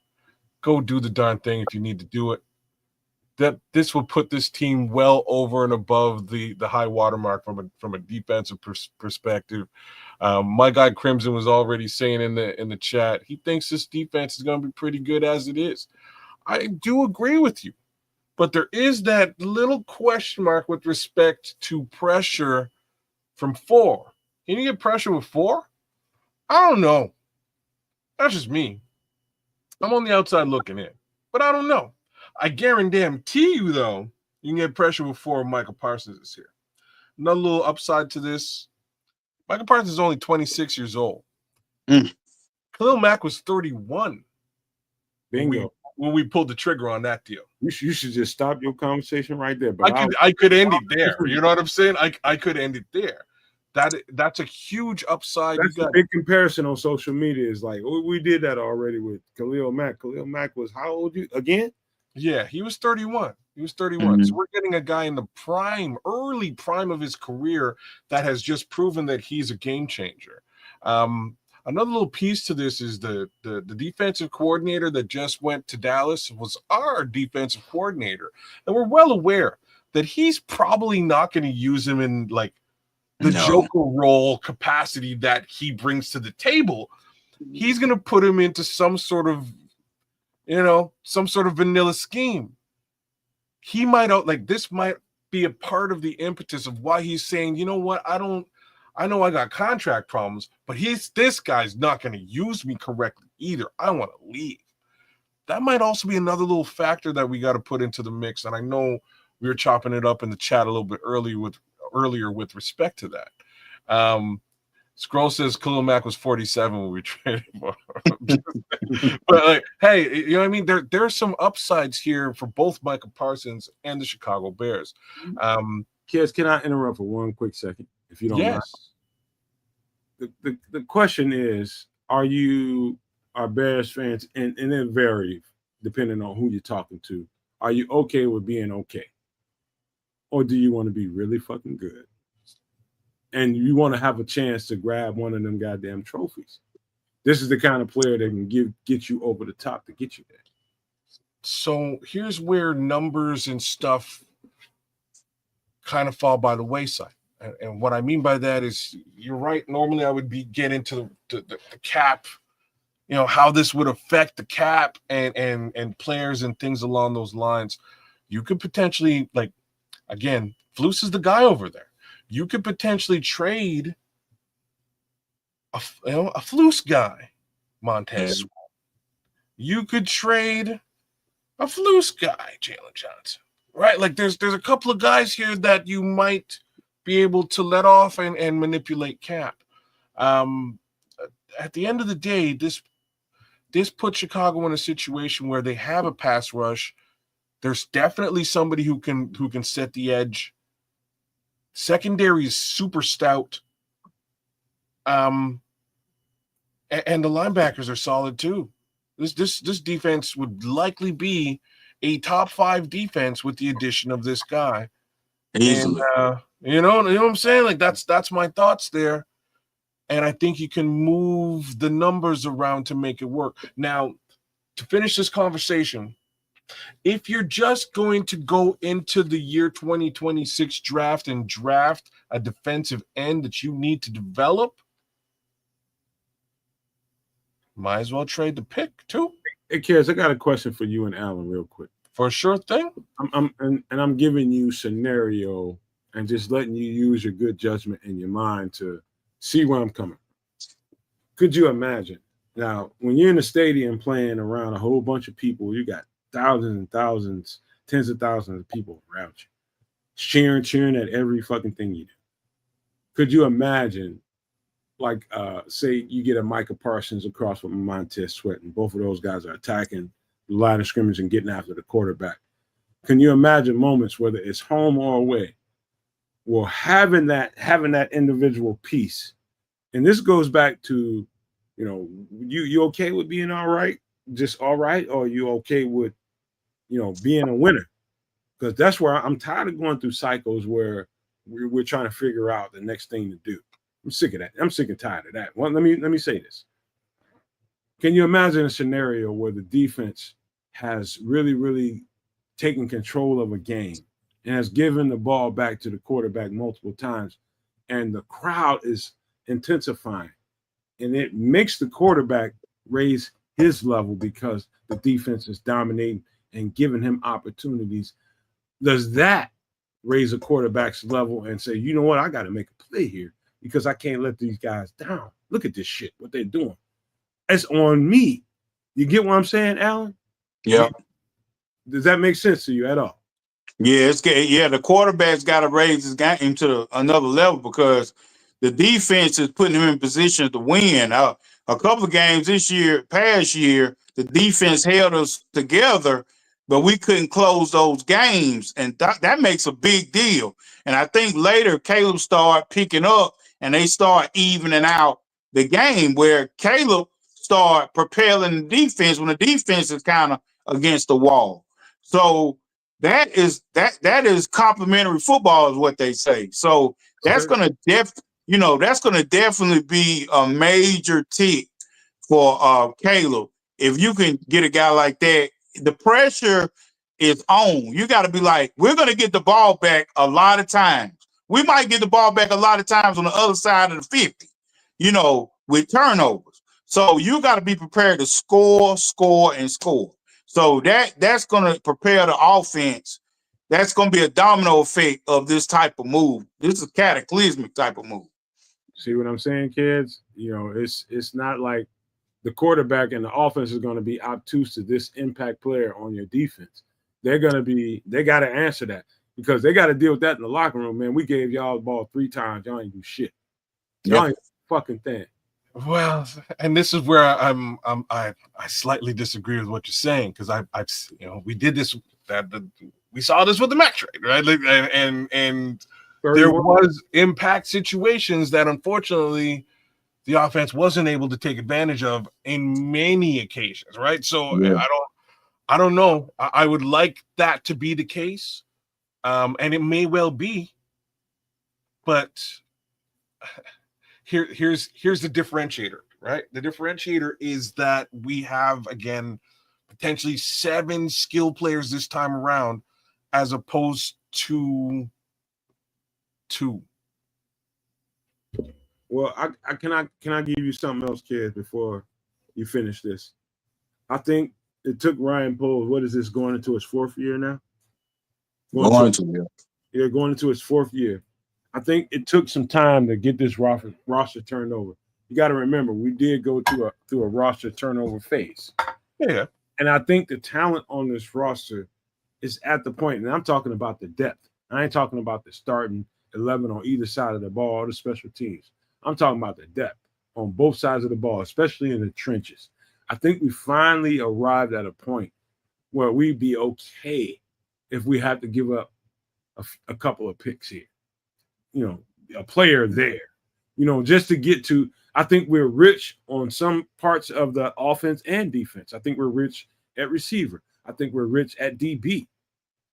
Go do the darn thing if you need to do it. That this will put this team well over and above the high watermark from a defensive perspective. My guy Crimson was already saying in the chat he thinks this defense is going to be pretty good as it is. I do agree with you. But there is that little question mark with respect to pressure from 4. Can you get pressure with 4? I don't know. That's just me. I'm on the outside looking in. But I don't know. I guarantee you, though, you can get pressure with 4 if Michael Parsons is here. Another little upside to this. Michael Parsons is only 26 years old. Khalil Mack was 31. Bingo. When we pulled the trigger on that deal. You should just stop your conversation right there. But I could end it there. You know what I'm saying? I could end it there. That's a huge upside. That's a big comparison on social media. Is like we did that already with Khalil Mack. Khalil Mack was how old again? Yeah, he was 31. He was 31. Mm-hmm. So we're getting a guy in the early prime of his career that has just proven that he's a game changer. Another little piece to this is the defensive coordinator that just went to Dallas was our defensive coordinator. And we're well aware that he's probably not going to use him in like the Joker role capacity that he brings to the table. He's going to put him into some sort of vanilla scheme. He might this might be a part of the impetus of why he's saying, you know what, I know I got contract problems, but this guy's not going to use me correctly either. I want to leave. That might also be another little factor that we got to put into the mix. And I know we were chopping it up in the chat a little bit earlier with respect to that. Scroll says Khalil Mack was 47 when we traded for him. But hey, you know what I mean? There are some upsides here for both Michael Parsons and the Chicago Bears. Kids, can I interrupt for one quick second? If you don't mind. The question is, are Bears fans, and it varies depending on who you're talking to, are you okay with being okay? Or do you want to be really fucking good? And you want to have a chance to grab one of them goddamn trophies. This is the kind of player that can get you over the top to get you there. So here's where numbers and stuff kind of fall by the wayside. And what I mean by that is, you're right. Normally, I would get into the cap, how this would affect the cap and players and things along those lines. You could potentially, again, Flus is the guy over there. You could potentially trade a Flus guy, Montez. You could trade a Flus guy, Jalen Johnson. Right? There's a couple of guys here that you might be able to let off and manipulate cap. At the end of the day, this puts Chicago in a situation where they have a pass rush. There's definitely somebody who can set the edge. Secondary is super stout. And the linebackers are solid too. This defense would likely be a top 5 defense with the addition of this guy. Easily. And, you know what I'm saying? That's my thoughts there. And I think you can move the numbers around to make it work. Now, to finish this conversation, if you're just going to go into the year 2026 draft and draft a defensive end that you need to develop, might as well trade the pick too. Hey, Kez, I got a question for you and Alan real quick. For sure thing. I'm giving you scenario and just letting you use your good judgment in your mind to see where I'm coming. Could you imagine? Now, when you're in the stadium playing around a whole bunch of people, you got thousands and thousands, tens of thousands of people around you, cheering at every fucking thing you do. Could you imagine, like, say you get a Micah Parsons across with Montez Sweat, and both of those guys are attacking the line of scrimmage and getting after the quarterback? Can you imagine moments, whether it's home or away, well, having that individual piece? And this goes back to, you okay with being all right, just all right, or you okay with, being a winner? Because that's where I'm tired of going through cycles where we're trying to figure out the next thing to do. I'm sick of that. I'm sick and tired of that. Well, let me say this. Can you imagine a scenario where the defense has really, really taken control of a game and has given the ball back to the quarterback multiple times, and the crowd is intensifying, and it makes the quarterback raise his level because the defense is dominating and giving him opportunities? Does that raise a quarterback's level and say, you know what, I got to make a play here because I can't let these guys down? Look at this shit, what they're doing. It's on me. You get what I'm saying, Alan? Yeah. Does that make sense to you at all? Yeah, the quarterback's got to raise his game to another level because the defense is putting him in position to win. A couple of games past year, the defense held us together, but we couldn't close those games, and that makes a big deal. And I think later Caleb started picking up, and they start evening out the game where Caleb started propelling the defense when the defense is kind of against the wall. So that is complimentary football, is what they say. So that's gonna definitely be a major tick for Caleb. If you can get a guy like that, the pressure is on. You got to be like, we're gonna get the ball back a lot of times. We might get the ball back a lot of times on the other side of the 50, with turnovers. So you got to be prepared to score, and score. So that's going to prepare the offense. That's going to be a domino effect of this type of move. This is a cataclysmic type of move. See what I'm saying, kids? It's not like the quarterback and the offense is going to be obtuse to this impact player on your defense. They got to answer that because they got to deal with that in the locker room, man. We gave y'all the ball 3 times. Y'all ain't do shit. Y'all ain't fucking thing. Well, and this is where I slightly disagree with what you're saying, because I've we did this, we saw this with the Mac trade, right? And there was impact situations that unfortunately the offense wasn't able to take advantage of in many occasions, right? So yeah. I don't know. I would like that to be the case, and it may well be, but here's the differentiator, right? The differentiator is that we have, again, potentially 7 skill players this time around, as opposed to 2. Well, I can give you something else, kids, before you finish this? I think it took Ryan Poles, what is this, going into his 4th year now? Going into his 4th year. I think it took some time to get this roster turned over. You got to remember, we did go through a roster turnover phase. Yeah. And I think the talent on this roster is at the point, and I'm talking about the depth. I ain't talking about the starting 11 on either side of the ball or the special teams. I'm talking about the depth on both sides of the ball, especially in the trenches. I think we finally arrived at a point where we'd be okay if we had to give up a couple of picks here. A player there, just to get to, I think we're rich on some parts of the offense and defense. I think we're rich at receiver. I think we're rich at DB.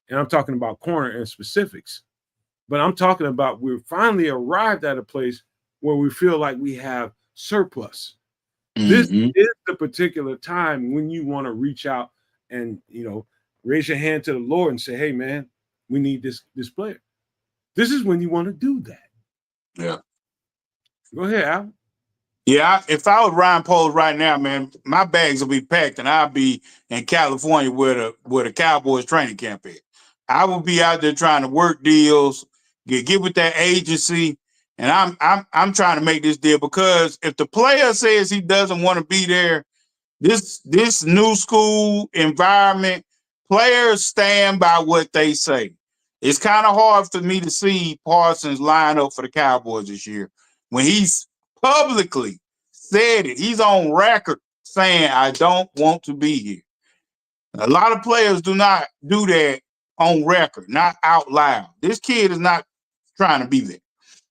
And I'm talking about corner and specifics. But I'm talking about we're finally arrived at a place where we feel like we have surplus. Mm-hmm. This is the particular time when you want to reach out and, raise your hand to the Lord and say, hey, man, we need this player. This is when you want to do that. Yeah. Go ahead, Al. Yeah, if I was Ryan Poles right now, man, my bags will be packed and I'll be in California where the Cowboys training camp is. I will be out there trying to work deals, get with that agency, and I'm trying to make this deal, because if the player says he doesn't want to be there, this new school environment, players stand by what they say. It's kind of hard for me to see Parsons line up for the Cowboys this year when he's publicly said it. He's on record saying, I don't want to be here. A lot of players do not do that on record, not out loud. This kid is not trying to be there.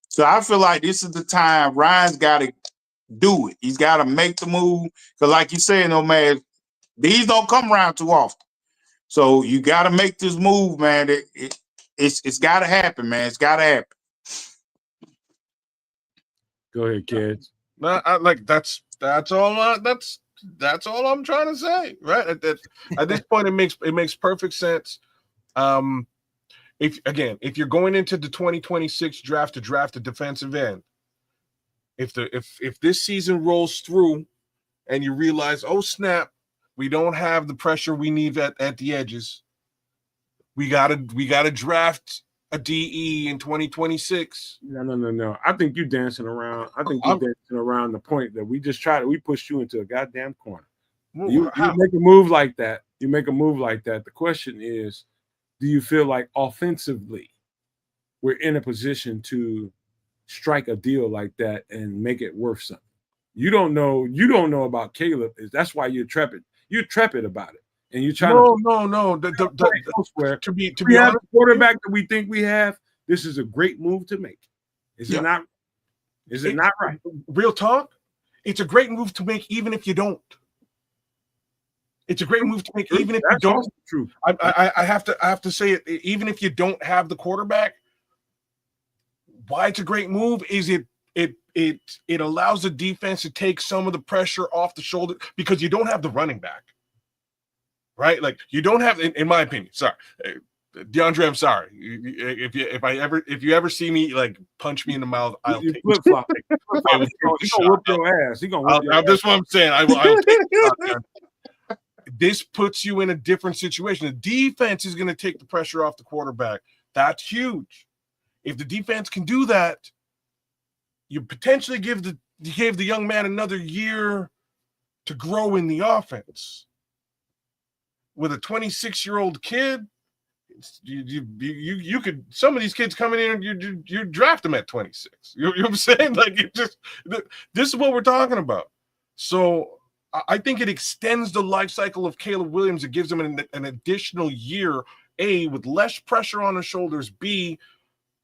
So I feel like this is the time Ryan's got to do it. He's got to make the move. Because like you said, no man, these don't come around too often. So you got to make this move, man. It's got to happen, man. It's got to happen. Go ahead, kids. No, that's all. That's all I'm trying to say, right? At this point, it makes perfect sense. If you're going into the 2026 draft to draft a defensive end, if this season rolls through, and you realize, oh snap, we don't have the pressure we need at the edges. We gotta draft a DE in 2026. No. I think you're dancing around. I think you're dancing around the point that we pushed you into a goddamn corner. You make a move like that. The question is, do you feel like offensively we're in a position to strike a deal like that and make it worth something? You don't know about Caleb. That's why you're trepid. You're trepid about it. And you're trying no. To be we have honest, a quarterback that we think we have. This is a great move to make. Is it not? Is it not right? Real talk. It's a great move to make, even if you don't. It's a great move to make, even if you don't. True. I have to say it. Even if you don't have the quarterback, why it's a great move is it allows the defense to take some of the pressure off the shoulder because you don't have the running back. Right, like you don't have, in my opinion. Sorry, DeAndre, I'm sorry. If you ever see me like punch me in the mouth, I'll take flip flop. He's gonna whip your ass. That's what I'm saying. I'll take it. This puts you in a different situation. The defense is going to take the pressure off the quarterback. That's huge. If the defense can do that, you potentially give the young man another year to grow in the offense. With a 26-year-old kid, you could, some of these kids coming in and you draft them at 26. You know what I'm saying? Like this is what we're talking about. So I think it extends the life cycle of Caleb Williams. It gives him an additional year, A, with less pressure on his shoulders, B,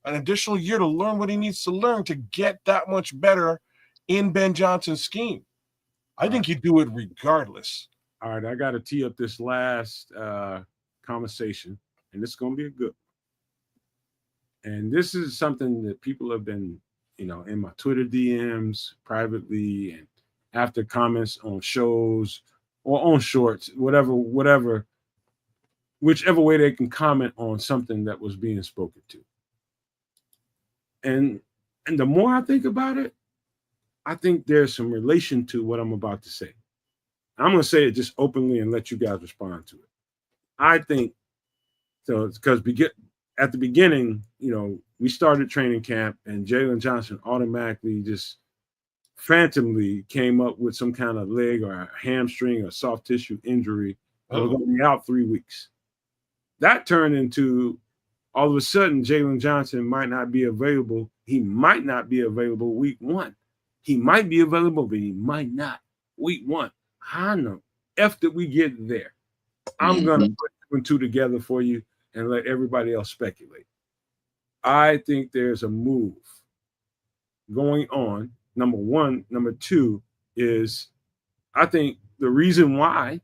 an additional year to learn what he needs to learn to get that much better in Ben Johnson's scheme. I think you do it regardless. All right, I got to tee up this last conversation, and it's going to be a good one. And this is something that people have been, in my Twitter DMs, privately, and after comments on shows or on shorts, whichever way they can comment on something that was being spoken to. And the more I think about it, I think there's some relation to what I'm about to say. I'm going to say it just openly and let you guys respond to it. I think so because at the beginning, we started training camp and Jalen Johnson automatically just phantomly came up with some kind of leg or a hamstring or soft tissue injury. I was going to be out 3 weeks. That turned into all of a sudden Jalen Johnson might not be available. He might not be available week 1. He might be available, but he might not week 1. I know. F that we get there. I'm going to put 2 and 2 together for you and let everybody else speculate. I think there's a move going on. Number 1. Number 2 is I think the reason why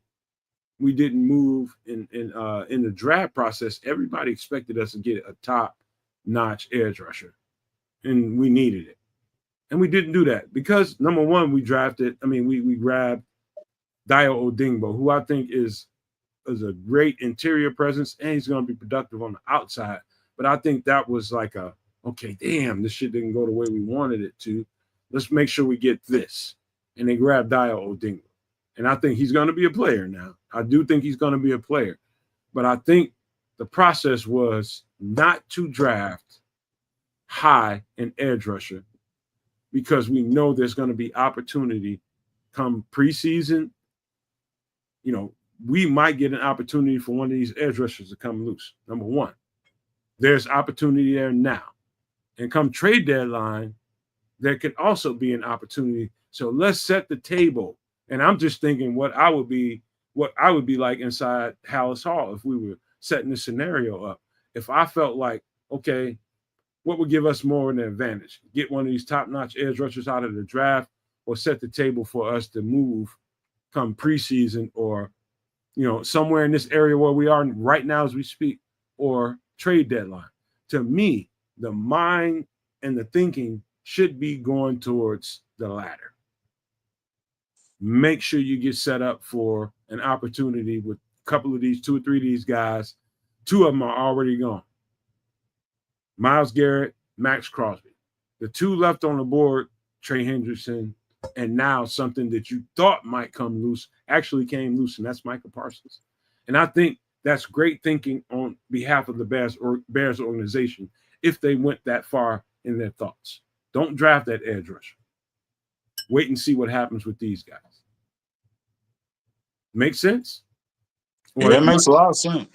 we didn't move in the draft process, everybody expected us to get a top-notch edge rusher, and we needed it. And we didn't do that because, number 1, we grabbed Dayo Odingbo, who I think is a great interior presence, and he's going to be productive on the outside. But I think that was like okay, damn, this shit didn't go the way we wanted it to. Let's make sure we get this. And they grabbed Dayo Odingbo. And I think he's going to be a player now. I do think he's going to be a player. But I think the process was not to draft high an edge rusher because we know there's going to be opportunity come preseason, we might get an opportunity for one of these edge rushers to come loose. Number one, there's opportunity there now. And come trade deadline, there could also be an opportunity. So let's set the table. And I'm just thinking what I would be like inside Hallis Hall if we were setting this scenario up. If I felt like, okay, what would give us more of an advantage? Get one of these top-notch edge rushers out of the draft, or set the table for us to move come preseason, or somewhere in this area where we are right now as we speak, or trade deadline. To me, the mind and the thinking should be going towards the latter. Make sure you get set up for an opportunity with a couple of these, 2 or 3 of these guys. 2 of them are already gone. Myles Garrett, Max Crosby. The 2 left on the board, Trey Hendrickson, and now something that you thought might come loose actually came loose, and that's Micah Parsons. And I think that's great thinking on behalf of the Bears organization if they went that far in their thoughts. Don't draft that edge rusher. Wait and see what happens with these guys. Make sense? Yeah, that makes a lot of sense.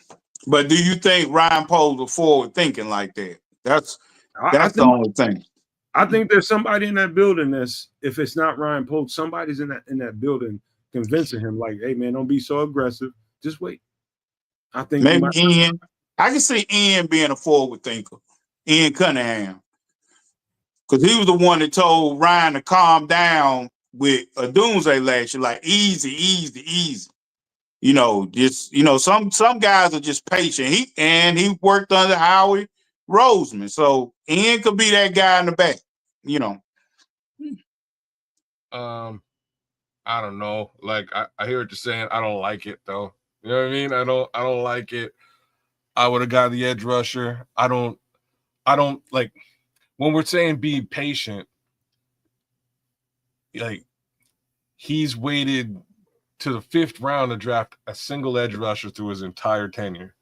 But do you think Ryan Poles was forward thinking like that? That's the only thing. I think there's somebody in that building that's, if it's not Ryan Poles, somebody's in that building convincing him, like, hey man, don't be so aggressive. Just wait. I think maybe Ian. I can see Ian being a forward thinker. Ian Cunningham. Because he was the one that told Ryan to calm down with a doomsday last year, like easy. Some guys are just patient. He worked under Howie Roseman. So Ian could be that guy in the back, I don't know. Like I hear what you're saying. I don't like it though. You know what I mean? I don't like it. I would have got the edge rusher. I don't like when we're saying be patient, like he's waited to the 5th round to draft a single edge rusher through his entire tenure.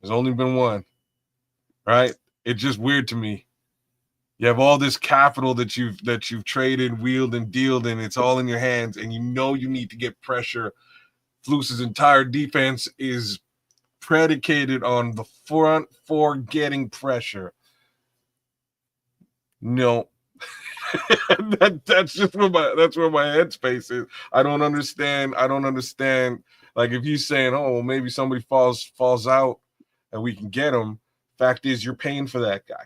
There's only been one, right? It's just weird to me. You have all this capital that you've traded, wheeled, and dealed, and it's all in your hands, and you need to get pressure. Fluce's entire defense is predicated on the front 4 getting pressure. No. That's just where my headspace is. I don't understand. Like if he's saying, oh, well, maybe somebody falls out and we can get him. Fact is, you're paying for that guy,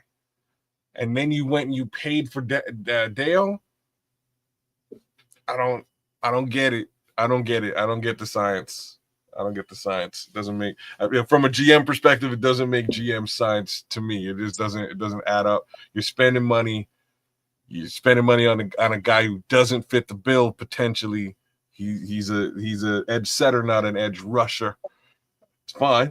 and then you went and you paid for Dale. I don't get it. I don't get the science. It doesn't make, from a GM perspective, it doesn't make GM science to me. It just doesn't add up. You're spending money. You're spending money on a guy who doesn't fit the bill potentially. He's a edge setter, not an edge rusher. It's fine,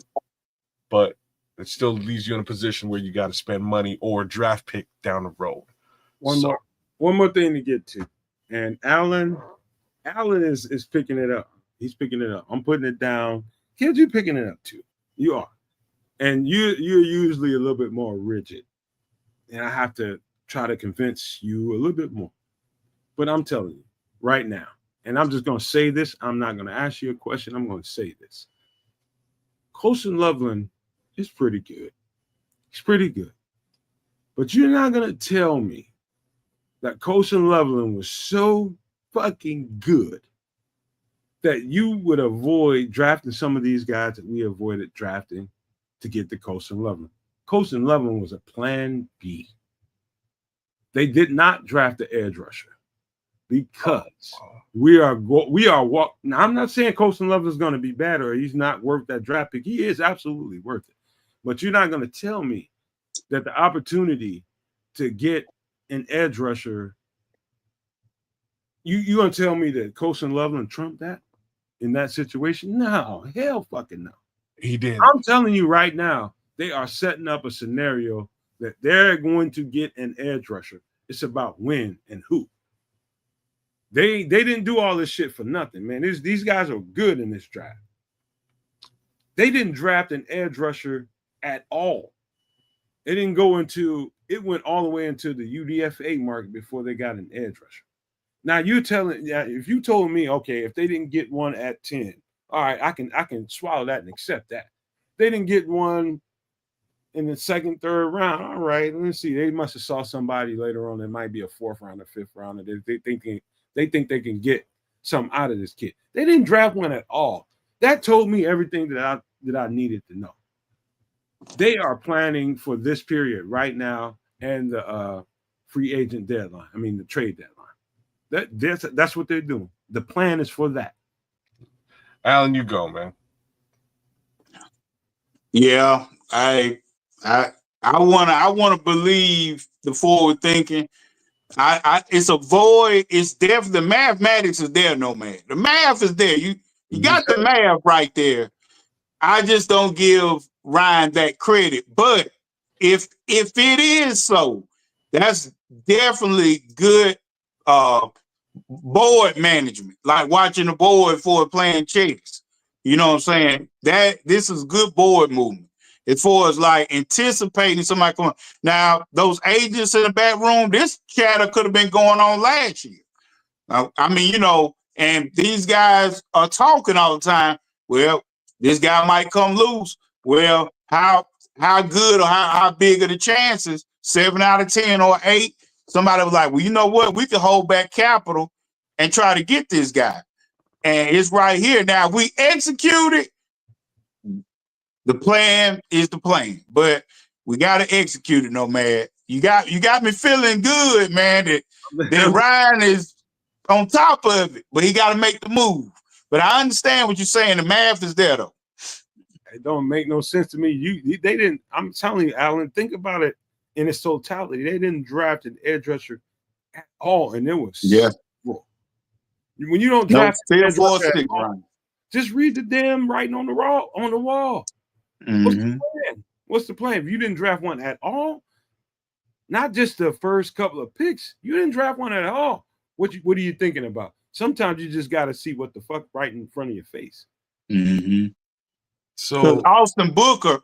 but it still leaves you in a position where you got to spend money or draft pick down the road. One more thing to get to, and Allen is picking it up. He's picking it up. I'm putting it down. Kids, you picking it up too. You are, and you're usually a little bit more rigid, and I have to try to convince you a little bit more. But I'm telling you right now, and I'm just going to say this. I'm not going to ask you a question. I'm going to say this. Colston Loveland is pretty good. He's pretty good. But you're not going to tell me that Colston Loveland was so fucking good that you would avoid drafting some of these guys that we avoided drafting to get to Colston Loveland. Colston Loveland was a plan B. They did not draft the edge rusher because now, I'm not saying Colston Loveland is going to be bad or he's not worth that draft pick. He is absolutely worth it. But you're not going to tell me that the opportunity to get an edge rusher, you going to tell me that Colston Loveland trumped that in that situation? No, hell fucking no. He did. I'm telling you right now, they are setting up a scenario that they're going to get an edge rusher. It's about when and who. They didn't do all this shit for nothing, man. These guys are good in this draft. They didn't draft an edge rusher at all. It went all the way into the UDFA market before they got an edge rusher. Now if you told me, okay, if they didn't get one at 10, All right, I can swallow that and accept that. They didn't get one in the second, third round. All right, let's see. They must have saw somebody later on that might be a fourth round or fifth round. They think they can get something out of this kid. They didn't draft one at all. That told me everything that I needed to know. They are planning for this period right now and the free agent deadline. I mean the trade deadline. That's what they're doing. The plan is for that. Alan, you go, man. Yeah, I wanna believe the forward thinking. It's a void. It's definitely the mathematics is there, no man. The math is there. You got the math right there. I just don't give Ryan that credit. But if it is so, that's definitely good board management, like watching the board for playing chess. You know what I'm saying? This is good board movement. As far as like anticipating somebody coming. Now, those agents in the back room, this chatter could have been going on last year. I mean, and these guys are talking all the time. Well, this guy might come loose. Well, how good or how big are the chances? 7 out of 10 or 8. Somebody was like, well, you know what? We can hold back capital and try to get this guy. And it's right here. Now, if we execute it, the plan is the plan. But we got to execute it, no man. You got me feeling good, man, that Ryan is on top of it, but he got to make the move. But I understand what you're saying. The math is there, though. It don't make no sense to me. They didn't. I'm telling you, Alan. Think about it in its totality. They didn't draft an edge rusher at all, and it was when you don't draft an edge rusher at all, just read the damn writing on the wall. Mm-hmm. What's the plan? If you didn't draft one at all, not just the first couple of picks, you didn't draft one at all. What are you thinking about? Sometimes you just got to see what the fuck right in front of your face. Mm-hmm. So Austin Booker,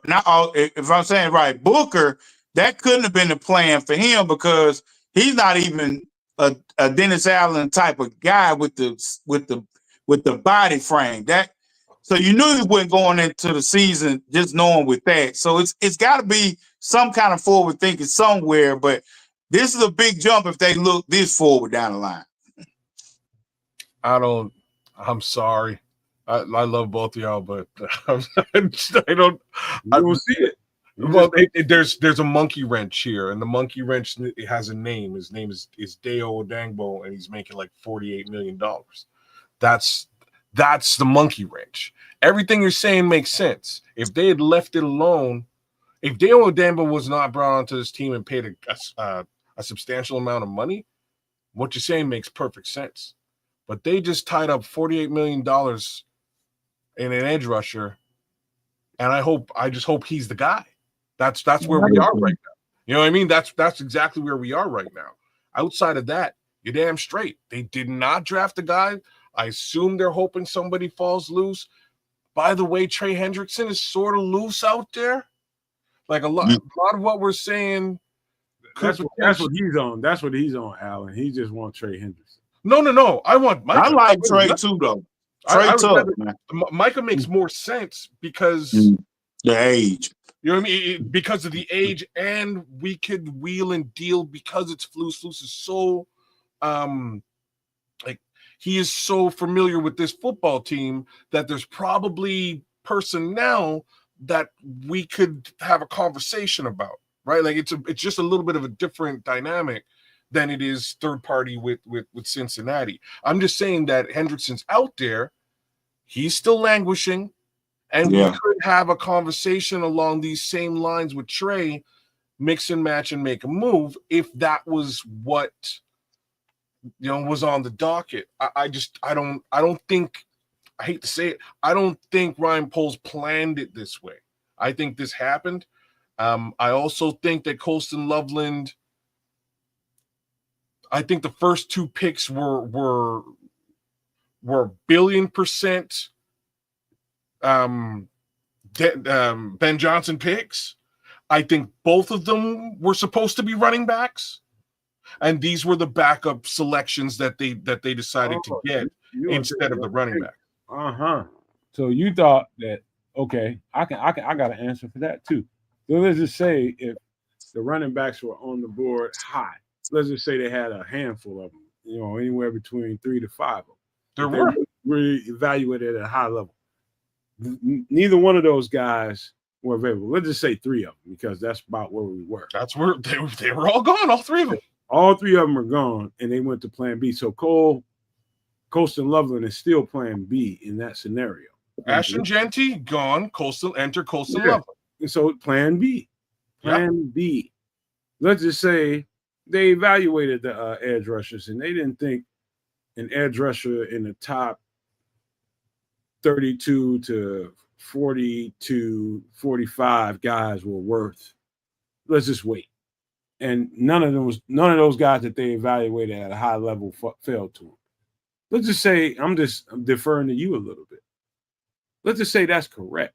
if I'm saying right, Booker, that couldn't have been the plan for him because he's not even a Dennis Allen type of guy with the body frame. So you knew he wasn't going into the season just knowing with that. So it's got to be some kind of forward thinking somewhere. But this is a big jump if they look this forward down the line. I'm sorry. I love both of y'all, but I don't see it. Well, there's a monkey wrench here, and the monkey wrench has a name. His name is Deo Odangbo, and he's making like $48 million. That's the monkey wrench. Everything you're saying makes sense. If they had left it alone, if Deo Odangbo was not brought onto this team and paid a substantial amount of money, what you're saying makes perfect sense. But they just tied up $48 million in an edge rusher, and I just hope he's the guy. That's where we are right now. You know what I mean? That's exactly where we are right now. Outside of that, you're damn straight. They did not draft a guy. I assume they're hoping somebody falls loose. By the way, Trey Hendrickson is sort of loose out there. Like a lot of what we're saying. That's what he's on. That's what he's on, Alan. He just wants Trey Hendrickson. No. I want Micah. I like Trey too, though. Micah makes more sense because the age. You know what I mean? Because of the age, and we could wheel and deal because it's Flus. Flus is so, he is so familiar with this football team that there's probably personnel that we could have a conversation about, right? Like it's just a little bit of a different dynamic than it is third party with Cincinnati. I'm just saying that Hendrickson's out there. He's still languishing. And we could have a conversation along these same lines with Trey, mix and match and make a move if that was what was on the docket. I don't think, I hate to say it, I don't think Ryan Poles planned it this way. I think this happened. I also think that Colston Loveland, I think the first 2 picks were $1,000,000,000% Ben Johnson picks. I think both of them were supposed to be running backs, and these were the backup selections that they decided to get instead of the running back. So you thought that, okay, I got an answer for that too. So let's just say if the running backs were on the board high, let's just say they had a handful of them, anywhere between 3 to 5 of them. There They were. were evaluated at a high level. Neither one of those guys were available. Let's just say 3 of them, because that's about where we were. That's where they were all gone, all 3 of them. All 3 of them are gone, and they went to plan B. So colston Loveland is still plan B in that scenario. Ashton Genty gone, enter Colston Loveland. And so plan B. Plan B. Let's just say they evaluated the edge rushers, and they didn't think an edge rusher in the top 32 to 40 to 45 guys were worth. Let's just wait. And none of those guys that they evaluated at a high level fell to them. Let's just say I'm deferring to you a little bit. Let's just say that's correct.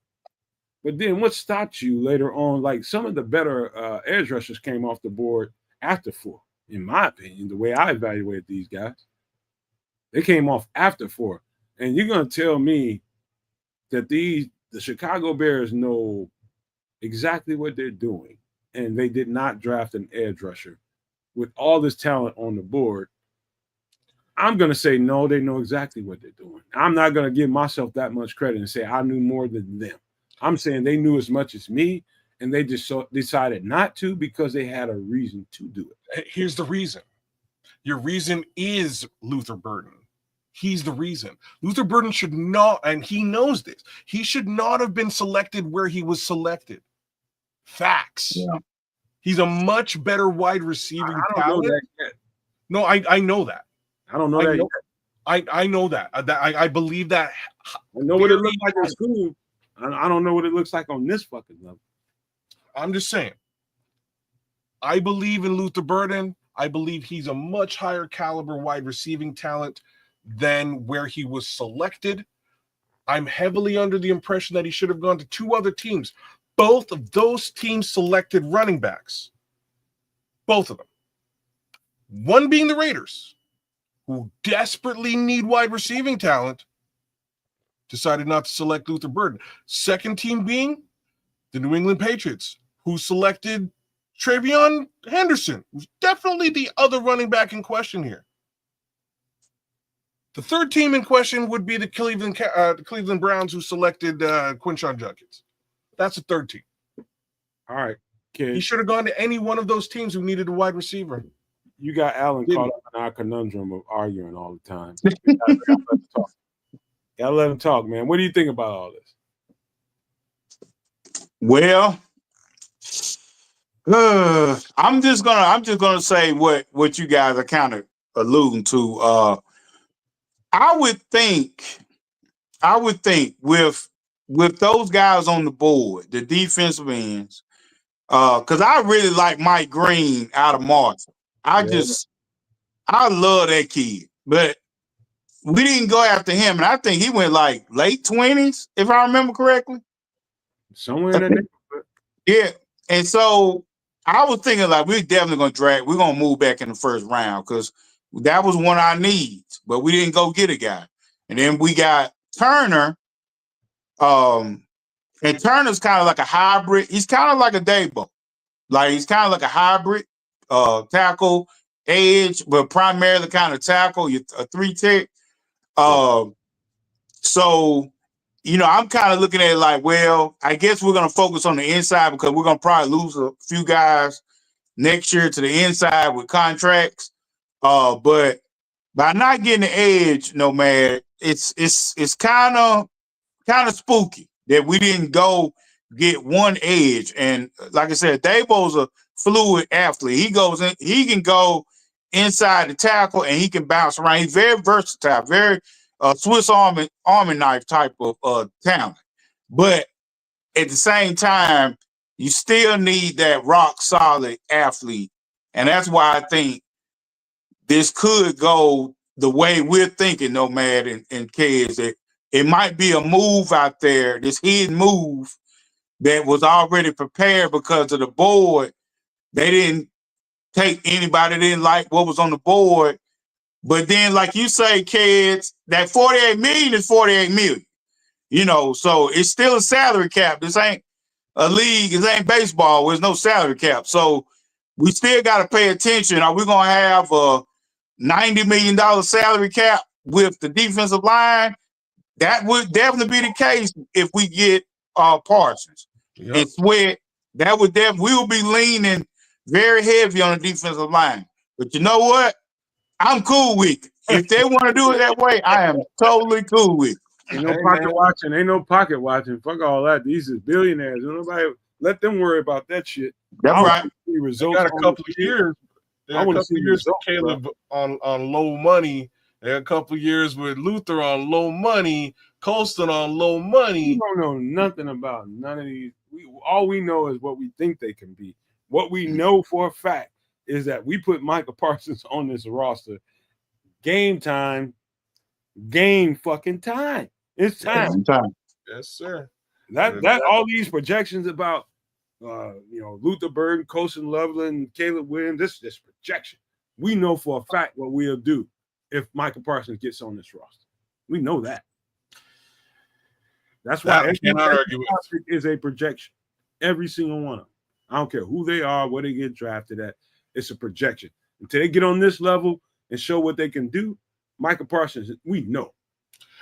But then what stopped you later on? Like, some of the better edge rushers came off the board after 4, in my opinion, the way I evaluated these guys. They came off after 4. And you're going to tell me that the Chicago Bears know exactly what they're doing, and they did not draft an edge rusher with all this talent on the board? I'm going to say no, they know exactly what they're doing. I'm not going to give myself that much credit and say I knew more than them. I'm saying they knew as much as me, and they just decided not to because they had a reason to do it. Here's the reason. Your reason is Luther Burden. He's the reason. Luther Burden should not, and he knows this, he should not have been selected where he was selected. Facts. Yeah. He's a much better wide receiving talent. Know that yet. No, I know that. I don't know that yet. I know that. I believe that. I know what it looks like in school. I don't know what it looks like on this fucking level. I'm just saying. I believe in Luther Burden. I believe he's a much higher caliber wide receiving talent than where he was selected. I'm heavily under the impression that he should have gone to 2 other teams. Both of those teams selected running backs. Both of them. One being the Raiders, who desperately need wide receiving talent, decided not to select Luther Burden. Second team being the New England Patriots, who selected Travion Henderson, who's definitely the other running back in question here. The third team in question would be the Cleveland Browns, who selected Quinshon Judkins. That's the third team. All right, kid. He should have gone to any one of those teams who needed a wide receiver. You got Alan caught up in our conundrum of arguing all the time. Gotta let him talk, man. What do you think about all this? Well, I'm just gonna say what you guys are kind of alluding to. I would think with those guys on the board, the defensive ends, because I really like Mike Green out of Marshall. I love that kid, but we didn't go after him, and I think he went like late 20s, if I remember correctly. Somewhere in there. Yeah, and so I was thinking like we're definitely gonna move back in the first round because that was one of our needs, but we didn't go get a guy. And then we got Turner, and Turner's kind of like a hybrid. He's kind of like a Dabo. Like he's kind of like a hybrid tackle, edge, but primarily kind of tackle, a 3-tech. So, I'm kind of looking at it like, well, I guess we're going to focus on the inside because we're going to probably lose a few guys next year to the inside with contracts. But by not getting the edge, man, it's kind of spooky that we didn't go get one edge. And like I said, Dabo's a fluid athlete. He can go inside the tackle and he can bounce around. He's very versatile, very Swiss Army knife type of talent. But at the same time, you still need that rock solid athlete. And that's why I think this could go the way we're thinking, Nomad and Kez, that it might be a move out there, this hidden move that was already prepared because of the board. They didn't take anybody, didn't like what was on the board. But then, like you say, Kez, that $48 million is $48 million. So it's still a salary cap. This ain't a league. It ain't baseball. There's no salary cap. So we still got to pay attention. Are we going to have a $90 million salary cap with the defensive line? That would definitely be the case if we get Parsons and Sweat. That would we will be leaning very heavy on the defensive line. But you know what? I'm cool with it. If they want to do it that way, I am totally cool with it. Ain't no pocket watching. Ain't no pocket watching. Fuck all that. These is billionaires. Nobody let them worry about that shit. That's right. Results. Got a couple of years. I want to see years with Caleb on low money. There are a couple of years with Luther on low money, Colston on low money. We don't know nothing about none of these. All we know is what we think they can be. What we know for a fact is that we put Micah Parsons on this roster. Game time. Game fucking time. It's time. Yes, sir. That all these projections about Luther Burden, Colston, Loveland, Caleb Williams, this is just projection. We know for a fact what we'll do if Micah Parsons gets on this roster. We know that. That's why every is a projection. Every single one of them. I don't care who they are, where they get drafted at. It's a projection. Until they get on this level and show what they can do, Micah Parsons, we know.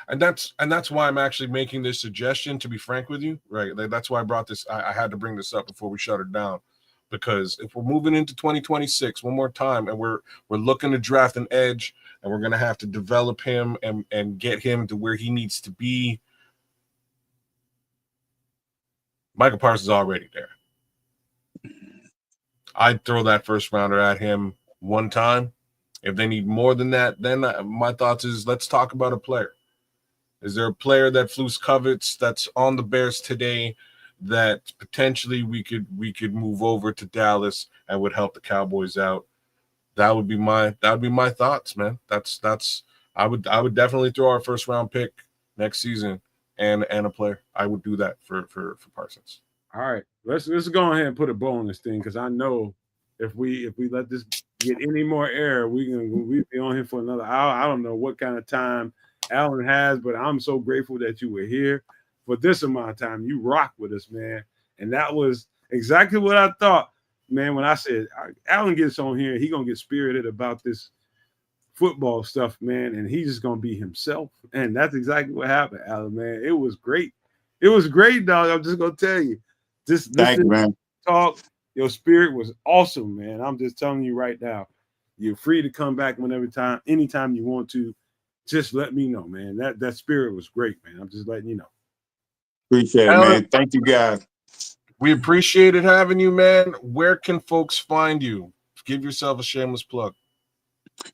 And that's why I'm actually making this suggestion, to be frank with you, right? That's why I brought this. I had to bring this up before we shut it down, because if we're moving into 2026 one more time and we're looking to draft an edge and we're going to have to develop him and get him to where he needs to be, Michael Parsons is already there. I'd throw that first rounder at him one time. If they need more than that, then my thoughts is let's talk about a player. Is there a player that Flus covets that's on the Bears today that potentially we could move over to Dallas and would help the Cowboys out? That would be my thoughts, man. I would definitely throw our first round pick next season and a player. I would do that for Parsons. All right, let's go ahead and put a bow on this thing, because I know if we let this get any more air, we'll be on here for another hour. I don't know what kind of time Alan has, but I'm so grateful that you were here for this amount of time. You rock with us, man. And that was exactly what I thought, man, when I said Alan gets on here, he gonna get spirited about this football stuff, man, and he's just gonna be himself. And that's exactly what happened, Alan, man. It was great. It was great, dog. I'm just gonna tell you. Thank you, man. Talk, your spirit was awesome, man. I'm just telling you right now. You're free to come back anytime you want to. Just let me know, man. That spirit was great, man. I'm just letting you know. Appreciate it, man. Thank you, guys. We appreciated having you, man. Where can folks find you? Give yourself a shameless plug.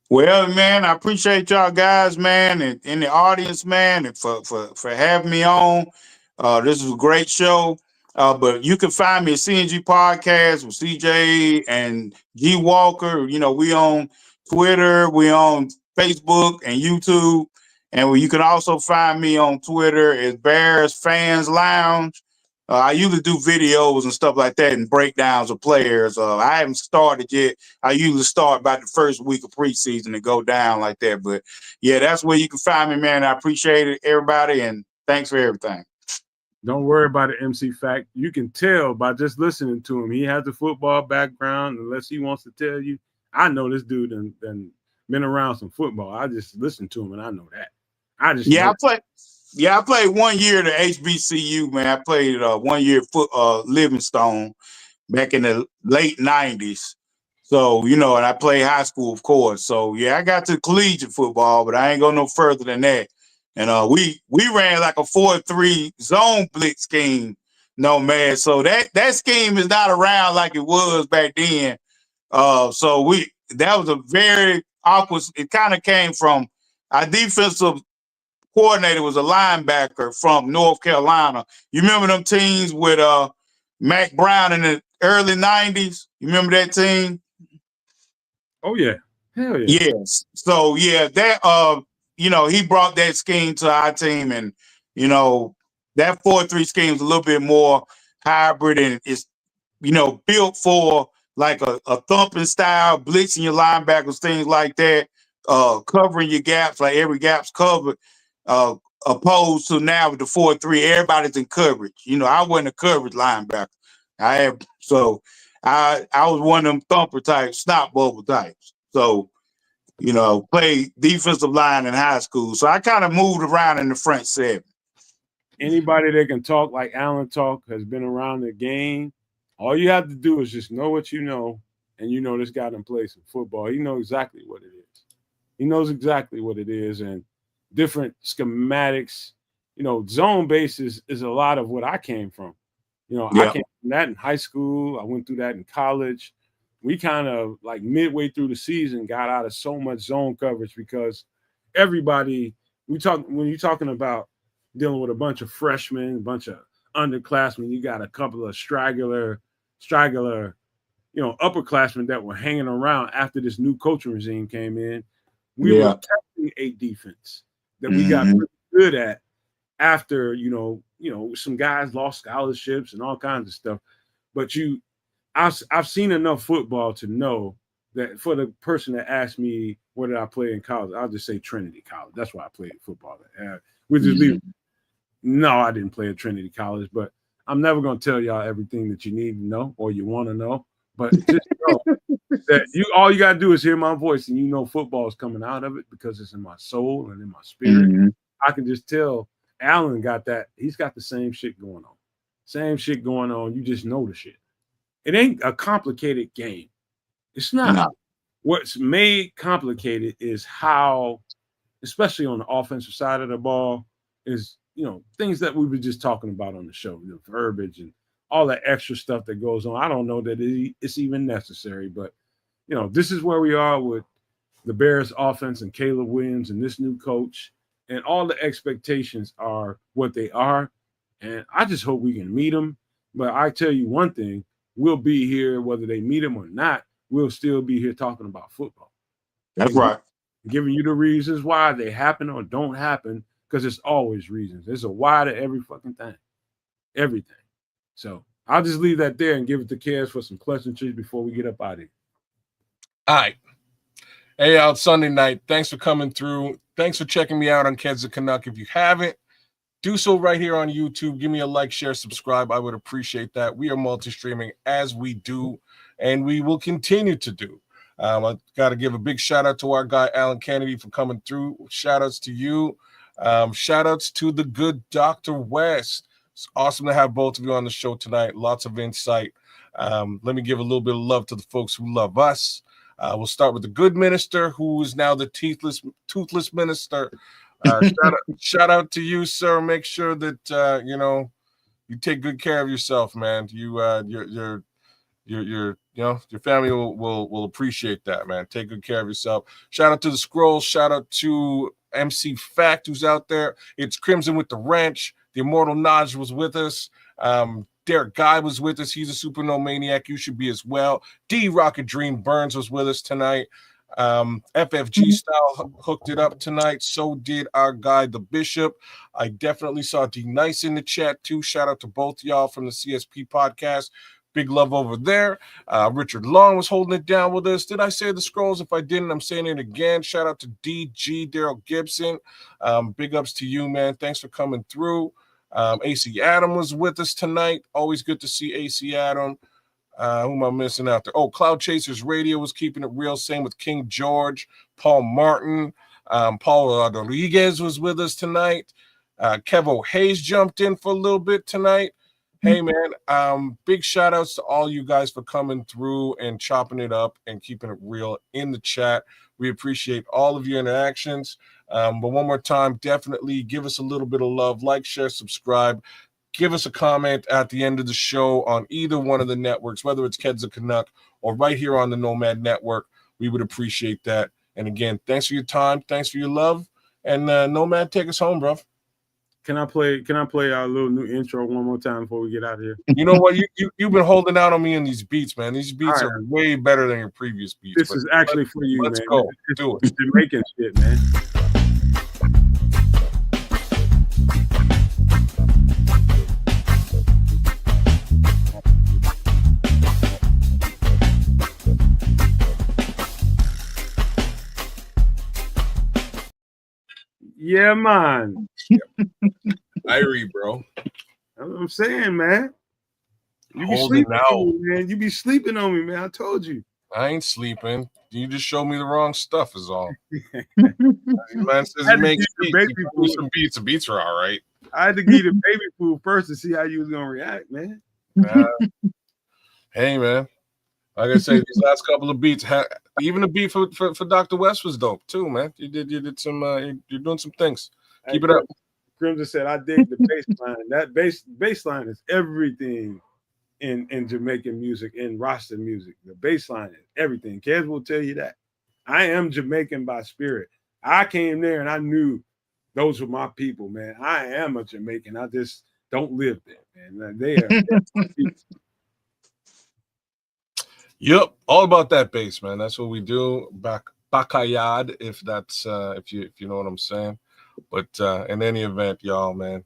Well, man, I appreciate y'all guys, man, and in the audience, man, and for having me on. This is a great show. But you can find me at CNG Podcast with CJ and G Walker. We on Twitter, we on Facebook and YouTube. And you can also find me on Twitter as Bears Fans Lounge. I usually do videos and stuff like that and breakdowns of players. I haven't started yet. I usually start about the first week of preseason and go down like that. But yeah, that's where you can find me, man. I appreciate it, everybody, and thanks for everything. Don't worry about it, MC Fact. You can tell by just listening to him. He has a football background, unless he wants to tell you. I know this dude done been around some football. I just listen to him, and I know that. I played 1 year at the HBCU, man. I played 1 year Livingstone back in the late 90s. So, and I played high school, of course. So, yeah, I got to collegiate football, but I ain't go no further than that. And we ran like a 4-3 zone blitz scheme, man. So that scheme is not around like it was back then. So that was a very awkward. It kind of came from our defensive coordinator was a linebacker from North Carolina. You remember them teams with Mac Brown in the early 90s? You remember that team? Oh yeah, hell yeah. Yes. So yeah, that he brought that scheme to our team, and that 4-3 scheme is a little bit more hybrid, and it's built for like a thumping style, blitzing your linebackers, things like that, covering your gaps, like every gap's covered. opposed to now with the 4-3, everybody's in coverage. You know, I wasn't a coverage linebacker. I was one of them thumper types, snot bubble types. So, you know, played defensive line in high school. So I kind of moved around in the front seven. Anybody that can talk like Alan talk has been around the game. All you have to do is just know what you know, and you know this guy done played some football. He knows exactly what it is. He knows exactly what it is, and different schematics. You know, zone base is a lot of what I came from. You know, I came from that in high school. I went through that in college. We kind of like midway through the season got out of so much zone coverage because everybody when you're talking about dealing with a bunch of freshmen, a bunch of underclassmen, you got a couple of straggler, upperclassmen that were hanging around after this new coaching regime came in. We were testing a defense that we got pretty good at after, some guys lost scholarships and all kinds of stuff. But I've seen enough football to know that for the person that asked me where did I play in college, I'll just say Trinity College. That's why I played football. No, I didn't play at Trinity College, but I'm never going to tell y'all everything that you need to know or you want to know. But just know that all you got to do is hear my voice and you know football is coming out of it because it's in my soul and in my spirit. Mm-hmm. I can just tell Alan got that. He's got the same shit going on. Same shit going on. You just know the shit. It ain't a complicated game. It's not. No. What's made complicated is how, especially on the offensive side of the ball, is, things that we were just talking about on the show, the verbiage and all that extra stuff that goes on. I don't know that it's even necessary, but, this is where we are with the Bears offense and Caleb Williams and this new coach, and all the expectations are what they are. And I just hope we can meet them. But I tell you one thing, we'll be here, whether they meet them or not, we'll still be here talking about football. That's right. Giving you the reasons why they happen or don't happen, because there's always reasons. There's a why to every fucking thing. Everything. So I'll just leave that there and give it to Kez for some pleasantries before we get up out of here. All right. Hey, out Sunday night. Thanks for coming through. Thanks for checking me out on Keds the Canuck. If you haven't, do so right here on YouTube. Give me a like, share, subscribe. I would appreciate that. We are multi-streaming as we do, and we will continue to do. I got to give a big shout out to our guy, Alan Kennedy, for coming through. Shout outs to you. Shout outs to the good Dr. West. It's awesome to have both of you on the show tonight. Lots of insight. Let me give a little bit of love to the folks who love us. We'll start with the good minister, who is now the toothless minister. Shout out to you, sir. Make sure that you take good care of yourself, man. Your family will appreciate that, man. Take good care of yourself. Shout out to the Scrolls. Shout out to MC Fact, who's out there. It's Crimson with the Wrench. The Immortal Naj was with us. Derek Guy was with us. He's a Supernova Maniac. You should be as well. D Rocket Dream Burns was with us tonight. FFG Style hooked it up tonight. So did our guy, the Bishop. I definitely saw D Nice in the chat too. Shout out to both y'all from the CSP podcast. Big love over there. Richard Long was holding it down with us. Did I say the Scrolls? If I didn't, I'm saying it again. Shout out to DG, Daryl Gibson. Big ups to you, man. Thanks for coming through. AC Adam was with us tonight. Always good to see AC Adam. Who am I missing out there? Oh, Cloud Chasers Radio was keeping it real. Same with King George, Paul Martin. Paul Rodriguez was with us tonight. Kevo Hayes jumped in for a little bit tonight. Hey, man, big shout outs to all you guys for coming through and chopping it up and keeping it real in the chat. We appreciate all of your interactions. But one more time, definitely give us a little bit of love. Like, share, subscribe. Give us a comment at the end of the show on either one of the networks, whether it's Keds the Canuck or right here on the Nomad Network. We would appreciate that. And again, thanks for your time. Thanks for your love. And Nomad, take us home, bro. Can I play our little new intro one more time before we get out of here? You know what? You've been holding out on me in these beats, man. These beats are way better than your previous beats. This is actually for you, let's man. Go. Do it. It's Jamaican shit, man. Yeah, man. Irie, bro. That's what I'm saying, man. You be Holding sleeping out. on me, man. You be sleeping on me, man. I told you. I ain't sleeping. You just showed me the wrong stuff, is all. I Man says had he to makes give you beats. the He baby put me food. some beats. The beats are all right. I had to give you the baby food first to see how you was gonna react, man. Hey, man. Like I say, these last couple of beats, even the beat for Dr. West was dope too, man. You did some. You're doing some things. Keep it up. Crimson said, "I dig the bass line. That bass line is everything in Jamaican music, in Rasta music. The bass line is everything. Kez will tell you that. I am Jamaican by spirit. I came there and I knew those were my people, man. I am a Jamaican. I just don't live there, man. They are my people. Yep, all about that bass, man. That's what we do. Bakayad, if that's if you know what I'm saying. But in any event, y'all, man,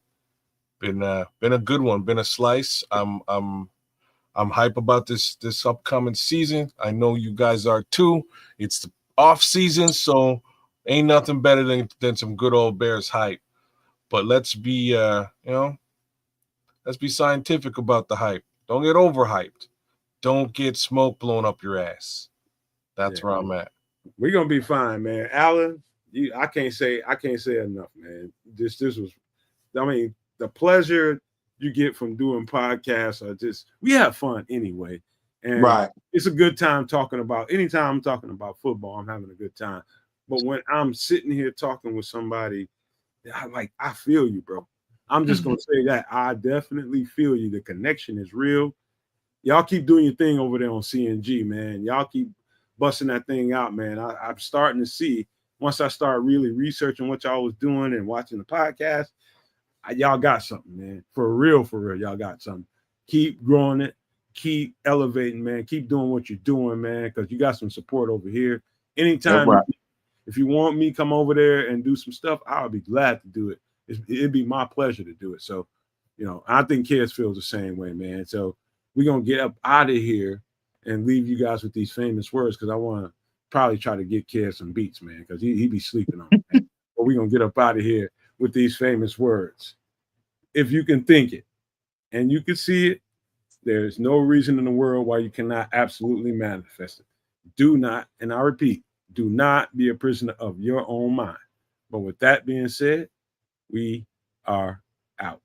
been a good one. Been a slice. I'm hype about this upcoming season. I know you guys are too. It's the off season, so ain't nothing better than some good old Bears hype. But let's be let's be scientific about the hype. Don't get overhyped. Don't get smoke blown up your ass. That's where I'm at. We're gonna be fine, man. Alan, I can't say enough, man. This was, I mean, the pleasure you get from doing podcasts are just, we have fun anyway. And Right. it's a good time talking about, anytime I'm talking about football, I'm having a good time. But when I'm sitting here talking with somebody, I feel you, bro. I'm just gonna say that. I definitely feel you. The connection is real. Y'all keep doing your thing over there on CNG, man. Y'all keep busting that thing out, man. I'm starting to see, once I start really researching what y'all was doing and watching the podcast, y'all got something, man. For real, y'all got something. Keep growing it. Keep elevating, man. Keep doing what you're doing, man, because you got some support over here. Anytime, right. if you want me come over there and do some stuff, I'll be glad to do it. It'd be my pleasure to do it. So, I think Kez feels the same way, man. So we're going to get up out of here and leave you guys with these famous words, because I want to probably try to get Kez some beats, man, because he be sleeping on it. But we're going to get up out of here with these famous words. If you can think it and you can see it, there's no reason in the world why you cannot absolutely manifest it. Do not, and I repeat, do not be a prisoner of your own mind. But with that being said, we are out.